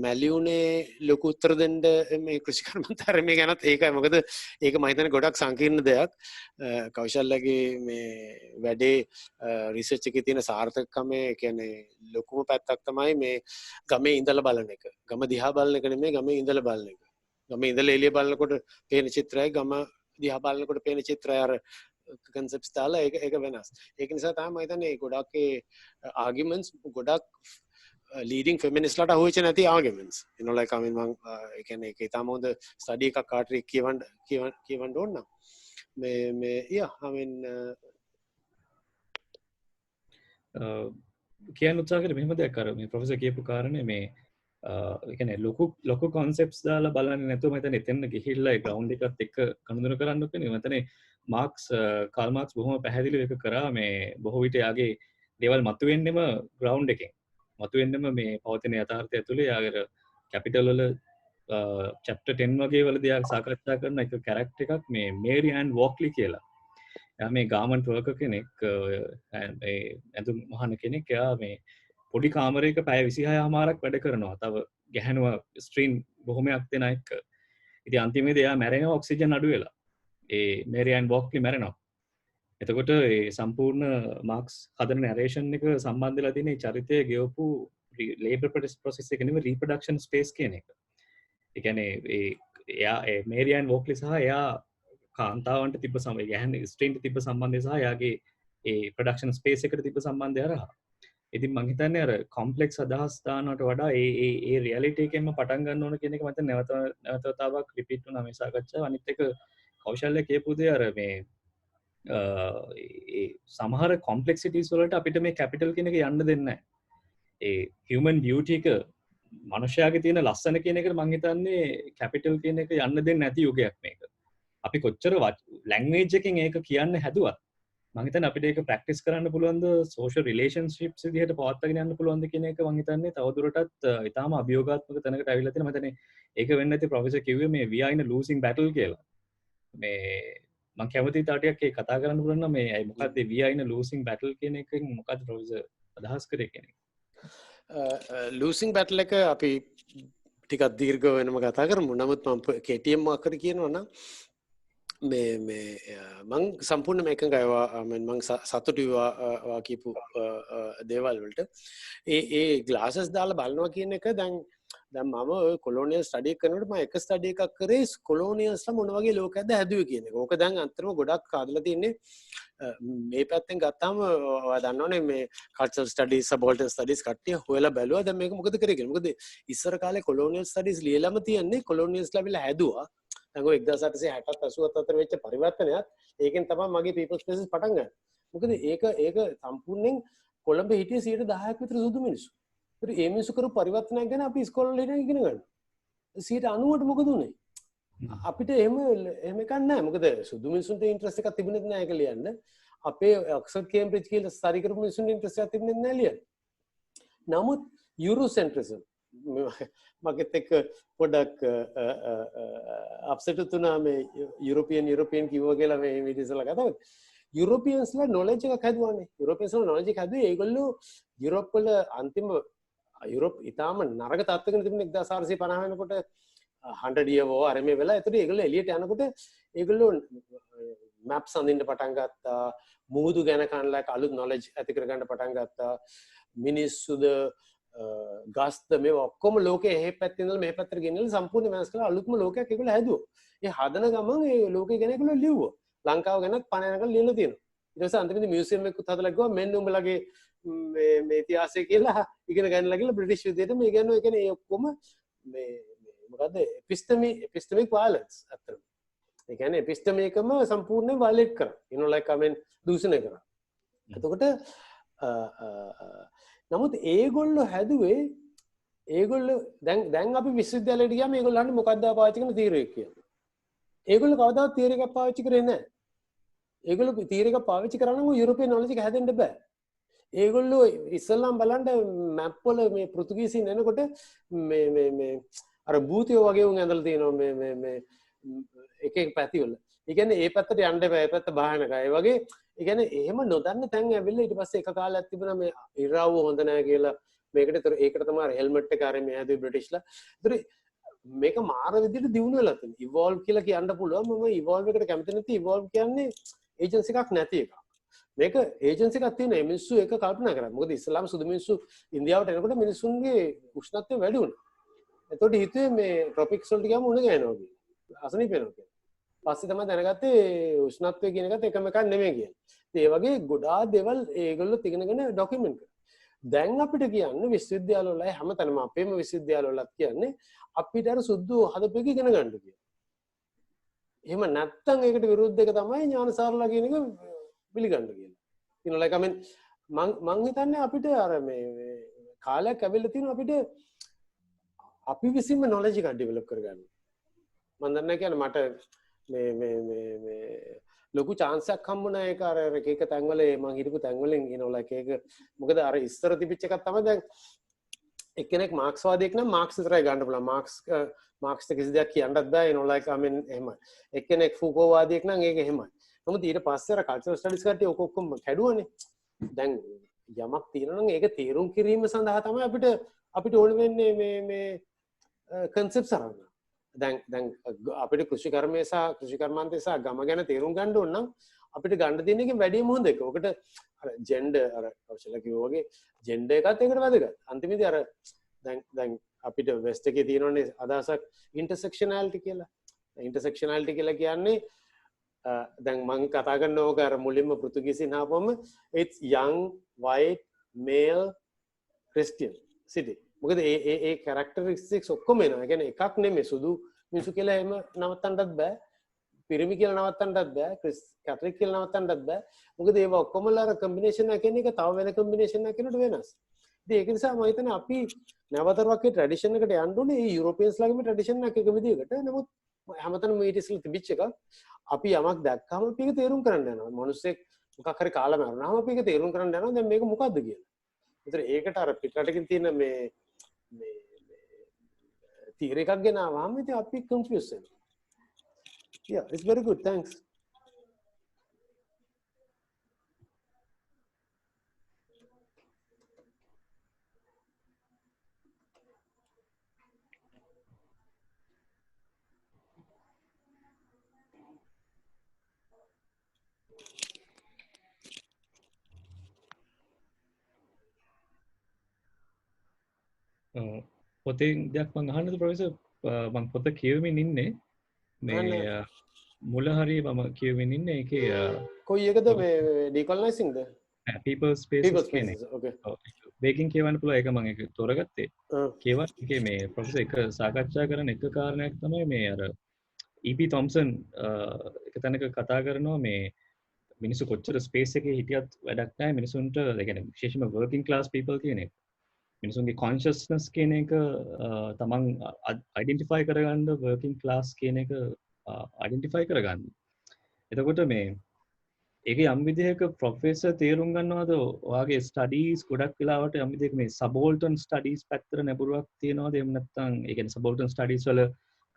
මැලියුනේ ලොකු උත්තර දෙන්න මේ කෘෂි කර්මාන්තය ගැනත් ඒකයි. මොකද ඒක මම හිතන්නේ ගොඩක් සංකීර්ණ දෙයක්. කෞශල්‍යගේ මේ වැඩේ රිසර්ච් එකේ තියෙන සාර්ථකකම කියන්නේ ලොකුම පැත්තක් තමයි මේ ගමේ ඉඳලා බලන එක. ගම දිහා බලන එක නෙමෙයි, ගමේ ඉඳලා බලන එක. ගමේ ඉඳලා එළිය බලනකොට පේන චිත්‍රයයි ගම දිහා බලනකොට පේන චිත්‍රය අර concepts දාලා ඒක වෙනස්. ඒක නිසා තමයි මම හිතන්නේ ගොඩක් ඒ arguments ගොඩක් leading feminists ලාට අහුවෙච්ච නැති arguments. You know like I mean මම ඒ කියන්නේ ඒක ඊටම හොඳ study එකක් කාටරි කියවන්න ඕන නම් මේ yeah I mean කියන්න උත්සාහ කරේ මෙහෙම දෙයක් අර මේ ප්‍රොෆෙසර් කියපු කාරණේ මේ ඒ කියන්නේ ලොකු concepts දාලා බලන්නේ නැතුව මම හිතන්නේ එතන ගිහිල්ලා ඒ ground එකත් එක්ක කනුදෙනු කරන්න ඕනේ. මම හිතන්නේ කාල් මාක්ස් බොහොම පැහැදිලිව ඒක කරා මේ බොහෝ විට යාගේ දේවල් මතුවෙන්නෙම ground එකෙන්. මතුවෙන්නෙම මේ පවතින යථාර්ථය ඇතුලේ යාගේ කැපිටල් වල chapter 10 වගේ වලදී යා සාකච්ඡා කරන එක character එකක් මේ මේරි ඇන් වොක්ලි කියලා. එයා මේ garment worker කෙනෙක්, මේ ඇඳුම් මහන කෙනෙක්. එයා මේ පොඩි කාමරයක පැය 26මාරක් වැඩ කරනවා. තව ගැහැණුව ස්ට්‍රීන් බොහොමයක් දෙන එක. ඉතින් අන්තිමේදී එයා මැරෙනවා ඔක්සිජන් අඩු වෙලා. ඒ මේරි ඇන් වොක්ලි මැරෙනවා. එතකොට ඒ සම්පූර්ණ මාක්ස් හදන නැරේෂන් එක සම්බන්ධ වෙලා තියෙන චරිතය ගෙවපු ලේබර් ප්‍රොසෙස් එක නෙමෙයි රීප්‍රොඩක්ෂන් ස්පේස් කියන එක. ඒ කියන්නේ එයා මේරි ඇන් වොක්ලි සහ එයා කාන්තාවන්ට තිබ්බ සමග ගැහැණු ස්ට්‍රීන්ට තිබ්බ සම්බන්ධය සහ එයාගේ ඒ ප්‍රොඩක්ෂන් ස්පේස් එකට තිබ්බ සම්බන්ධය හරහා ඉතින් මං හිතන්නේ අර කොම්ප්ලෙක්ස් අදහස් දානවට වඩා ඒ රියැලිටි එකෙන්ම පටන් ගන්න ඕන කියන එක මම හිතන්නේ නැවතතාවක් රිපීට් වුණා මේ සාකච්ඡාව. අනිත් එක කෞශල්‍ය කියපු දේ අර මේ ඒ සමහර කොම්ප්ලෙක්සිටිස් වලට අපිට මේ කැපිටල් කියන එක යන්න දෙන්නේ නැහැ. ඒ හියුමන් බියුටි එක මනුෂ්‍යයාගේ තියෙන ලස්සන කියන එකට මං හිතන්නේ කැපිටල් කියන එක යන්න දෙන්නේ නැති යුගයක් මේක. අපි කොච්චර ලැන්ග්වේජ් එකෙන් ඒක කියන්න හැදුවත් මම හිතන්නේ අපිට ඒක ප්‍රැක්ටිස් කරන්න පුළුවන්ද සෝෂල් රිලේෂන්ෂිප්ස් විදිහට පවත්වාගෙන යන්න පුළුවන්ද කියන එක මම හිතන්නේ තවදුරටත් ඊටාම අභියෝගාත්මක තැනකට අවිල්ලා තියෙනවා. මම හිතන්නේ ඒක වෙන්නේ නැති ප්‍රොෆෙසර් කිව්වේ මේ we are in a losing battle කියලා. මේ මම කැමති තාටියක් ඒ කතා කරන්න පුළුවන් මේ අය මොකක්ද we are in a losing battle කියන එකෙන් මොකක්ද ප්‍රොෆෙසර් අදහස් කරේ කියන එක. ලූසිං බැටල් එක අපි ටිකක් දීර්ඝ වෙනම කතා කරමු. නමුත් මම KTM අකර කියනවා නම් මේ මං සම්පූර්ණ මේකඟ අයවා මං සතුටු වා කියපු දේවල් වලට ඒ ග්ලාසස් දාලා බලනවා කියන එක දැන් මම කොලෝනියල් ස්ටඩි කරනකොට මම එක ස්ටඩි එකක් කරේ කොලෝනියල්ස්ලා මොන වගේ ලෝකයක්ද හැදුවේ කියන එක. ඕක දැන් අන්තරම ගොඩක් කාදලා තින්නේ මේ පැත්තෙන් ගත්තාම ඔයා දන්නවනේ මේ කල්චරල් ස්ටඩීස් සබෝල්ටන් ස්ටඩීස් කට්ටිය හොයලා බැලුවා දැන් මේක මොකද කරේ කියලා. මොකද ඉස්සර කාලේ කොලෝනියල් ස්ටඩීස් ලියලාම තියන්නේ කොලෝනියල්ස්ලා විලා හැදුවා. දැන් ඔය 1860 80 අතර වෙච්ච පරිවර්තනයත් ඒකෙන් තමයි මගේ පීපල්ස් ස්පේසස් පටන් ගන්න. මොකද ඒක සම්පූර්ණයෙන් කොළඹ හිටිය 10% විතර සුදු මිනිස්සු. ඒත් මේ මිනිස්සු කරපු පරිවර්තනයක් ගැන අපි ඉස්කෝලේ ඉගෙන ගන්න. 90ට මොකද උනේ? අපිට එහෙම එකක් නැහැ. මොකද සුදු මිනිස්සුන්ට ඉන්ට්‍රස්ට් එකක් තිබුණෙත් නැහැ ඒක ලියන්න. අපේ ඔක්ස්ෆර්ඩ් කේම්බ්‍රිජ් කියලා ස්ටඩි කරපු මිනිස්සුන්ට ඉන්ට්‍රස්ට් එකක් තිබුණෙත් නැහැ ලියන්න. නමුත් යුරෝසෙන්ට්‍රිසම් මගෙත් එක්ක පොඩක් අප්සෙට් වුණා මේ යුරෝපියන් කිව්වා කියලා මේ විදිහට කතා කරා. යුරෝපියන්ස්ලා නොලෙජ් එකක් හදුවානේ. යුරෝපියන්ස්ලා නොලෙජ් එක හදුවේ ඒගොල්ලෝ යුරෝප් වල අන්තිම යුරෝප් ඉතාලම නරක තත්ත්වයක තිබුණ 1450 වෙනකොට 100 year war අර මේ වෙලා ඒතර ඒගොල්ලෝ එළියට යනකොට ඒගොල්ලෝ මැප්ස් අඳින්න පටන් ගත්තා. මුහුදු ගැන කනලක අලුත් නොලෙජ් ඇති කරගන්න පටන් ගත්තා. මිනිස්සුද ගස්ත මේ ඔක්කොම ලෝකේ එහෙ පැත්තේ ඉඳලා මෙහෙ පැත්තට ගෙනියලා සම්පූර්ණ වෙනස් කරලා අලුත්ම ලෝකයක් ඒගොල්ලෝ හැදුවා. ඒ හදන ගමන් ඒ ලෝකේ ගැන ඒගොල්ලෝ ලිව්වා. ලංකාව ගැනත් පණ යනකල් ලියලා තියෙනවා. ඊට පස්සේ අන්තිමේදී මියුසියම් එකකුත් හදලා ගියා මෙන්න උඹලගේ මේ ඉතිහාසය කියලා ඉගෙන ගන්නලා කියලා බ්‍රිටිෂ් විද්‍යාවට මේ කියන්නේ ඒ කියන්නේ ඒ ඔක්කොම මේ මොකද්ද එපිස්ටමික් වයලන්ස් අතර. ඒ කියන්නේ එපිස්ටමිකම සම්පූර්ණයෙන් වයලේට් කරා. you know like I mean දූෂණය කරා. එතකොට නමුත් ඒගොල්ලෝ හැදුවේ ඒගොල්ලෝ දැන් අපි විශ්වවිද්‍යාලයට ගියාම ඒගොල්ලෝ අහන්නේ මොකක්ද පාවිච්චි කරන තීරයක් කියලා. ඒගොල්ලෝ කවදාවත් තීරයක් පාවිච්චි කරේ නැහැ. ඒගොල්ලෝ තීරයක් පාවිච්චි කරා නම් යුරෝපියන් නොලෙජ් එක හැදෙන්න බෑ. ඒගොල්ලෝ ඉස්සල්ලාම බලන්න මැප් වල මේ පෘතුගීසින් එනකොට මේ අර භූතයෝ වගේ උන් ඇඳලා තියෙනවා මේ එක පැති වල. ඒ කියන්නේ ඒ පැත්තට යන්න බෑ. ඒ පැත්ත භයානකයි. ඒ වගේ ඒ කියන්නේ එහෙම නොදන්න තැන් ඇවිල්ලා ඊට පස්සේ එක කාලයක් තිබුණා මේ ඉරාවුව හොඳ නැහැ කියලා මේකට ඒකට තමයි හෙල්මට් එක අර මේ හැදුවේ බ්‍රිටිෂ්ලා. ඒතර මේක මාර විදිහට දියුණු වෙලා තියෙනවා. ඉවෝල්ව් කියලා කියන්න පුළුවන්. මම ඉවෝල්ව් එකට කැමති නැති. ඉවෝල්ව් කියන්නේ ඒජන්සි එකක් නැති එකක්. මේක ඒජන්සි එකක් තියෙන මිනිස්සු ඒක කල්පනා කරා. මොකද ඉස්ලාම් සුදු මිනිස්සු ඉන්දියාවට එනකොට මිනිස්සුන්ගේ උෂ්ණත්වය වැඩි වුණා. එතකොට හිතුවේ මේ ට්‍රොපික්ස් වලට ගියාම උණ ගෑනවා කියලා. අසනීප වෙනවා කියලා. පස්සේ තමයි දැනගත්තේ උෂ්ණත්වය කියන එකත් එකම එකක් නෙමෙයි කියලා. ඒ වගේ ගොඩාක් දේවල් ඒගොල්ලෝ ඉගෙනගෙන ડોකියුමන්ට් කරා. දැන් අපිට කියන්නේ විශ්වවිද්‍යාල වල හැමතැනම අපේම විශ්වවිද්‍යාල වලත් කියන්නේ අපිට අර සුදු හදපු එක ඉගෙන ගන්න කියලා. එහෙම නැත්තම් ඒකට විරුද්ධ එක තමයි ඥානසාරලා කියන එක පිළිගන්න කියලා. you know like I mean මං හිතන්නේ අපිට අර මේ කාලයක් ඇවිල්ලා තියෙනවා අපිට අපි විසින්ම knowledge එක ඩෙවලොප් කරගන්න. මම දන්නේ කියන්නේ මට මේ ලොකු chance එකක් හම්බුණා ඒක අර එක තැන්වල මම හිටපු තැන්වලින් you know like ඒක මොකද අර ඉස්සර තිබිච්ච එකක් තමයි දැන් එක්කෙනෙක් මාක්ස්වාදියෙක් නම් මාක්ස් විතරයි ගන්න පුළුවන්. මාක්ස්ට කිසි දෙයක් කියන්නත් බෑ you know like I mean එහෙමයි. එක්කෙනෙක් ෆූකෝවාදියෙක් නම් ඒක එහෙමයි. නමුත් ඊට පස්සේ අර කල්චරල් ස්ටඩීස් කට්ටිය ඔක්කොම කැඩුවනේ. දැන් යමක් තියෙනවා නම් ඒක තේරුම් කිරීම සඳහා තමයි අපිට ඕන වෙන්නේ මේ concepts අරන්. දැන් අපිට කෘෂිකර්මය සහ කෘෂිකර්මාන්තය සහ ගම ගැන තේරුම් ගන්න ඕන නම් අපිට ගන්න තියෙන එකෙන් වැඩිම හොඳ එක. ඔකට අර ජෙන්ඩර් අර කෞශල කිව්වා වගේ ජෙන්ඩර් එකත් ඒකට වැදගත්. අන්තිමේදී අර දැන් අපිට වෙස්ට් එකේ තියෙනනේ අදහසක් ඉන්ටර්සෙක්ෂනැලිටි කියලා. ඉන්ටර්සෙක්ෂනැලිටි කියලා කියන්නේ දැන් මම කතා කරන ඕක අර මුලින්ම පෘතුගීසින් ආපුවම it's young white male Christian city. මොකද ඒ characteristics ඔක්කොම එනවා. ඒ කියන්නේ එකක් නෙමෙයි සුදු මිනිස්සු කියලා එහෙම නවත්තන්නත් බෑ. පිරිමි කියලා නවත්තන්නත් බෑ. කැතලික් කියලා නවත්තන්නත් බෑ. මොකද ඒවා ඔක්කොමලා අර කම්බිනේෂන් එක කියන එක තව වෙන කම්බිනේෂන් එකක් කෙනෙකුට වෙනස්. ඉතින් ඒක නිසා මම හිතන්නේ අපි නැවතර වගේ ට්‍රැඩිෂන් එකට යන්න ඕනේ. මේ යුරෝපියන්ස් ලාගේම ට්‍රැඩිෂන් එකක් එක විදිහකට. නමුත් හැමතැනම මේ ඉතිසල තිබිච්ච එකක් අපි යමක් දැක්කම අපි ඒක තේරුම් කරන්න යනවා. මිනිස්සෙක් මොකක් හරි කාලා මරනවාම අපි ඒක තේරුම් කරන්න යනවා. දැන් මේක මොකද්ද කියලා. ඒතර ඒකට අර පිටරටකින් තියෙන මේ තීර එකක් ගෙනාවාම ඉතින් අපි කන්ෆියුස් වෙනවා. Yeah, it's very good. Thanks. පොතේ දෙයක් මං අහන්නද ප්‍රොෆෙසර් මං පොත කියවමින් ඉන්නේ මේ මුල හරි මම කියවමින් ඉන්නේ ඒකේ කොයි එකද මේ ඩිකොලනයිසින්ග්ද people spaces කියන එක. මේකෙන් කියවන්න පුළුවන් ඒක මම ඒක තෝරගත්තේ. කියවන්න එකේ මේ ප්‍රොෆෙසර් එක සාකච්ඡා කරන එක කාරණයක් තමයි මේ අර E.P. Thompson එක තැනක කතා කරනවා මේ මිනිස්සු කොච්චර ස්පේස් එකේ හිටියත් වැඩක් නැහැ මිනිසුන්ට ඒ කියන්නේ විශේෂයෙන්ම working class people කියන එක. මිනිසුන්ගේ consciousness කියන එක තමන් identify කරගන්න working class කියන එක identify කරගන්න. එතකොට මේ ඒක යම් විදිහක ප්‍රොෆෙසර් තේරුම් ගන්නවද ඔයාගේ ස්ටඩීස් ගොඩක් වෙලාවට යම් විදිහක මේ සබෝල්ටන් ස්ටඩීස් පැත්තට නැඹුරුවක් තියනවද එහෙම නැත්නම් ඒ කියන්නේ සබෝල්ටන් ස්ටඩීස් වල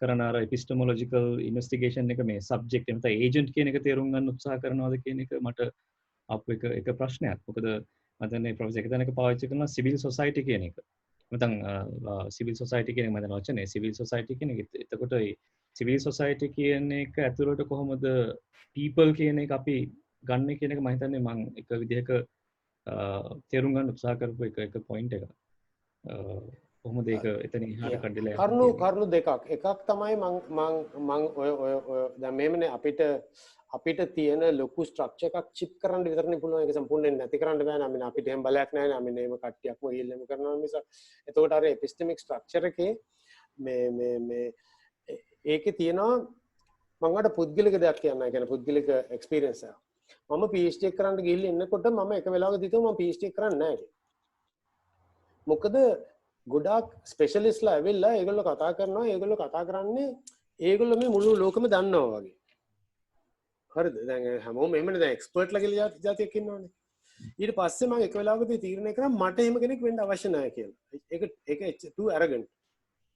කරන අර එපිස්ටමොලොජිකල් ඉන්වෙස්ටිගේෂන් එක මේ සබ්ජෙක්ට් එහෙම නැත්නම් ඒජන්ට් කියන එක තේරුම් ගන්න උත්සාහ කරනවද කියන එක මට අපු එක ප්‍රශ්නයක්. මොකද මම දන්නේ ප්‍රොෆෙසර් එක තැනක පාවිච්චි කරනවා සිවිල් සොසයිටි කියන එක. නැත්නම් සිවිල් සොසයිටි කියන එක මම දන්න වචනේ සිවිල් සොසයිටි කියන එක. එතකොට ඒ සිවිල් සොසයිටි කියන එක ඇතුළට කොහොමද people කියන එක අපි ගන්න කියන එක මම හිතන්නේ මම එක විදිහක තේරුම් ගන්න උත්සාහ කරපු එක පොයින්ට් එක. කොහොමද ඒක එතනින් එහාට කඩලා කරුණු දෙකක්. එකක් තමයි මං ඔය දැන් මේමනේ අපිට තියෙන ලොකු ස්ට්‍රක්චර් එකක් චිප් කරන්න විතරනේ පුළුවන්. ඒක සම්පූර්ණයෙන් නැති කරන්න බෑ නේ. අපිට එහෙම බලයක් නැහැ නේ. අපිට එහෙම කට්ටියක්ම ගිහිල්ලාම කරනවා නිසා. එතකොට අර එපිස්ටමික් ස්ට්‍රක්චර් එකේ මේ ඒකේ තියෙනවා මම අර පුද්ගලික දෙයක් කියන්න. ඒ කියන්නේ පුද්ගලික එක්ස්පීරියන්ස් එක. මම PhD එක කරන්න ගිහිල්ලා ඉන්නකොට මම එක වෙලාවක හිතුවා මම PhD එක කරන්නේ නැහැ කියලා. මොකද ගොඩාක් ස්පෙෂලිස්ට්ලා ඇවිල්ලා ඒගොල්ලෝ කතා කරනවා ඒගොල්ලෝ කතා කරන්නේ ඒගොල්ලෝ මේ මුළු ලෝකෙම දන්නවා වගේ. හරිද? දැන් හැමෝම එහෙමනේ දැන් එක්ස්පර්ට්ලා කියලා જાතියක් ඉන්නවනේ. ඊට පස්සේ මම එක වෙලාවකදී තීරණය කරා මට එහෙම කෙනෙක් වෙන්න අවශ්‍ය නැහැ කියලා. ඒක too arrogant.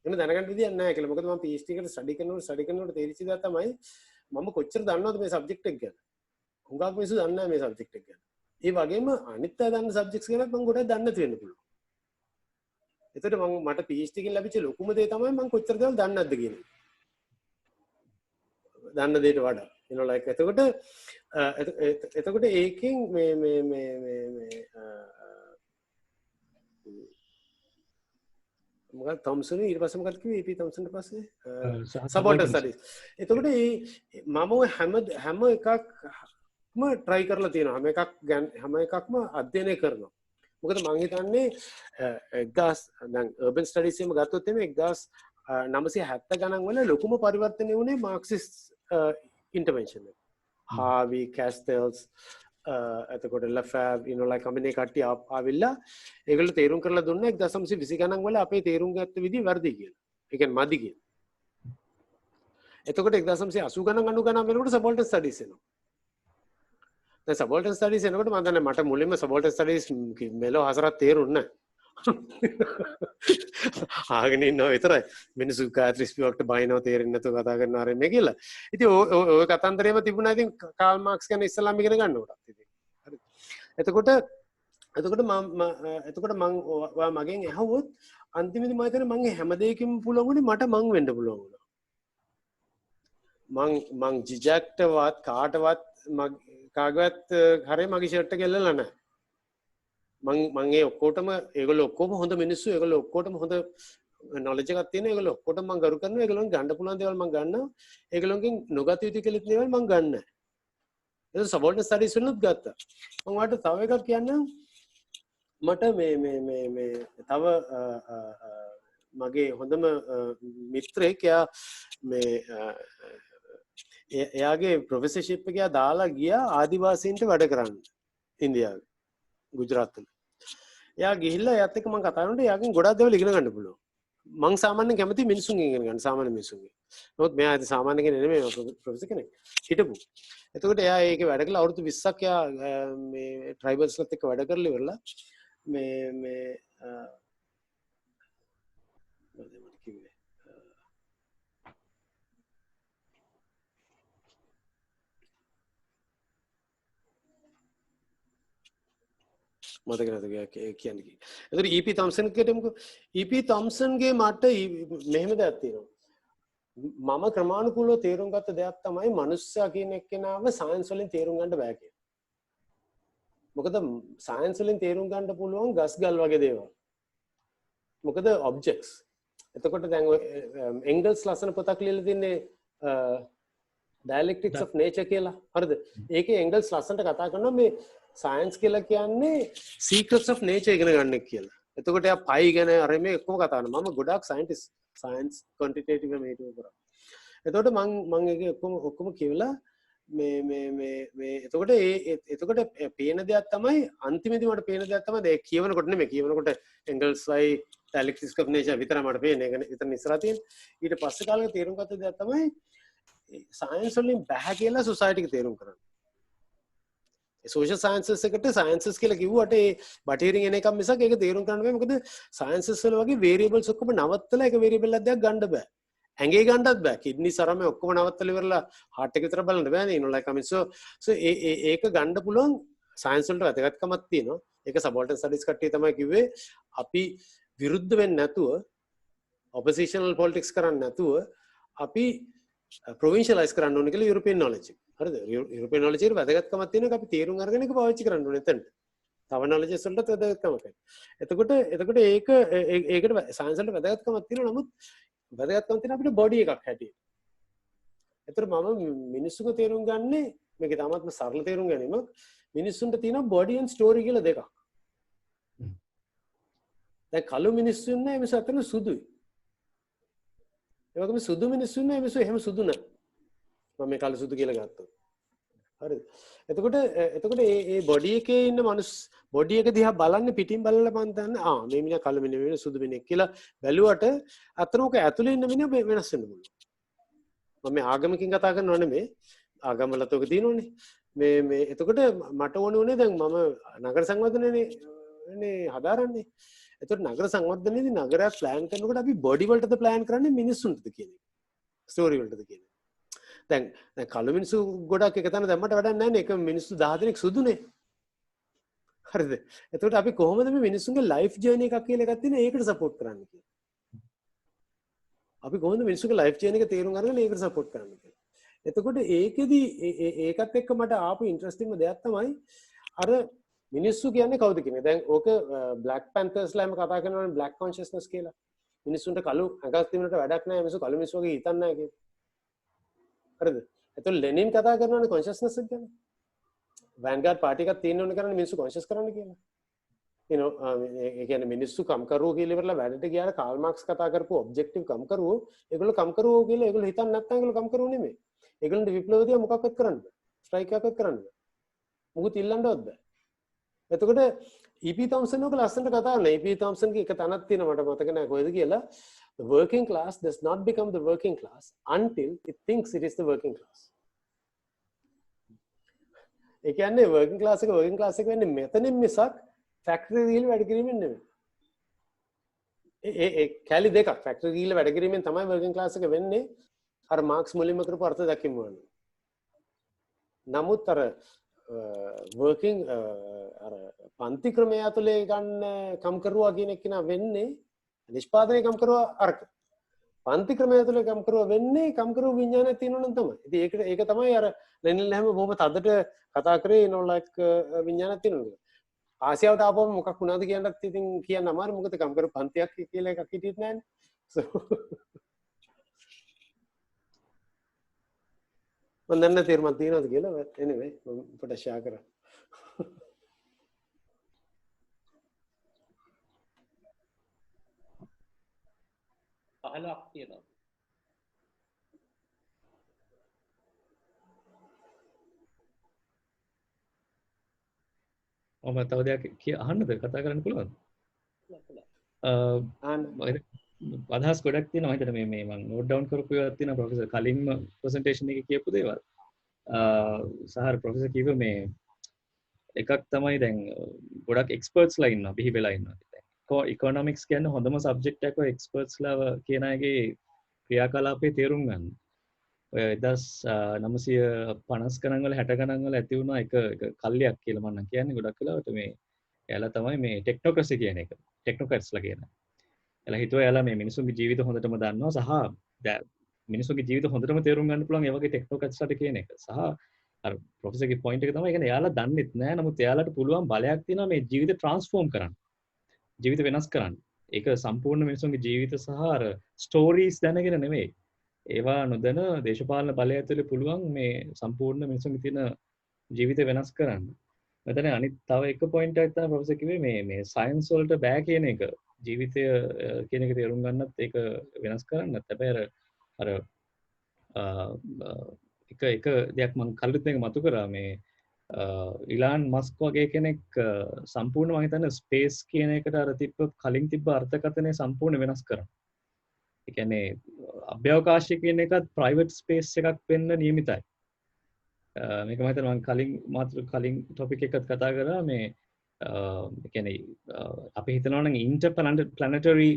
එහෙම දැනගන්න විදියක් නැහැ කියලා. මොකද මම PhD එකට ස්ටඩි කරනකොට තේරිච්ච දේ තමයි මම කොච්චර දන්නවද මේ සබ්ජෙක්ට් එක ගැන. හුඟක් මිනිස්සු දන්නේ නැහැ මේ සබ්ජෙක්ට් එක ගැන. ඒ වගේම අනිත් අය දන්න සබ්ජෙක්ට්ස් ගැනත් මම ගොඩක් දන්නේ නැති වෙන්න පුළුවන්. එතකොට මට PhD එකකින් ලැබිච්ච ලොකුම දේ තමයි මම කොච්චර දේවල් දන්නේ නැද්ද කියන එක. දන්න දේට වඩා. you know like එතකොට ඒකෙන් මොකක්ද තොම්සන් ඊට පස්සේ මොකක්ද කිව්වේ E.P. තොම්සන් ඊට පස්සේ සබෝල්ටන් ස්ටඩීස්. එතකොට මම ඔය හැම එකක්ම try කරලා තියෙනවා. හැම එකක්ම අධ්‍යයනය කරනවා. මොකද මම හිතන්නේ 1000 දැන් urban studies එකම ගත්තොත් එimhe 1970 ගණන් වල ලොකුම පරිවර්තනය වුණේ මාක්සිස්ට් ඉන්ටර්වෙන්ෂන් එක. හාවි කැස්ටල්ස් එතකොට ලෆැබ් you know like කම්පැනි කට්ටිය ආවිල්ලා ඒගොල්ලෝ තේරුම් කරලා දුන්නා 1920 ගණන් වල අපේ තේරුම් ගත්ත විදිහ වැරදි කියලා. ඒ කියන්නේ මදි කියලා. එතකොට 1980 ගණන් 90 ගණන් වෙනකොට සබෝල්ටන් ස්ටඩීස් එනවා. දැන් සබෝල්ටන් ස්ටඩීස් එනකොට මම දන්නේ මට මුලින්ම සබෝල්ටන් ස්ටඩීස් මෙලෝ හසරක් තේරුන්නේ නැහැ. ආගෙන ඉන්නවා විතරයි. මිනිස්සු කාත්‍රිස් පියවක්ට බයිනවා තේරෙන්නේ නැතුව කතා කරනවා රෙන්නේ කියලා. ඉතින් ඔය කතන්දරේම තිබුණා ඉතින් කාල් මාක්ස් ගැන ඉස්සලාම ඉගෙන ගන්නකොටත් ඉතින්. හරි. එතකොට මම ඔයා මගෙන් අහුවොත් අන්තිමේදී මම හිතන්නේ මම හැම දෙයකින්ම පුළුවන් උනේ මට මං වෙන්න පුළුවන් වුණා. මං ජිජැක්ටවත් කාටවත් කාගවත් හරේ මගේ ෂර්ට් එක එල්ලලා නැහැ. මං ඒ ඔක්කොටම ඒගොල්ලෝ ඔක්කොම හොඳ මිනිස්සු ඒගොල්ලෝ ඔක්කොටම හොඳ knowledge එකක් තියෙන ඒගොල්ලෝ ඔක්කොටම මං ගරු කරනවා ඒගොල්ලෝන් ගන්න පුළුවන් දේවල් මං ගන්නවා ඒගොල්ලෝන්ගෙන් නොගත යුතු කියලා දේවල් මං ගන්න නැහැ. ඒක සබෝල්ටන් ස්ටඩීස් වලුත් ගත්තා. මම ඔයාලට තව එකක් කියන්නම්. මට මේ තව මගේ හොඳම මිත්‍රයෙක් එයාගේ ප්‍රොෆෙසර්ෂිප් එක දාලා ගියා ආදිවාසීන්ට වැඩ කරන්න ඉන්දියාවේ ගුජරාත් වල. එයා ගිහිල්ලා එයාත් එක්ක මම කතා කරනකොට එයාගෙන් ගොඩක් දේවල් ඉගෙන ගන්න පුළුවන්. මං සාමාන්‍යයෙන් කැමති මිනිසුන්ගෙන් ඉගෙන ගන්න සාමාන්‍ය මිනිසුන්ගෙන්. නමුත් මෙයා ඇයි සාමාන්‍ය කෙනෙක් නෙමෙයි ප්‍රොෆෙසර් කෙනෙක්. හිටපු. එතකොට එයා ඒකේ වැඩ කළා අවුරුදු 20ක් එයා මේ ට්‍රයිබල්ස්ලත් එක්ක වැඩ කරලා ඉවරලා මේ මතක නැත කියන්නේ. එතකොට E.P. Thompson කියටමුකෝ. E.P. Thompsonගේ මට මෙහෙම දෙයක් තියෙනවා. මම ක්‍රමානුකූලව තේරුම් ගත්ත දෙයක් තමයි මනුස්සයා කියන එක්කෙනාව සයන්ස් වලින් තේරුම් ගන්න බෑ කියන්නේ. මොකද සයන්ස් වලින් තේරුම් ගන්න පුළුවන් ගස් ගල් වගේ දේවල්. මොකද ඔබ්ජෙක්ට්ස්. එතකොට දැන් එන්ගල්ස් ලස්සන පොතක් ලියලා තින්නේ dialectics of nature කියලා. හරිද? ඒකේ එන්ගල්ස් ලස්සනට කතා කරනවා මේ සයන්ස් කියලා කියන්නේ secrets of nature ඉගෙන ගන්න කියලා. එතකොට එයා පයි ගැන අර මේ ඔක්කොම කතා කරනවා. මම ගොඩාක් සයන්ටිස්ට් සයන්ස් ක්වොන්ටිටේටිව් මේක කරා. එතකොට මම ඒක ඔක්කොම කියවලා මේ එතකොට පේන දෙයක් තමයි අන්තිමේදී මට පේන දෙයක් තමයි ඒක කියවනකොට නෙමෙයි කියවනකොට එන්ගල්ස්යි dialectics of nature විතරයි මට පේන්නේ. ඒක විතර ඉස්සරහ තියෙන. ඊට පස්සේ කාලෙක තේරුම් ගත්ත දෙයක් තමයි සයන්ස් වලින් බෑ කියලා සොසයිටි එක තේරුම් කරන්නේ. social sciences එකට sciences කියලා කිව්වට ඒ බටහිරින් එන එකක් මිසක් ඒක තේරුම් ගන්න බෑ. මොකද sciences වල වගේ variables ඔක්කොම නවත්තලා එක variable එකක් ගන්න බෑ. ඇඟේ ගන්නත් බෑ. kidney සරම ඔක්කොම නවත්තලා ඉවරලා heart එක විතර බලන්න බෑනේ. you know like I mean so ඒක ගන්න පුළුවන් science වලට වැදගත්කමක් තියෙනවා. ඒක subaltern studies කට්ටිය තමයි කිව්වේ අපි විරුද්ධ වෙන්නේ නැතුව oppositional politics කරන්නේ නැතුව අපි provincialize කරන්න ඕනේ කියලා European knowledge එක. හරිද? European knowledge එකට වැදගත්කමක් තියෙනවා. අපි තේරුම් අරගෙන ඒක පාවිච්චි කරන්න ඕනේ එතනට. තව knowledges වලට වැදගත්කමක්. එතකොට ඒකට science වලට වැදගත්කමක් තියෙනවා. නමුත් වැදගත්කම තියෙන අපිට body එකක් හැටියට. ඒතර මම මිනිස්සුක තේරුම් ගන්නේ මේක තාමත්ම සරල තේරුම් ගැනීමක්. මිනිස්සුන්ට තියෙනවා body and story කියලා දෙකක්. දැන් කළු මිනිස්සු ඉන්නේ මිනිස්සු අතර සුදුයි. ඒ වගේම සුදු මිනිස්සු ඉන්නේ මිනිස්සු එහෙම සුදු නැහැ. මම මේ කළු සුදු කියලා ගත්තා. හරිද? එතකොට මේ බොඩි එකේ ඉන්න මිනිස් බොඩි එක දිහා බලන්නේ පිටින් බලලා මම දන්නේ මේ මිනිහා කළු මිනිහ වෙන සුදු මිනිහෙක් කියලා බැලුවට අතන උක ඇතුලේ ඉන්න මිනිහ වෙනස් වෙන්න පුළුවන්. මම මේ ආගමකින් කතා කරනව නෙමෙයි. ආගමවලත් ඔක තියෙනවනේ. මේ එතකොට මට ඕනේ දැන් මම නගර සංවර්ධනයනේ හදාරන්නේ. එතකොට නගර සංවර්ධනයේදී නගරයක් ප්ලෑන් කරනකොට අපි බොඩි වලටද ප්ලෑන් කරන්නේ මිනිස්සුන්ටද කියන එක. ස්ටෝරි වලටද කියන එක. දැන් කළු මිනිස්සු ගොඩක් එක තැන දැම්මට වැඩක් නැහැ නේ. ඒක මිනිස්සු 10 දෙනෙක් සුදුනේ. හරිද? එතකොට අපි කොහොමද මේ මිනිස්සුන්ගේ ලයිෆ් ජර්නි එකක් කියලා එකක් තියෙන ඒකට සපෝට් කරන්නේ කියලා. අපි කොහොමද මිනිස්සුන්ගේ ලයිෆ් ජර්නි එක තේරුම් අරගෙන ඒකට සපෝට් කරන්නේ කියලා. එතකොට ඒකෙදි ඒකත් එක්ක මට ආපු ඉන්ට්‍රස්ටිංම දෙයක් තමයි අර මිනිස්සු කියන්නේ කවුද කියන්නේ. දැන් ඕක බ්ලැක් පැන්තර්ස්ලාම කතා කරනවානේ බ්ලැක් කොන්ෂස්නස් කියලා. මිනිස්සුන්ට කළු අඟක් තිබුණට වැඩක් නැහැ. මිනිස්සු කළු මිනිස්සු වගේ හිතන්නේ නැහැ කියලා. හරිද? එතකොට ලෙනින් කතා කරනවානේ කොන්ෂස්නස් එක ගැන. වැන්ගාඩ් පාටි එකක් තියෙන්න ඕන කරන්නේ මිනිස්සු කොන්ෂස් කරන්න කියලා. you know ඒ කියන්නේ මිනිස්සු කම් කරුවෝ කියලා ඉවරලා වැඩට ගියාට කාල් මාක්ස් කතා කරපු ඔබ්ජෙක්ටිව් කම් කරුවෝ ඒගොල්ලෝ කම් කරුවෝ කියලා ඒගොල්ලෝ හිතන්නේ නැත්නම් ඒගොල්ලෝ කම් කරුවෝ නෙමෙයි. ඒගොල්ලන්ට විප්ලවදී මොකක්වත් කරන්න බෑ. ස්ට්‍රයික් එකක්වත් කරන්න බෑ. මොකුත් ඉල්ලන්නවත් බෑ. එතකොට E.P. Thompson ඔක ලස්සනට කතා කරනවා. E.P. Thompson ගේ එක තැනක් තියෙනවා මට මතක නැහැ කොහෙද කියලා. The working class does not become the working class until it thinks it is the working class. ඒ කියන්නේ working class එක වෙන්නේ මෙතනින් මිසක් ෆැක්ටරි ගිහින් වැඩ කිරීමෙන් නෙමෙයි. ඒ කැලි දෙකක් ෆැක්ටරි ගිහින් වැඩ කිරීමෙන් තමයි working class එක වෙන්නේ. අර මාක්ස් මුලින්ම කරපු අර්ථ දැක්කම වුණා. නමුත් අර working අර පන්ති ක්‍රමය ඇතුලේ ගන්න කම්කරුවා කියන එක නා වෙන්නේ නිෂ්පාදනය කම්කරුවා අරක. පන්ති ක්‍රමය ඇතුලේ කම්කරුවා වෙන්නේ කම්කරුවා විඥානය තියෙනවනම් තමයි. ඉතින් ඒක තමයි අර ලෙනින් හැම බොහොම තදට කතා කරේ like විඥානයක් තියෙනවා. ආසියාවට ආපුවම මොකක් වුණාද කියන්නත් ඉතින් කියන්න අමාරු. මොකද කම්කරු පන්තියක් කියලා එකක් හිටියෙත් නැහැනේ. so මම දන්නේ තේරුමක් තියෙනවද කියලා. anyway මම පොඩ්ඩක් ෂෙයා කරා. 15ක් තියෙනවා. මම තව දෙයක් අහන්නද කතා කරන්න පුළුවන්ද? අදහස් ගොඩක් තියෙනවා. හිතට මේ මම නෝට් ඩවුන් කරපු ඒවා තියෙනවා ප්‍රොෆෙසර් කලින්ම ප්‍රසන්ටේෂන් එකේ කියපු දේවල්. සහර ප්‍රොෆෙසර් කිව්ව මේ එකක් තමයි දැන් ගොඩක් එක්ස්පර්ට්ස්ලා ඉන්නවා බිහි වෙලා ඉන්නවා. ඉකොනොමික්ස් කියන්නේ හොඳම සබ්ජෙක්ට් එකක් එක්ස්පර්ට්ස්ලා කියන අයගේ ක්‍රියාකලාපේ තේරුම් ගන්න. ඔය 1950 ගණන් වල 60 ගණන් වල ඇති වුණා එක කල්ලියක් කියලා මම කියන්නේ ගොඩක් වෙලාවට මේ එයාලා තමයි මේ ටෙක්නොක්‍රසි කියන එක. ටෙක්නොක්‍රැට්ස්ලා කියන. එයාලා හිතුවා එයාලා මේ මිනිසුන්ගේ ජීවිත හොඳටම දන්නවා සහ මිනිසුන්ගේ ජීවිත හොඳටම තේරුම් ගන්න පුළුවන් ඒ වගේ ටෙක්නොක්‍රැට්ස්ලාට කියන එක. සහ අර ප්‍රොෆෙසර්ගේ පොයින්ට් එක තමයි කියන්නේ එයාලා දන්නෙත් නෑ. නමුත් එයාලට පුළුවන් බලයක් තියෙනවා මේ ජීවිත ට්‍රාන්ස්ෆෝම් කරන්න. ජීවිත වෙනස් කරන්න. ඒක සම්පූර්ණ මිනිසුන්ගේ ජීවිත සහ අර ස්ටෝරීස් දැනගෙන නෙවෙයි. ඒවා නොදැන දේශපාලන බලය ඇතුලේ පුළුවන් මේ සම්පූර්ණ මිනිසුන්ගේ තියෙන ජීවිතය වෙනස් කරන්න. මෙතන අනිත් තව එක පොයින්ට් එකක් තමයි ප්‍රොෆෙසර් කිව්වේ මේ සයන්ස් වලට බෑ කියන එක. ජීවිතය කියන එක තේරුම් ගන්නත් ඒක වෙනස් කරන්නත්. හැබැයි අර එක දෙයක් මම කලින් එක මතු කරා මේ ඉලාන් මස්ක් වගේ කෙනෙක් සම්පූර්ණ මම හිතන්නේ ස්පේස් කියන එකට අර කලින් තිබ්බ අර්ථකථනය සම්පූර්ණ වෙනස් කරා. ඒ කියන්නේ අභ්‍යවකාශය කියන එකත් ප්‍රයිවට් ස්පේස් එකක් වෙන්න නියමිතයි. මේක මම හිතන්නේ මම කලින් ටොපික් එකත් කතා කරා මේ ඒ කියන්නේ අපි හිතනවා නම් ඉන්ටර්ප්ලැනටරි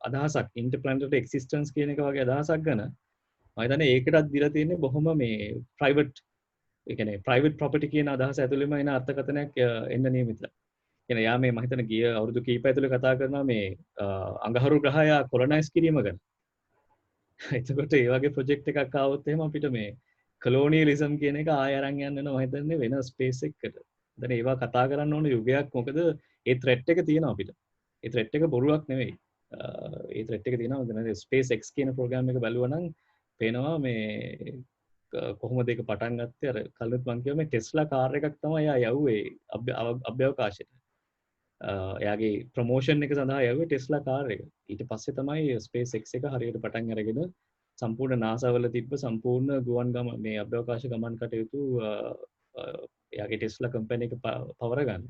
අදහසක් ඉන්ටර්ප්ලැනටරි එක්සිස්ටන්ස් කියන එක වගේ අදහසක් ගන්න මම හිතන්නේ ඒකටත් දීලා තියෙන්නේ බොහොම මේ ප්‍රයිවට් ඒ කියන්නේ ප්‍රයිවට් ප්‍රොපර්ටි කියන අදහස ඇතුළෙම එන අර්ථකථනයක් එන්න නියමිතයි. කියන්නේ යා මේ මම හිතන්නේ ගිය අවුරුදු කීප ඇතුළේ කතා කරනවා මේ අඟහරු ග්‍රහය කොලොනයිස් කිරීම ගැන. එතකොට ඒ වගේ ප්‍රොජෙක්ට් එකක් ආවොත් එහෙම අපිට මේ කොලෝනියලිසම් කියන එක ආය අරන් යන්න වෙනවා මම හිතන්නේ වෙන ස්පේස් එකකට. දැන් ඒවා කතා කරන්න ඕන යුගයක් මොකද ඒ ත්‍රෙට් එක තියෙනවා අපිට. ඒ ත්‍රෙට් එක බොරුවක් නෙවෙයි. ඒ ත්‍රෙට් එක තියෙනවා දැන් SpaceX කියන ප්‍රෝග්‍රෑම් එක බලුවා නම් පේනවා මේ කොහොමද ඒක පටන් ගත්තේ අර කලින් මම කිව්වා මේ ටෙස්ලා කාර් එකක් තමයි එයා යව්වේ අභ්‍යවකාශයට. එයාගේ ප්‍රොමෝෂන් එක සඳහා යව්වේ ටෙස්ලා කාර් එක. ඊට පස්සේ තමයි SpaceX එක හරියට පටන් අරගෙන සම්පූර්ණ NASA වල තිබ්බ සම්පූර්ණ ගුවන් ගමන් මේ අභ්‍යවකාශ ගමන් කටයුතු එයාගේ ටෙස්ලා කම්පැනි එක පවර ගන්න.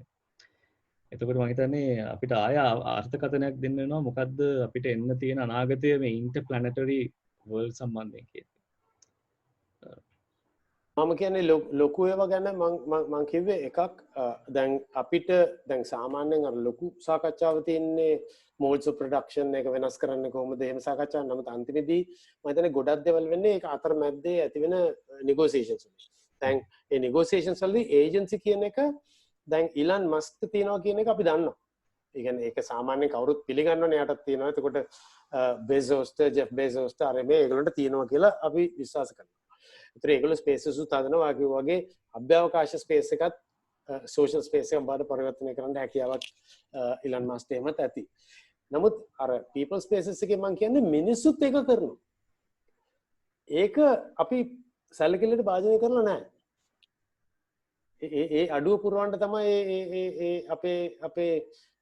එතකොට මම හිතන්නේ අපිට ආය අර්ථකථනයක් දෙන්න වෙනවා මොකද්ද අපිට එන්න තියෙන අනාගතයේ මේ ඉන්ටර්ප්ලැනටරි වර්ල්ඩ් සම්බන්ධයෙන් කියන්නේ. මම කියන්නේ ලොකු ඒවා ගැන මං කිව්වේ එකක් දැන් අපිට දැන් සාමාන්‍යයෙන් අර ලොකු සාකච්ඡාව තියෙන්නේ modes of production එක වෙනස් කරන්න කොහොමද එහෙම සාකච්ඡා නමුත් අන්තිමේදී මම හිතන්නේ ගොඩක් දේවල් වෙන්නේ ඒක අතරමැද්දේ ඇති වෙන negotiations වලින්. දැන් ඒ negotiations වලදී agency කියන එක දැන් ඉලන් මස්ක් තියනවා කියන එක අපි දන්නවා. ඒ කියන්නේ ඒක සාමාන්‍යයෙන් කවුරුත් පිළිගන්නවනේ යටත් තියෙනවා. එතකොට බෙසෝස්ට ජෙෆ් බෙසෝස්ට අර මේ ඒගොල්ලන්ට තියෙනවා කියලා අපි විශ්වාස කරනවා. ඒතර ඒගොල්ලෝ ස්පේසස් උත් හදනවා වගේ අභ්‍යවකාශ ස්පේස් එකත් සෝෂල් ස්පේස් එකක් බාට පරිවර්තනය කරන්න හැකියාවක් ඉලන් මස්ක්ට එමත් ඇති. නමුත් අර people spaces එකේ මම කියන්නේ මිනිස්සුත් ඒක කරනවා. ඒක අපි සැලකිල්ලට භාජනය කරලා නැහැ. ඒ අඩුව පුරවන්න තමයි ඒ අපේ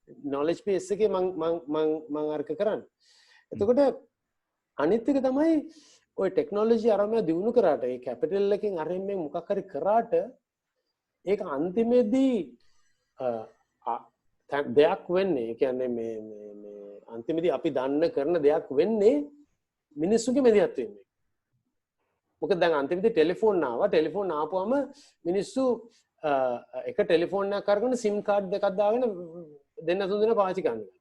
knowledge base එකේ මම අර්ථ කරන්නේ. එතකොට අනිත් එක තමයි ඔය ටෙක්නොලොජි අරමයා දිනු කරාට ඒ කැපිටල් එකෙන් අරින් මේ මොකක් හරි කරාට ඒක අන්තිමේදී දෙයක් වෙන්නේ ඒ කියන්නේ මේ අන්තිමේදී අපි දන්න කරන දෙයක් වෙන්නේ මිනිස්සුගේ මැදිහත් වෙන්නේ. මොකද දැන් අන්තිමේදී ටෙලිෆෝන් ආපුවම මිනිස්සු එක ටෙලිෆෝන් එකක් අරගෙන SIM කාඩ් දෙකක් දාගෙන දෙන්න තුන් දෙනා පාවිච්චි කරනවා.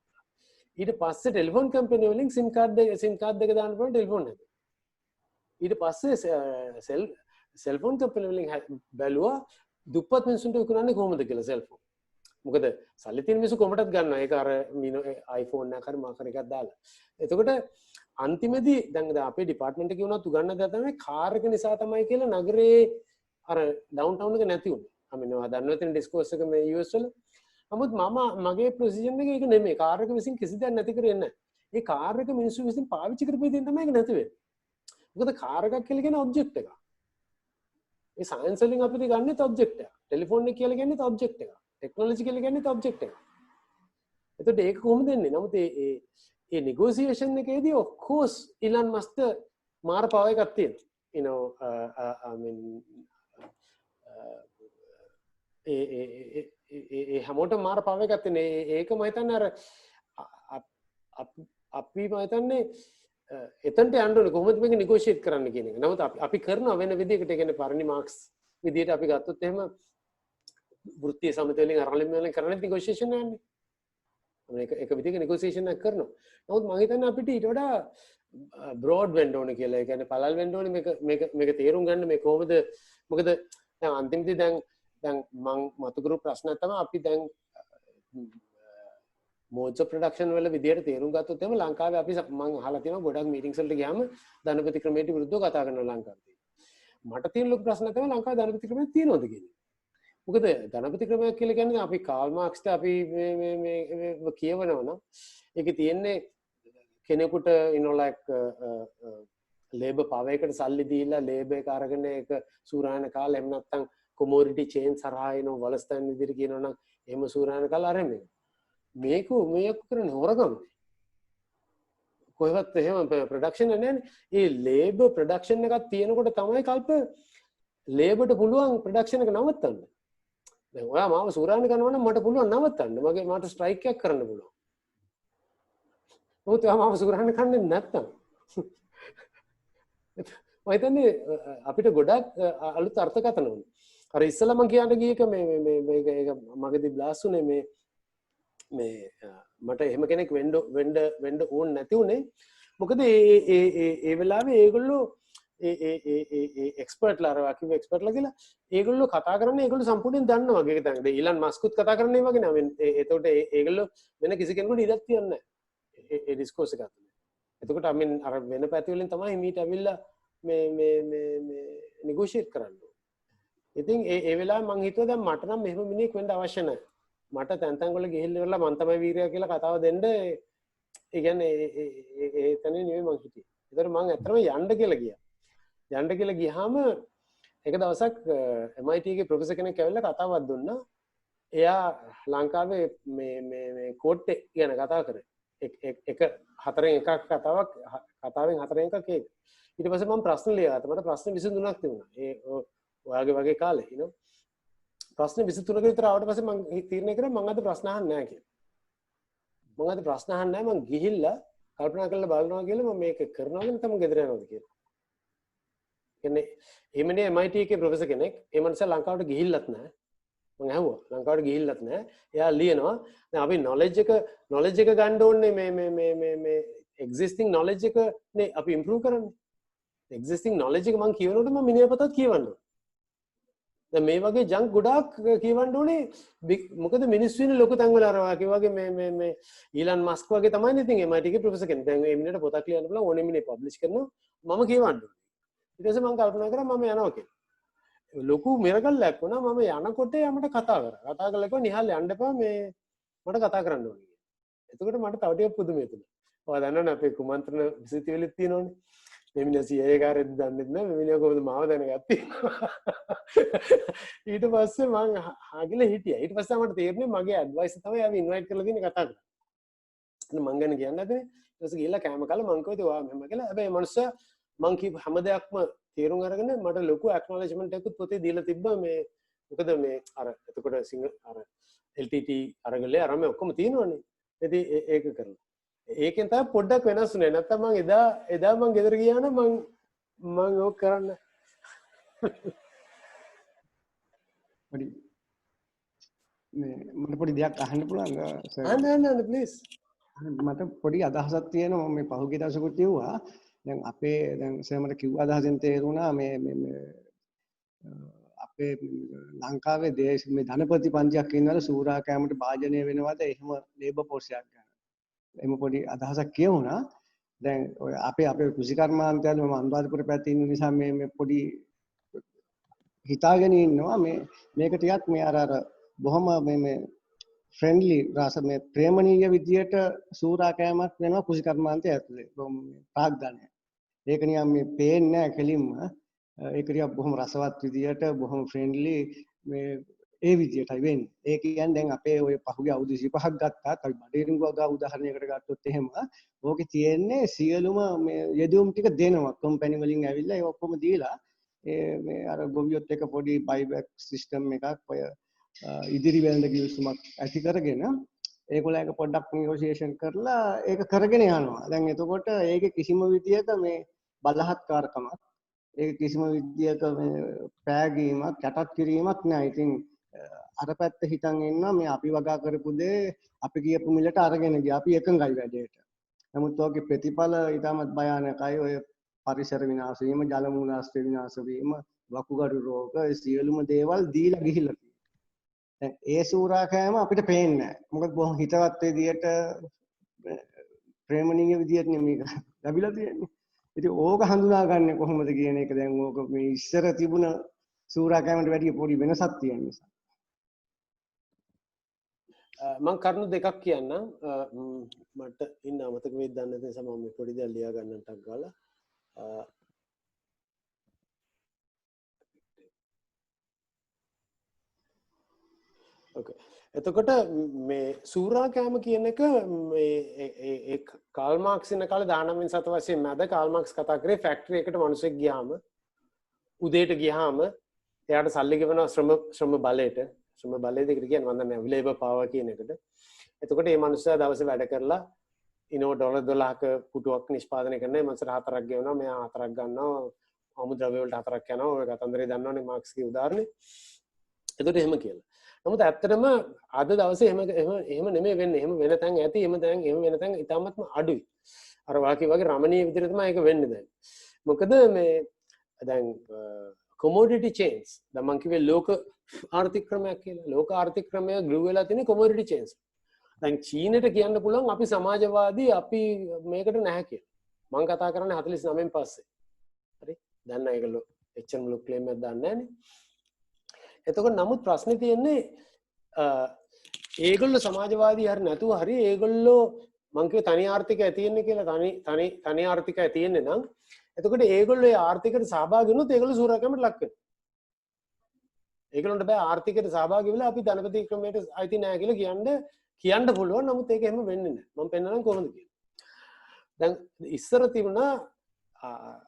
ඊට පස්සේ ටෙලිෆෝන් කම්පැනි වලින් SIM කාඩ් දෙක දාන්න පුළුවන් ටෙලිෆෝන් එක. ඊට පස්සේ සෙල්ෆෝන් කම්පැනි වලින් බැලුවා දුප්පත් මිනිස්සුන්ට විකුණන්නේ කොහොමද කියලා සෙල්ෆෝන්. මොකද සල්ලි තියෙන මිනිස්සු කොහොමදත් ගන්නවා. ඒක අර iPhone එකක් හරි මාකර් එකක් දාලා. එතකොට අන්තිමේදී දැන් අපේ ඩිපාර්ට්මන්ට් එකේ වුණත් උගන්න දා තමයි කාර් එක නිසා තමයි කියලා නගරේ අර ඩවුන්ටවුන් එක නැති වුණේ. අමිනවා දන්නවද ඩිස්කෝස් එක මේ US වල. නමුත් මගේ ප්‍රොසිජන් එක ඒක නෙමෙයි. කාර් එක විසින් කිසි දෙයක් නැති කරේ නැහැ. ඒ කාර් එක මිනිස්සු විසින් පාවිච්චි කරපු දෙයින් තමයි ඒක නැති වෙන්නේ. මොකද කාර් එකක් කියලා කියන ඔබ්ජෙක්ට් එකක්. ඒ සයන්ස් වලින් අපිට ගන්නෙත් ඔබ්ජෙක්ට් එකක්. ටෙලිෆෝන් එක කියලා කියන්නේත් ඔබ්ජෙක්ට් එකක්. ටෙක්නොලොජි කියලා කියන්නේත් ඔබ්ජෙක්ට් එකක්. එතකොට ඒක කොහොමද එන්නේ? නමුත් ඒ negotiation එකේදී of course ඉලන් මස්ක්ට මාර පව එකක් තියෙනවා. you know I mean ඒ හැමෝටම මාර පව එකක් තියෙන. ඒක මම හිතන්නේ අර අපි මම හිතන්නේ එතනට යන්න ඕනේ කොහොමද මේක negotiate කරන්න කියන එක. නමුත් අපි කරනවා වෙන විදිහකට. ඒ කියන්නේ පරිණි මාක්ස් විදිහට අපි ගත්තොත් එහෙම වෘත්තීය සමිති වලින් අරලින් වලින් කරන්නේ negotiation නෑනේ. එක විදිහක negotiation එකක් කරනවා. නමුත් මම හිතන්නේ අපිට ඊට වඩා broad වෙන්න ඕනේ කියලා. ඒ කියන්නේ පළල් වෙන්න ඕනේ මේක තේරුම් ගන්න මේ කොහොමද. මොකද දැන් අන්තිමදී දැන් මම මතු කරපු ප්‍රශ්නයක් තමයි අපි දැන් modes of production වල විදියට තේරුම් ගත්තොත් එහෙම ලංකාවේ අපි මම අහලා තියෙනවා ගොඩක් මීටින්ග්ස් වලට ගියාම ධනපති ක්‍රමයට විරුද්ධව කතා කරනවා ලංකාවේ. මට තියෙන ලොකු ප්‍රශ්නයක් තමයි ලංකාවේ ධනපති ක්‍රමය තියෙනවද කියන්නේ. මොකද ධනපති ක්‍රමයක් කියලා කියන්නේ අපි කාල් මාක්ස්ට අපි මේ කියවනවා නම් ඒකේ තියෙන්නේ කෙනෙකුට like ලේබර් පවයකට සල්ලි දීලා ලේබර් එක අරගෙන ඒක සූරායන කාලා එහෙම නැත්නම් කොමෝඩිටි චේන් සරහා එනවා වලස්තන් විදිහට කියනවා නම් එහෙම සූරායන කාලා අරන්නේ මේක කරන හොරගම කොහෙවත් එහෙම ප්‍රොඩක්ෂන් නැහැ ඒ ලේබර් ප්‍රොඩක්ෂන් එකක් තියෙනකොට තමයි කල්ප ලේබර්ට පුළුවන් ප්‍රොඩක්ෂන් එක නවත්තන්න දැන් ඔයා මාව සූරායන කරනවා නම් මට පුළුවන් නවත්තන්න මට ස්ට්‍රයික් එකක් කරන්න පුළුවන් ඔතන මාව සූරායන කරන්නේ නැත්තම් මම හිතන්නේ අපිට ගොඩක් අලුත් අර්ථකථන වුණා. අර ඉස්සෙල්ලා මම කියන්න ගිය එක මේක මගදී බ්ලාස්ට් උනේ මේ මට එහෙම කෙනෙක් වෙන්න ඕන නැති උනේ. මොකද ඒ වෙලාවේ ඒගොල්ලෝ ඒ එක්ස්පර්ට්ලා අර කිව්ව එක්ස්පර්ට්ලා කියලා ඒගොල්ලෝ කතා කරන්නේ ඒගොල්ලෝ සම්පූර්ණයෙන් දන්නවා වගේ තැනකට. ඊලන් මස්කුත් කතා කරන්නේ වගේ නෑ. එතකොට ඒගොල්ලෝ වෙන කිසි කෙනෙකුට ඉඩක් තියන්නේ නැහැ. ඒ ඩිස්කෝස් එක අතර. එතකොට අර වෙන පැති වලින් තමයි මීට ඇවිල්ලා මේ නෙගෝෂিয়েට් කරන්න. ඉතින් ඒ වෙලාවේ මං හිතුවා දැන් මට නම් මෙහෙම මිනිහෙක් වෙන්න අවශ්‍ය නැහැ. මට තැන් වල ගිහිල්ලා ඉවරලා මං තමයි වීරයා කියලා කතාව දෙන්න ඒ කියන්නේ ඒ තැනේ නෙවෙයි මං හිටියේ. ඒතර මං ඇත්තටම යන්න කියලා ගියා. යන්න කියලා ගියාම එක දවසක් MIT එකේ ප්‍රොෆෙසර් කෙනෙක් ඇවිල්ලා කතාවක් දුන්නා. එයා ලංකාවේ මේ කෝට් එක ගැන කතා කරේ. එක හතරෙන් එකක් කතාවෙන් හතරෙන් එකක් ඒක. ඊට පස්සේ මම ප්‍රශ්න ලියගත්තා. මට ප්‍රශ්න 23ක් තිබුණා. ඒ ඔයාගේ වගේ කාලේ you know. ප්‍රශ්න 23ක විතර ආවට පස්සේ මම තීරණය කරා මම අද ප්‍රශ්න අහන්නේ නැහැ කියලා. මම අද ප්‍රශ්න අහන්නේ නැහැ. මම ගිහිල්ලා කල්පනා කරලා බලනවා කියලා මම මේක කරනවද නැත්නම් ගෙදර යනවද කියලා. කියන්නේ එමනේ MIT එකේ ප්‍රොෆෙසර් කෙනෙක් ඒ මනුස්සයා ලංකාවට ගිහිල්ලත් නැහැ. මම ඇහුවා ලංකාවට ගිහිල්ලත් නැහැ. එයා ලියනවා දැන් අපි knowledge එක ගන්න ඕනේ මේ existing knowledge එක නේ අපි improve කරන්නේ. existing knowledge එක මම කියනකොට මම මිනිහපතත් කියවන්න ඕනේ. දැන් මේ වගේ ජංක් ගොඩාක් කියවන්න ඕනේ. මොකද මිනිස්සු ඉන්නේ ලොකු තැන් වල අර වගේ මේ ඊලන් මස්ක් වගේ තමයි ඉතින් MIT එකේ ප්‍රොෆෙසර් කෙනෙක්. දැන් මේ මිනිහට පොතක් ලියන්න පුළුවන් ඕනේ මිනිහ පබ්ලිෂ් කරනවා මම කියවන්න ඕනේ. ඊට පස්සේ මම කල්පනා කරා මම යනවා කියලා. ලොකු මිරකල්ලක් වුණා මම යනකොට යමට කතා කරා. කතා කළා කිව්වා නිහල් යන්න එපා මේ මට කතා කරන්න ඕනේ කියලා. එතකොට මට තව ටිකක් පුදුමයි තුන. ඔයා දන්නවනේ අපේ කුමන්ත්‍රණ විසිතිවිලිත් තියෙනවනේ. මේ මිනිහා CIA කාර්යයක් දන්නෙත් නැහැ. මේ මිනිහා කොහොමද මාව දැනගත්තේ? ඊට පස්සේ මං හාගිල හිටියා. ඊට පස්සේ මට තේරුණේ මගේ ඇඩ්වයිස් තමයි ආවි ඉන්වයිට් කරලා දෙන්නේ කතා කරන්න. මං ගැන කියන්න හදනේ. ඊට පස්සේ ගිහලා කෑම කාලා මං කිව්වා ඔයා මෙහෙම කියලා. හැබැයි මනුස්සයා මං කියපු හැම දෙයක්ම තේරුම් අරගෙන මට ලොකු ඇක්නොලෙජ්මන්ට් එකකුත් පොතේ දීලා තිබ්බා මේ මොකද මේ අර එතකොට අර LTT අරගලේ අර මේ ඔක්කොම තියෙනවනේ. ඉතින් ඒක කරලා. ඒකෙන් තමයි පොඩ්ඩක් වෙනස් වුනේ. නැත්තම් මං එදා මං ගෙදර ගියා නම් මං ඕක කරන්න. මට පොඩි දෙයක් අහන්න පුළුවන්ද? අහන්න ප්ලීස්. මට පොඩි අදහසක් තියෙනවා මේ පහුගිය දවසකුත් කිව්වා. දැන් අපේ දැන් සමහර කිව්ව අදහසෙන් තේරුණා මේ අපේ ලංකාවේ මේ ධනපති පන්තියක් ඉන්නවල සූරා කෑමට භාජනය වෙනවද එහෙම ලේබර් ෆෝස් එකක් ගන්න. එහෙම පොඩි අදහසක් කියවුණා. දැන් ඔය අපේ කෘෂිකර්මාන්තයන් මම අනුරාධපුර පැත්තේ ඉන්න නිසා මේ පොඩි හිතාගෙන ඉන්නවා මේක ටිකක් මේ අර බොහොම මේ ෆ්‍රෙන්ඩ්ලි රස මේ ප්‍රේමණීය විදියට සූරා කෑමක් වෙනවා කෘෂිකර්මාන්තය ඇතුලේ. ප්‍රාග්ධනය. ඒක නිකන් මේ පේන්නේ නැහැ කෙලින්ම. ඒක ටිකක් බොහොම රසවත් විදියට බොහොම ෆ්‍රෙන්ඩ්ලි මේ ඒ විදියටයි වෙන්නේ. ඒ කියන්නේ දැන් අපේ ඔය පහුගිය අවුරුදු 25ක් ගත්තාත් අපි බඩේරින් ගා උදාහරණයකට ගත්තොත් එහෙම ඕකේ තියෙන්නේ සියලුම මේ යෙදුම් ටික දෙනවා. කම්පැනි වලින් ඇවිල්ලා ඒ ඔක්කොම දීලා මේ අර ගොවියොත් එක පොඩි බයිබැක් සිස්ටම් එකක් ඔය ඉදිරි වෙළඳ කිවිසුමක් ඇති කරගෙන ඒගොල්ලෝ පොඩ්ඩක් නිගොෂියේෂන් කරලා ඒක කරගෙන යනවා. දැන් එතකොට ඒකේ කිසිම විදියක මේ බලහත්කාරකමක් ඒක කිසිම විදියක මේ පෑගීමක් යටත් කිරීමක් නෑ. ඉතින් අර පැත්ත හිතන් ඉන්නවා මේ අපි වගා කරපු දේ අපි කියපු මිලට අරගෙන ගියා. අපි එකඟයි වැඩේට. නමුත් ඔගේ ප්‍රතිඵල ඊටමත් භයානකයි. ඔය පරිසර විනාශ වීම, ජල මූලාශ්‍ර විනාශ වීම, වකුගඩු රෝග, සියලුම දේවල් දීලා ගිහිල්ලා දැන් ඒ සූරා කෑම අපිට පේන්නේ නැහැ. මොකද බොහොම හිතවත් විදියට ප්‍රේමණීය විදියට නෙමෙයි ලැබිලා තියෙන්නේ. ඉතින් ඕක හඳුනාගන්නේ කොහොමද කියන එක දැන් ඕක මේ ඉස්සර තිබුණ සූරා කෑමට වැඩිය පොඩි වෙනසක් තියෙන නිසා. මං කරුණු දෙකක් කියන්නම් මට ඉන්න අමතක වෙයි දන්නේ නැති නිසා මම පොඩි දෙයක් ලියා ගන්න ටක් ගාලා ඕකේ එතකොට මේ සූරා කෑම කියන එක මේ කාල් මාක්ස් ඉන්න කාලේ 19 වෙනි සතවර්ෂයේ මැද කාල් මාක්ස් කතා කරේ ෆැක්ටරි එකට මිනිස්සෙක් ගියාම උදේට ගියාම එයාට සල්ලි ගෙවනවා ශ්‍රම බලයට ශ්‍රම බලයද කියන්නේ මම දන්නේ ලේබර් පාවර් කියන එකට. එතකොට මේ මිනිස්සයා දවසේ වැඩ කරලා ඉනෝ ඩොලර් 12ක පුටුවක් නිෂ්පාදනය කරනවා. මේ මනසට 4ක් ගෙවනවා. මෙයා 4ක් ගන්නවා. අමුද්‍රව්‍ය වලට 4ක් යනවා. ඔය කතන්දරේ දන්නවනේ මාක්ස්ගේ උදාහරණේ. එතකොට එහෙම කියලා. නමුත් ඇත්තටම අද දවසේ එහෙම නෙමෙයි වෙන්නේ. එහෙම වෙන තැන් ඇති. එහෙම වෙන තැන් ඉතාමත්ම අඩුයි. අර වාකිය වගේ රමණීය විදිහට තමයි ඒක වෙන්නේ දැන්. මොකද මේ දැන් commodity chains දැන් මම කිව්වේ ලෝක ආර්ථික ක්‍රමයක් කියලා. ලෝක ආර්ථික ක්‍රමය ග්‍රූ වෙලා තියෙන commodity chains. දැන් චීනෙට කියන්න පුළුවන් අපි සමාජවාදී අපි මේකට නැහැ කියලා. මම කතා කරන්නේ 49න් පස්සේ. හරි? දැන් ඒගොල්ලෝ එච්චරම ලොකු ක්ලේම් එකක් දාන්නේ නැහනේ. එතකොට නමුත් ප්‍රශ්නේ තියෙන්නේ ඒගොල්ලෝ සමාජවාදී හරි නැතුව හරි ඒගොල්ලෝ මං කිව්වේ තනි ආර්ථිකය තියෙන්නේ කියලා තනි ආර්ථිකය තියෙන්නේ නම් එතකොට ඒගොල්ලෝ ඒ ආර්ථිකයට සහභාගී වුණොත් ඒගොල්ලෝ සූරකමට ලක් වෙනවා. ඒගොල්ලන්ට බෑ ආර්ථිකයට සහභාගී වෙලා අපි ධනපති ක්‍රමයට අයිති නැහැ කියලා කියන්න පුළුවන්. නමුත් ඒක එහෙම වෙන්නේ නැහැ. මම පෙන්නනම් කොහොමද කියලා. දැන් ඉස්සර තිබුණා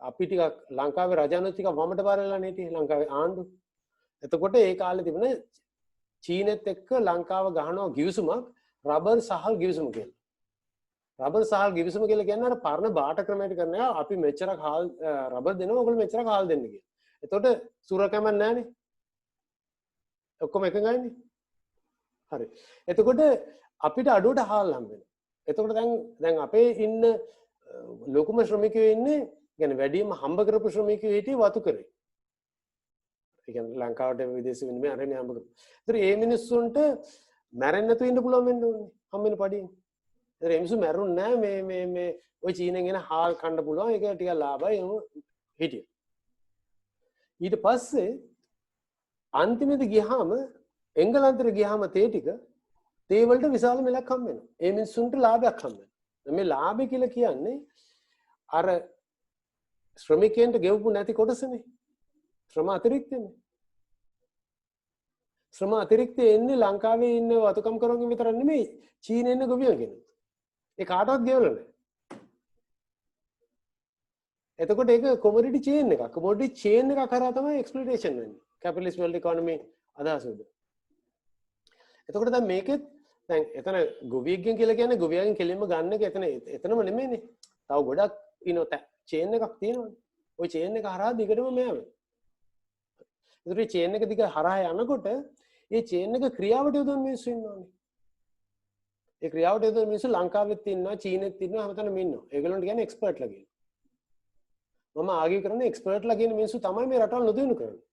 අපි ටිකක් ලංකාවේ රජානු ටික වමට බාරලා නේ ලංකාවේ ආණ්ඩු. එතකොට ඒ කාලේ තිබුණ චීනෙත් එක්ක ලංකාව ගහනවා ගිවිසුමක් රබර් සහල් ගිවිසුම කියලා. රබර් සහල් ගිවිසුම කියලා කියන්නේ අර පරණ බාට ක්‍රමයට කරනවා අපි මෙච්චරක් හාල් රබර් දෙනවා ඔයගොල්ලෝ මෙච්චරක් හාල් දෙන්න කියලා. එතකොට සූරකමක් නැහනේ. ඔක්කොම එකගයිනේ. හරි. එතකොට අපිට අඩුවට හාල් හම්බ වෙනවා. එතකොට දැන් අපේ ඉන්න ලොකුම ශ්‍රමිකයෝ ඉන්නේ يعني වැඩිම හම්බ කරපු ශ්‍රමිකයෝ හිටියේ වතු කරේ. ඒ කියන්නේ ලංකාවට විදේශ විනිමය අරගෙන හම්බ කරපු. ඒතර මේ මිනිස්සුන්ට මැරෙන්න නැතුව ඉන්න පුළුවන් වෙන්න ඕනේ. හම්බෙන පඩියෙන්. ඒතර මේ මිනිස්සු මැරුන්නේ නැහැ මේ ওই චීනෙන් එන හාල් කන්න පුළුවන්. ඒක ටිකක් ලාභයි හිටියේ. ඊට පස්සේ අන්තිමේදී ගියාම එංගලන්තෙට ගියාම තේ වලට විශාල මිලක් හම්බ වෙනවා. ඒ මිනිස්සුන්ට ලාභයක් හම්බ වෙනවා. මේ ලාභය කියලා කියන්නේ අර ශ්‍රමිකයන්ට ගෙවපු නැති කොටසනේ. ශ්‍රම අතිරික්තනේ. ශ්‍රම අතිරික්තය එන්නේ ලංකාවේ ඉන්න වතුකම් කරවගෙන විතරක් නෙමෙයි චීනෙ ඉන්න ගොවියන්ගෙන්. ඒ කාටවත් ගෙවලා නැහැ. එතකොට ඒක කොමොඩිටි චේන් එකක්. කොමොඩිටි චේන් එකක් කරා තමයි එක්ස්ප්ලොයිටේෂන් වෙන්නේ. කැපිටලිස්ට් වර්ල්ඩ් ඉකොනොමි අදහස උද. එතකොට දැන් මේකෙත් දැන් එතන ගොවියෙක්ගෙන් කියලා කියන්නේ ගොවියාගෙන් කෙලින්ම ගන්න එක එතනම නෙමෙයිනේ. තව ගොඩක් චේන් එකක් තියෙනවානේ. ওই චේන් එක හරහා දිගටම මෙයාම. ඒතර චේන් එක දිග හරහා යනකොට ඒ චේන් එක ක්‍රියාවට යොදවන මිනිස්සු ඉන්නවානේ. ඒ ක්‍රියාවට යොදවන මිනිස්සු ලංකාවෙත් ඉන්නවා, චීනෙත් ඉන්නවා, හැමතැනම ඉන්නවා. ඒගොල්ලන්ට කියන්නේ එක්ස්පර්ට්ලා කියලා. මම ආගිය කරන්නේ එක්ස්පර්ට්ලා කියන මිනිස්සු තමයි මේ රටවල් නොදිනු කරන්නේ.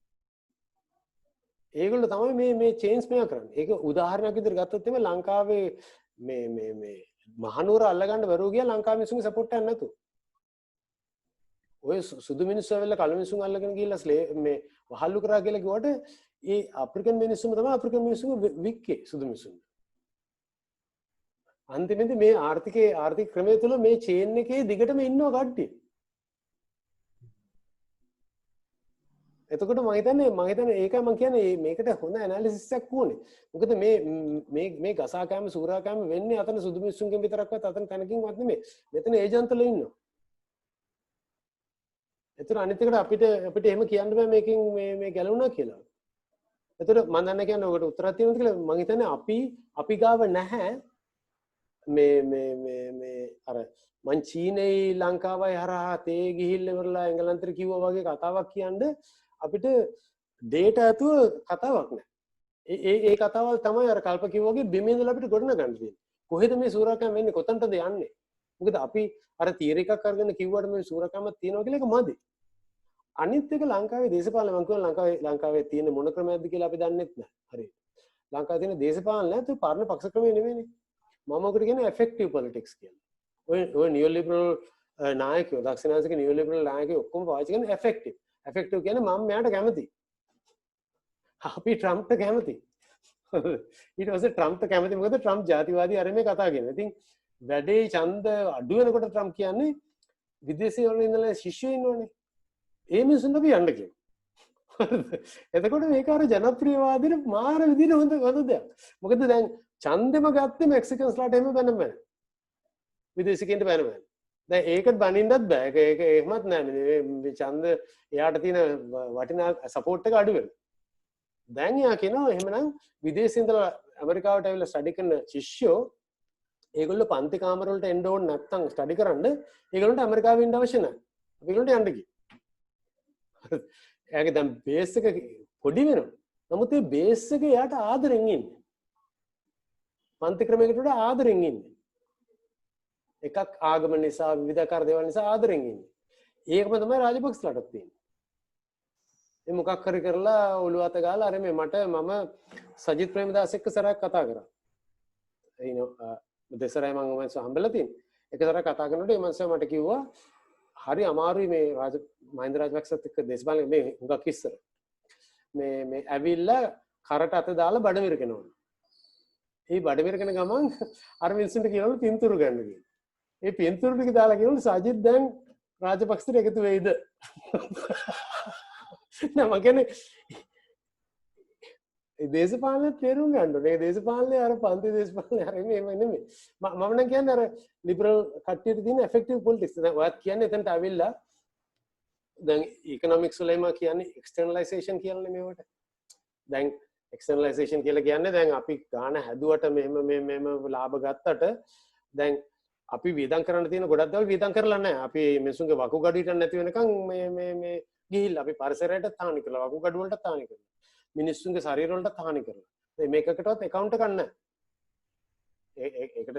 ඒගොල්ලෝ තමයි මේ චේන්ජ් මෙයා කරන්නේ. ඒක උදාහරණයක් විදිහට ගත්තොත් එimhe ලංකාවේ මේ මහනුවර අල්ලගන්න බැරුව ගියා ලංකාවේ මිනිස්සුන්ගේ සපෝට් එකක් නැතුව. ඔය සුදු මිනිස්සු ඇවිල්ලා කළු මිනිස්සුන් අල්ලගෙන ගිහිල්ලා මේ වහල්ලු කරා කියලා කිව්වට ඒ අප්‍රිකන් මිනිස්සුම තමයි අප්‍රිකන් මිනිස්සුන් වික්කේ සුදු මිනිස්සුන්. අන්තිමේදී මේ ආර්ථික ක්‍රමය තුළ මේ චේන් එකේ දිගටම ඉන්නවා කට්ටිය. එතකොට මම හිතන්නේ ඒකයි මම කියන්නේ මේකට හොඳ ඇනලිසිස් එකක් ඕනේ. මොකද මේ ගසා කෑම සූරා කෑම වෙන්නේ අතන සුදු මිනිස්සුන්ගෙන් විතරක්වත් අතන තැනකින්වත් නෙමෙයි. මෙතන ඒජන්තල ඉන්නවා. එතන අනිත් එකට අපිට එහෙම කියන්න බෑ මේකෙන් මේ ගැලවුණා කියලා. එතකොට මම දන්නේ කියන්නේ ඔකට උත්තරයක් තියෙනවද කියලා මම හිතන්නේ අපි ගාව නැහැ මේ අර මං චීනේ ලංකාවයි හරහා තේ ගිහිල්ලා ඉවරලා එංගලන්තෙට කිව්වා වගේ කතාවක් කියන්නේ අපිට ඩේටා ඇතුව කතාවක් නැහැ. ඒ කතාවල් තමයි අර කල්ප කිව්වා වගේ බිමේ ඉඳලා අපිට ගොඩනගන්න තියෙන්නේ. කොහෙද මේ සූරාකම් වෙන්නේ? කොතනටද යන්නේ? මොකද අපි අර තියරි එකක් අරගෙන කිව්වට මේ සූරකමක් තියෙනවා කියලා එක මදි. අනිත් එක ලංකාවේ දේශපාලන මං කියනවා ලංකාවේ තියෙන මොන ක්‍රමයක්ද කියලා අපි දන්නෙත් නැහැ. හරියට. ලංකාවේ තියෙන දේශපාලන නැතු පරණ පක්ෂ ක්‍රමය නෙමෙයිනේ. මම ඔකට කියන්නේ effective politics කියලා. ඔය නියෝ ලිබරල් නායකයෝ දක්ෂිනාංශික නියෝ ලිබරල් නායකයෝ ඔක්කොම පාවිච්චි කරන effective. effective කියන්නේ මම මෙයාට කැමතියි. අපි ට්‍රම්ප්ට කැමතියි. ඊට පස්සේ ට්‍රම්ප්ට කැමති මොකද ට්‍රම්ප් ජාතිවාදී අර මේ කතා කරනවා. ඉතින් වැඩේ ඡන්ද අඩු වෙනකොට ට්‍රම්ප් කියන්නේ විදේශයේ වල ඉඳලා ශිෂ්‍යයෝ ඉන්නෝනේ. ඒ මිනිස්සුන්ට අපි යන්න කියනවා. එතකොට මේක අර ජනප්‍රියවාදීන මාර විදිහට හොඳ දෙයක්. මොකද දැන් ඡන්දෙම ගත්තේ මෙක්සිකන්ස්ලාට එහෙම බැනම. විදේශිකයන්ට බැනම. දැන් ඒකට බනින්නත් බෑ. ඒක එහෙමත් නෑ. මේ ඡන්ද එයාට තියෙන වටිනා සපෝට් එක අඩු වෙනවා. දැන් යා කියනවා එහෙමනම් විදේශේ ඉඳලා ඇමරිකාවට ඇවිල්ලා ස්ටඩි කරන ශිෂ්‍යෝ ඒගොල්ලෝ පන්ති කාමර වලට එන්න ඕනේ නැත්නම් ස්ටඩි කරන්න ඒගොල්ලන්ට ඇමරිකාවෙ ඉන්න අවශ්‍ය නැහැ. අපි ඒගොල්ලන්ට යන්න කිව්වා. එයාගේ දැන් බේස් එක පොඩි වෙනවා. නමුත් ඒ බේස් එක එයාට ආදරෙන් ඉන්නේ. පන්ති ක්‍රමයකට වඩා ආදරෙන් ඉන්නේ. එකක් ආගම නිසා විවිධාකාර දේවල් නිසා ආදරෙන් ඉන්නේ. ඒකම තමයි රාජපක්ෂලාටත් තියෙන්නේ. ඒ මොකක් හරි කරලා ඔළුව අත ගාලා අර මම සජිත් ප්‍රේමදාස එක්ක සරයක් කතා කරා. දෙසරයි මම ඔමන්ස හම්බෙලා තියෙන්නේ. එක සරයක් කතා කරනකොට මේ මනුස්සයා මට කිව්වා හරි අමාරුයි මේ මහින්ද රාජපක්ෂත් එක්ක දේශපාලන මේ හුඟක් ඉස්සර. මේ ඇවිල්ලා කරට අත දාලා බඩ විරකනවා. ඒ බඩ විරකන ගමන් අර මිනිස්සුන්ට කියනවලු පින්තූරු ගන්න කියලා. ඒ පින්තූරු ටික දාලා කියනවලු සජිත් දැන් රාජපක්ෂට එකතු වෙයිද? නෑ මම කියන්නේ ඒ දේශපාලනේ තේරුම් ගන්න ඕනේ. ඒ දේශපාලනේ අර පන්ති දේශපාලනේ අර එහෙම නෙමෙයි. මම නම් කියන්නේ අර ලිබරල් කට්ටියට තියෙන effective politics. දැන් ඔයත් කියන්නේ එතනට අවිල්ලා දැන් ඉකොනොමික්ස් වලම කියන්නේ externalization කියලානේ මේවට. දැන් externalization කියලා කියන්නේ දැන් අපි ගාන හැදුවට මෙහෙම ලාභ ගත්තට දැන් අපි වියදම් කරන්න තියෙන ගොඩක් දේවල් වියදම් කරලා නැහැ. අපි මිනිසුන්ගේ වකුගඩු හිටන්න නැති වෙනකන් මේ ගිහිල්ලා අපි පරිසරයට තානි කරලා වකුගඩු වලට තානි කරලා මිනිස්සුන්ගේ ශරීර වලට තානි කරලා මේකකටවත් account එකක් නැහැ. ඒකට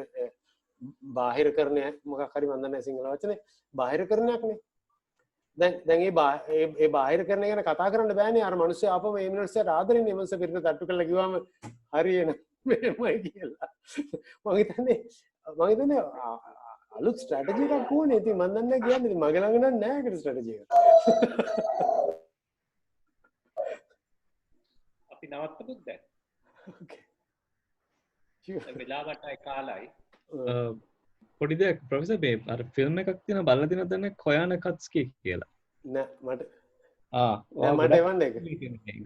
බාහිරකරණය මොකක් හරි මන් දන්නේ සිංහල වචනේ බාහිරකරණයක් නේ. දැන් ඒ බාහිරකරණය ගැන කතා කරන්න බෑනේ. අර මිනිස්සු ආපම මේ මිනිස්සුන්ට ආදරෙන්නේ මේ මිනිස්සු පිටට තට්ටු කරලා කිව්වම හරියන මෙහෙමයි කියලා. මම හිතන්නේ අලුත් ස්ට්‍රැටජි එකක් ඕනේ. ඉතින් මන් දන්නේ කියන්නේ මගේ ළඟ නම් නැහැ ඒකට ස්ට්‍රැටජි එකක්. අපි නවත්තමුද දැන්? Okay. වෙලාවටයි කාලයි. පොඩි දෙයක් ප්‍රොෆෙසර් මේ අර ෆිල්ම් එකක් තියෙන බලලා තියෙනවද දන්නේ කොයාන කත්ස්කි කියලා. නෑ මට මට එවන්න එක.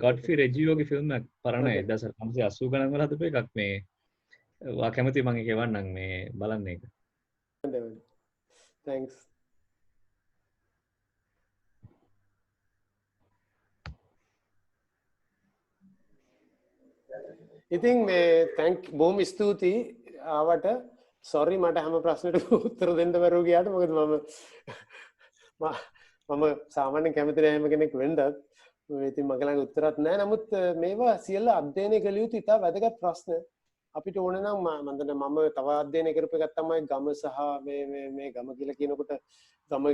ගොඩ්ෆ්‍රී රෙජියෝගේ ෆිල්ම් එක පරණ 1980 ගණන් වල හදපු එකක් මේ වා කැමති මම ඒක එවන්නම් මේ බලන්න ඒක. Thanks. ඉතින් මේ බොහොම ස්තුතියි ආවට. සොරි මට හැම ප්‍රශ්නෙටම උත්තර දෙන්න බැරුව ගියාට. මොකද මම සාමාන්‍යයෙන් කැමති නැහැ හැම කෙනෙක් වෙන්නත්. ඉතින් මගේ ළඟ උත්තරත් නැහැ. නමුත් මේවා සියල්ල අධ්‍යයනය කළ යුතු ඉතා වැදගත් ප්‍රශ්න. අපිට ඕන නම් මම තව අධ්‍යයනය කරපු එකක් තමයි ගම සහ මේ ගම කියලා කියනකොට ගම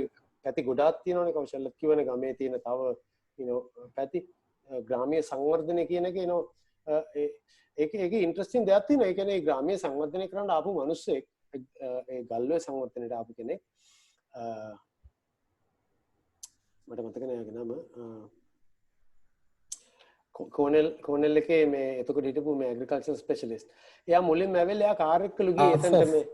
පැති ගොඩාක් තියෙනවනේ. කෞශල්‍යත් කියවනේ ගමේ තියෙන තව පැති ග්‍රාමීය සංවර්ධනය කියන එක ඒක ඉන්ට්‍රස්ටිං දෙයක් තියෙනවා. ඒ කියන්නේ ග්‍රාමීය සංවර්ධනය කරන්න ආපු මිනිස්සෙක් ඒ ගල්වේ සංවර්ධනයට ආපු කෙනෙක් මට මතක නෑ යාගේ නම කෝනෙල් එකේ මේ එතකොට හිටපු මේ ඇග්‍රිකල්චර් ස්පෙෂලිස්ට්. එයා මුලින්ම ඇවිල්ලා එයා කාර් එක්කලු ගියේ එතනට මේ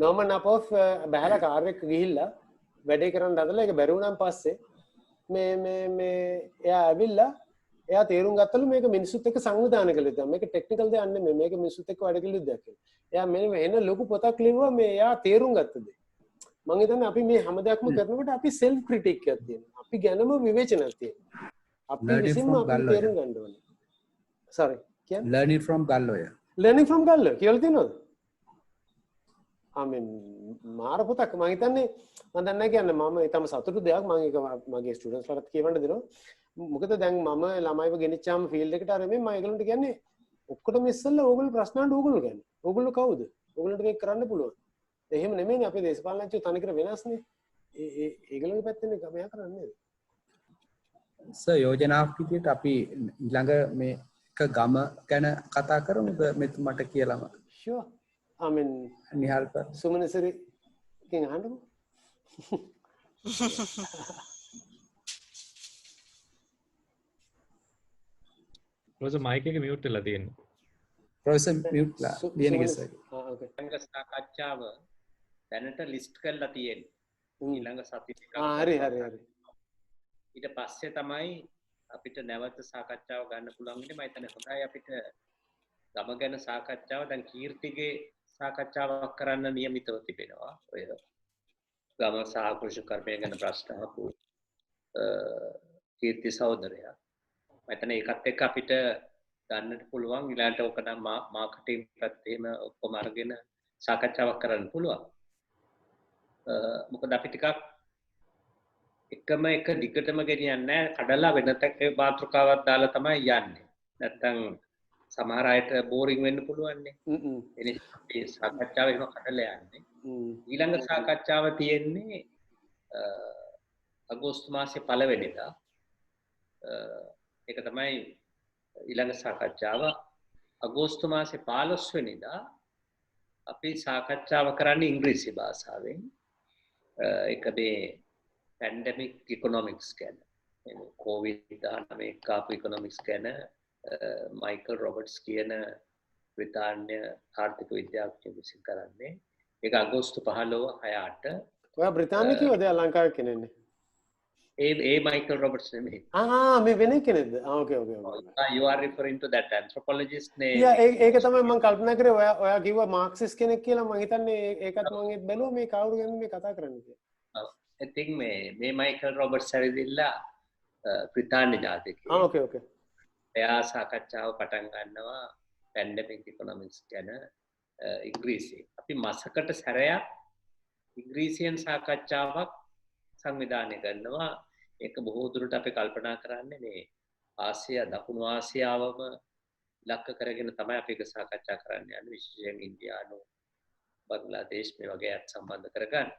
නෝමන් අපොෆ් බහැලා කාර් එක ගිහිල්ලා වැඩේ කරන්න හදලා ඒක බැරි වුණාන් පස්සේ මේ එයා ඇවිල්ලා එයා තේරුම් ගත්තලු මේක මිනිස්සුත් එක්ක සංවිධානය කළ යුතුයි. මේක ටෙක්නිකල් දෙයක් නෙමෙයි. මේක මිනිස්සුත් එක්ක වැඩ කළ යුතු දෙයක් කියලා. එයා මෙන්න එන ලොකු පොතක් ලිව්වා මේ එයා තේරුම් ගත්ත දේ. මම හිතන්නේ අපි මේ හැම දෙයක්ම කරනකොට අපි self critique එකක් තියෙනවා. අපි ගැනම විවේචනයක් තියෙනවා. අපි විසින්ම අපි තේරුම් ගන්න ඕනේ. sorry කියන්නේ learning from Galloya කියලා තියෙනවද? මාර පොතක්. මම හිතන්නේ මම දන්නේ නැහැ කියන්නේ මම ඊටම සතුටු දෙයක් මම ඒක මගේ ස්ටුඩන්ට්ස් ලටත් කියවන්න දෙනවා. මොකද දැන් මම ළමයිව ගෙනිච්චාම ෆීල්ඩ් එකට අර මේ මම ඒගොල්ලන්ට කියන්නේ ඔක්කොටම ඉස්සෙල්ලා ඕගොල්ලෝ ප්‍රශ්න අහන්න ඕගොල්ලෝ කියන්නේ. ඕගොල්ලෝ කවුද? ඕගොල්ලන්ට මේක කරන්න පුළුවන්. එහෙම නෙමෙයිනේ අපේ දේශපාලනඥයෝ තනිකර වෙනස්නේ. ඒගොල්ලෝගේ පැත්තෙන් ගමයා කරන්නේ. සර් යෝජනාවක් විදිහට අපි ඊළඟ මේ එක ගම ගැන කතා කරමුද මෙතුමට කියලාම? sure. I mean නිහල්ප සුමනසිරි කින් අහන්නකෝ. ප්‍රොෆෙසර් මයික් එක මියුට් වෙලා තියෙනවා. ප්‍රොෆෙසර් මියුට් ලා ලියනගේ සර්. ඕකේ. ඊළඟ සාකච්ඡාව දැනට ලිස්ට් කරලා තියෙන්නේ. ඊළඟ සති දෙකක්. හරි. ඊට පස්සේ තමයි අපිට නැවත සාකච්ඡාව ගන්න පුළුවන් ඉන්නේ. මම හිතන්නේ හොඳයි අපිට ගම ගැන සාකච්ඡාව දැන් කීර්තිගේ සාකච්ඡාවක් කරන්න නියමිතව තිබෙනවා. ඔය ගම සහ කෘෂිකර්මය ගැන ප්‍රශ්න අහපු කීර්ති සහෝදරයා. මම හිතන්නේ ඒකත් එක්ක අපිට ගන්නට පුළුවන් ඊළඟට ඔක නම් මාකටිං පැත්තේම ඔක්කොම අරගෙන සාකච්ඡාවක් කරන්න පුළුවන්. මොකද අපි ටිකක් එකම එක දිගටම ගෙනියන්නේ නැහැ. කඩලා වෙනතක මාතෘකාවක් දාලා තමයි යන්නේ. නැත්තම් සමහර අයට බෝරින් වෙන්න පුළුවන් නේ. ඒ නිසා අපි සාකච්ඡාව එහෙම කඩලා යන්නේ. ඊළඟ සාකච්ඡාව තියෙන්නේ අගෝස්තු මාසේ 1 වෙනිදා. ඒක තමයි ඊළඟ සාකච්ඡාව. අගෝස්තු මාසේ 15 වෙනිදා අපි සාකච්ඡාව කරන්නේ ඉංග්‍රීසි භාෂාවෙන්. ඒක මේ පැන්ඩමික් ඉකොනොමික්ස් ගැන. COVID-19 කාපු ඉකොනොමික්ස් ගැන මයිකල් රොබර්ට්ස් කියන බ්‍රිතාන්‍ය ආර්ථික විද්‍යාඥයෙකු විසින් කරන්නේ. ඒක අගෝස්තු 15-6ට. ඔයා බ්‍රිතාන්‍ය කිව්වද ලංකාවේ කෙනෙන්නේ? ඒ මයිකල් රොබර්ට්ස් නෙමෙයි. මේ වෙන කෙනෙක්ද? ඕකේ. You are referring to that anthropologist නේ. ඒක තමයි මම කල්පනා කරේ ඔයා කිව්වා මාක්සිස් කෙනෙක් කියලා. මම හිතන්නේ ඒකත් මම බැලුවා මේ කවුරු ගැනද මේ කතා කරන්නේ කියලා. I think මේ මයිකල් රොබර්ට්ස් ඇවිදilla බ්‍රිතාන්‍ය ජාතිකයෙක්. ඕකේ. එයා සාකච්ඡාව පටන් ගන්නවා පැන්ඩමික් ඉකොනොමික්ස් ගැන ඉංග්‍රීසියෙන්. අපි මාසකට සැරයක් ඉංග්‍රීසියෙන් සාකච්ඡාවක් සංවිධානය කරනවා. ඒක බොහෝ දුරට අපි කල්පනා කරන්නේ මේ ආසියා දකුණු ආසියාවම ලක්ක කරගෙන තමයි අපි ඒක සාකච්ඡා කරන්න යන්නේ. විශේෂයෙන් ඉන්දියානු බංග්ලාදේශ මේ වගේ අත් සම්බන්ධ කරගන්න.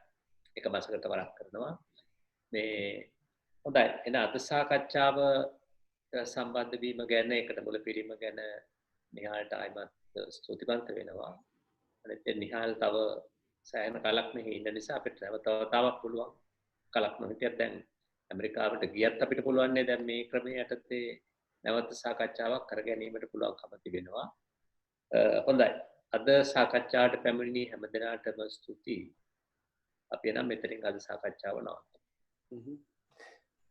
ඒක මාසකට වරක් කරනවා. මේ හොඳයි. එන අද සාකච්ඡාව සම්බන්ධ වීම ගැන ඒකට මුලපිරීම ගැන නිහාල්ට ආයිමත් ස්තුතිවන්ත වෙනවා. අනිත් නිහාල් තව සෑහෙන කාලක් මෙහි ඉන්න නිසා අපිට තවතාවක් පුළුවන්. කලක් නොහිටියත් දැන් ඇමරිකාවට ගියත් අපිට පුළුවන් නේ දැන් මේ ක්‍රමයේ යටතේ නැවත සාකච්ඡාවක් කර ගැනීමට පුළුවන්කම තිබෙනවා. හොඳයි. අද සාකච්ඡාවට පැමිණි හැම දිනාටම ස්තුතියි. අපි නම් මෙතනින් අද සාකච්ඡාව නවත්වමු.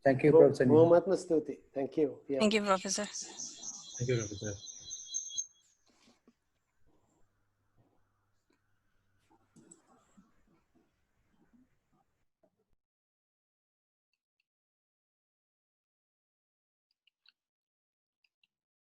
Thank you, Professor. බොහොමත්ම ස්තුතියි. Thank you. Thank you, Professor. Thank you, Professor.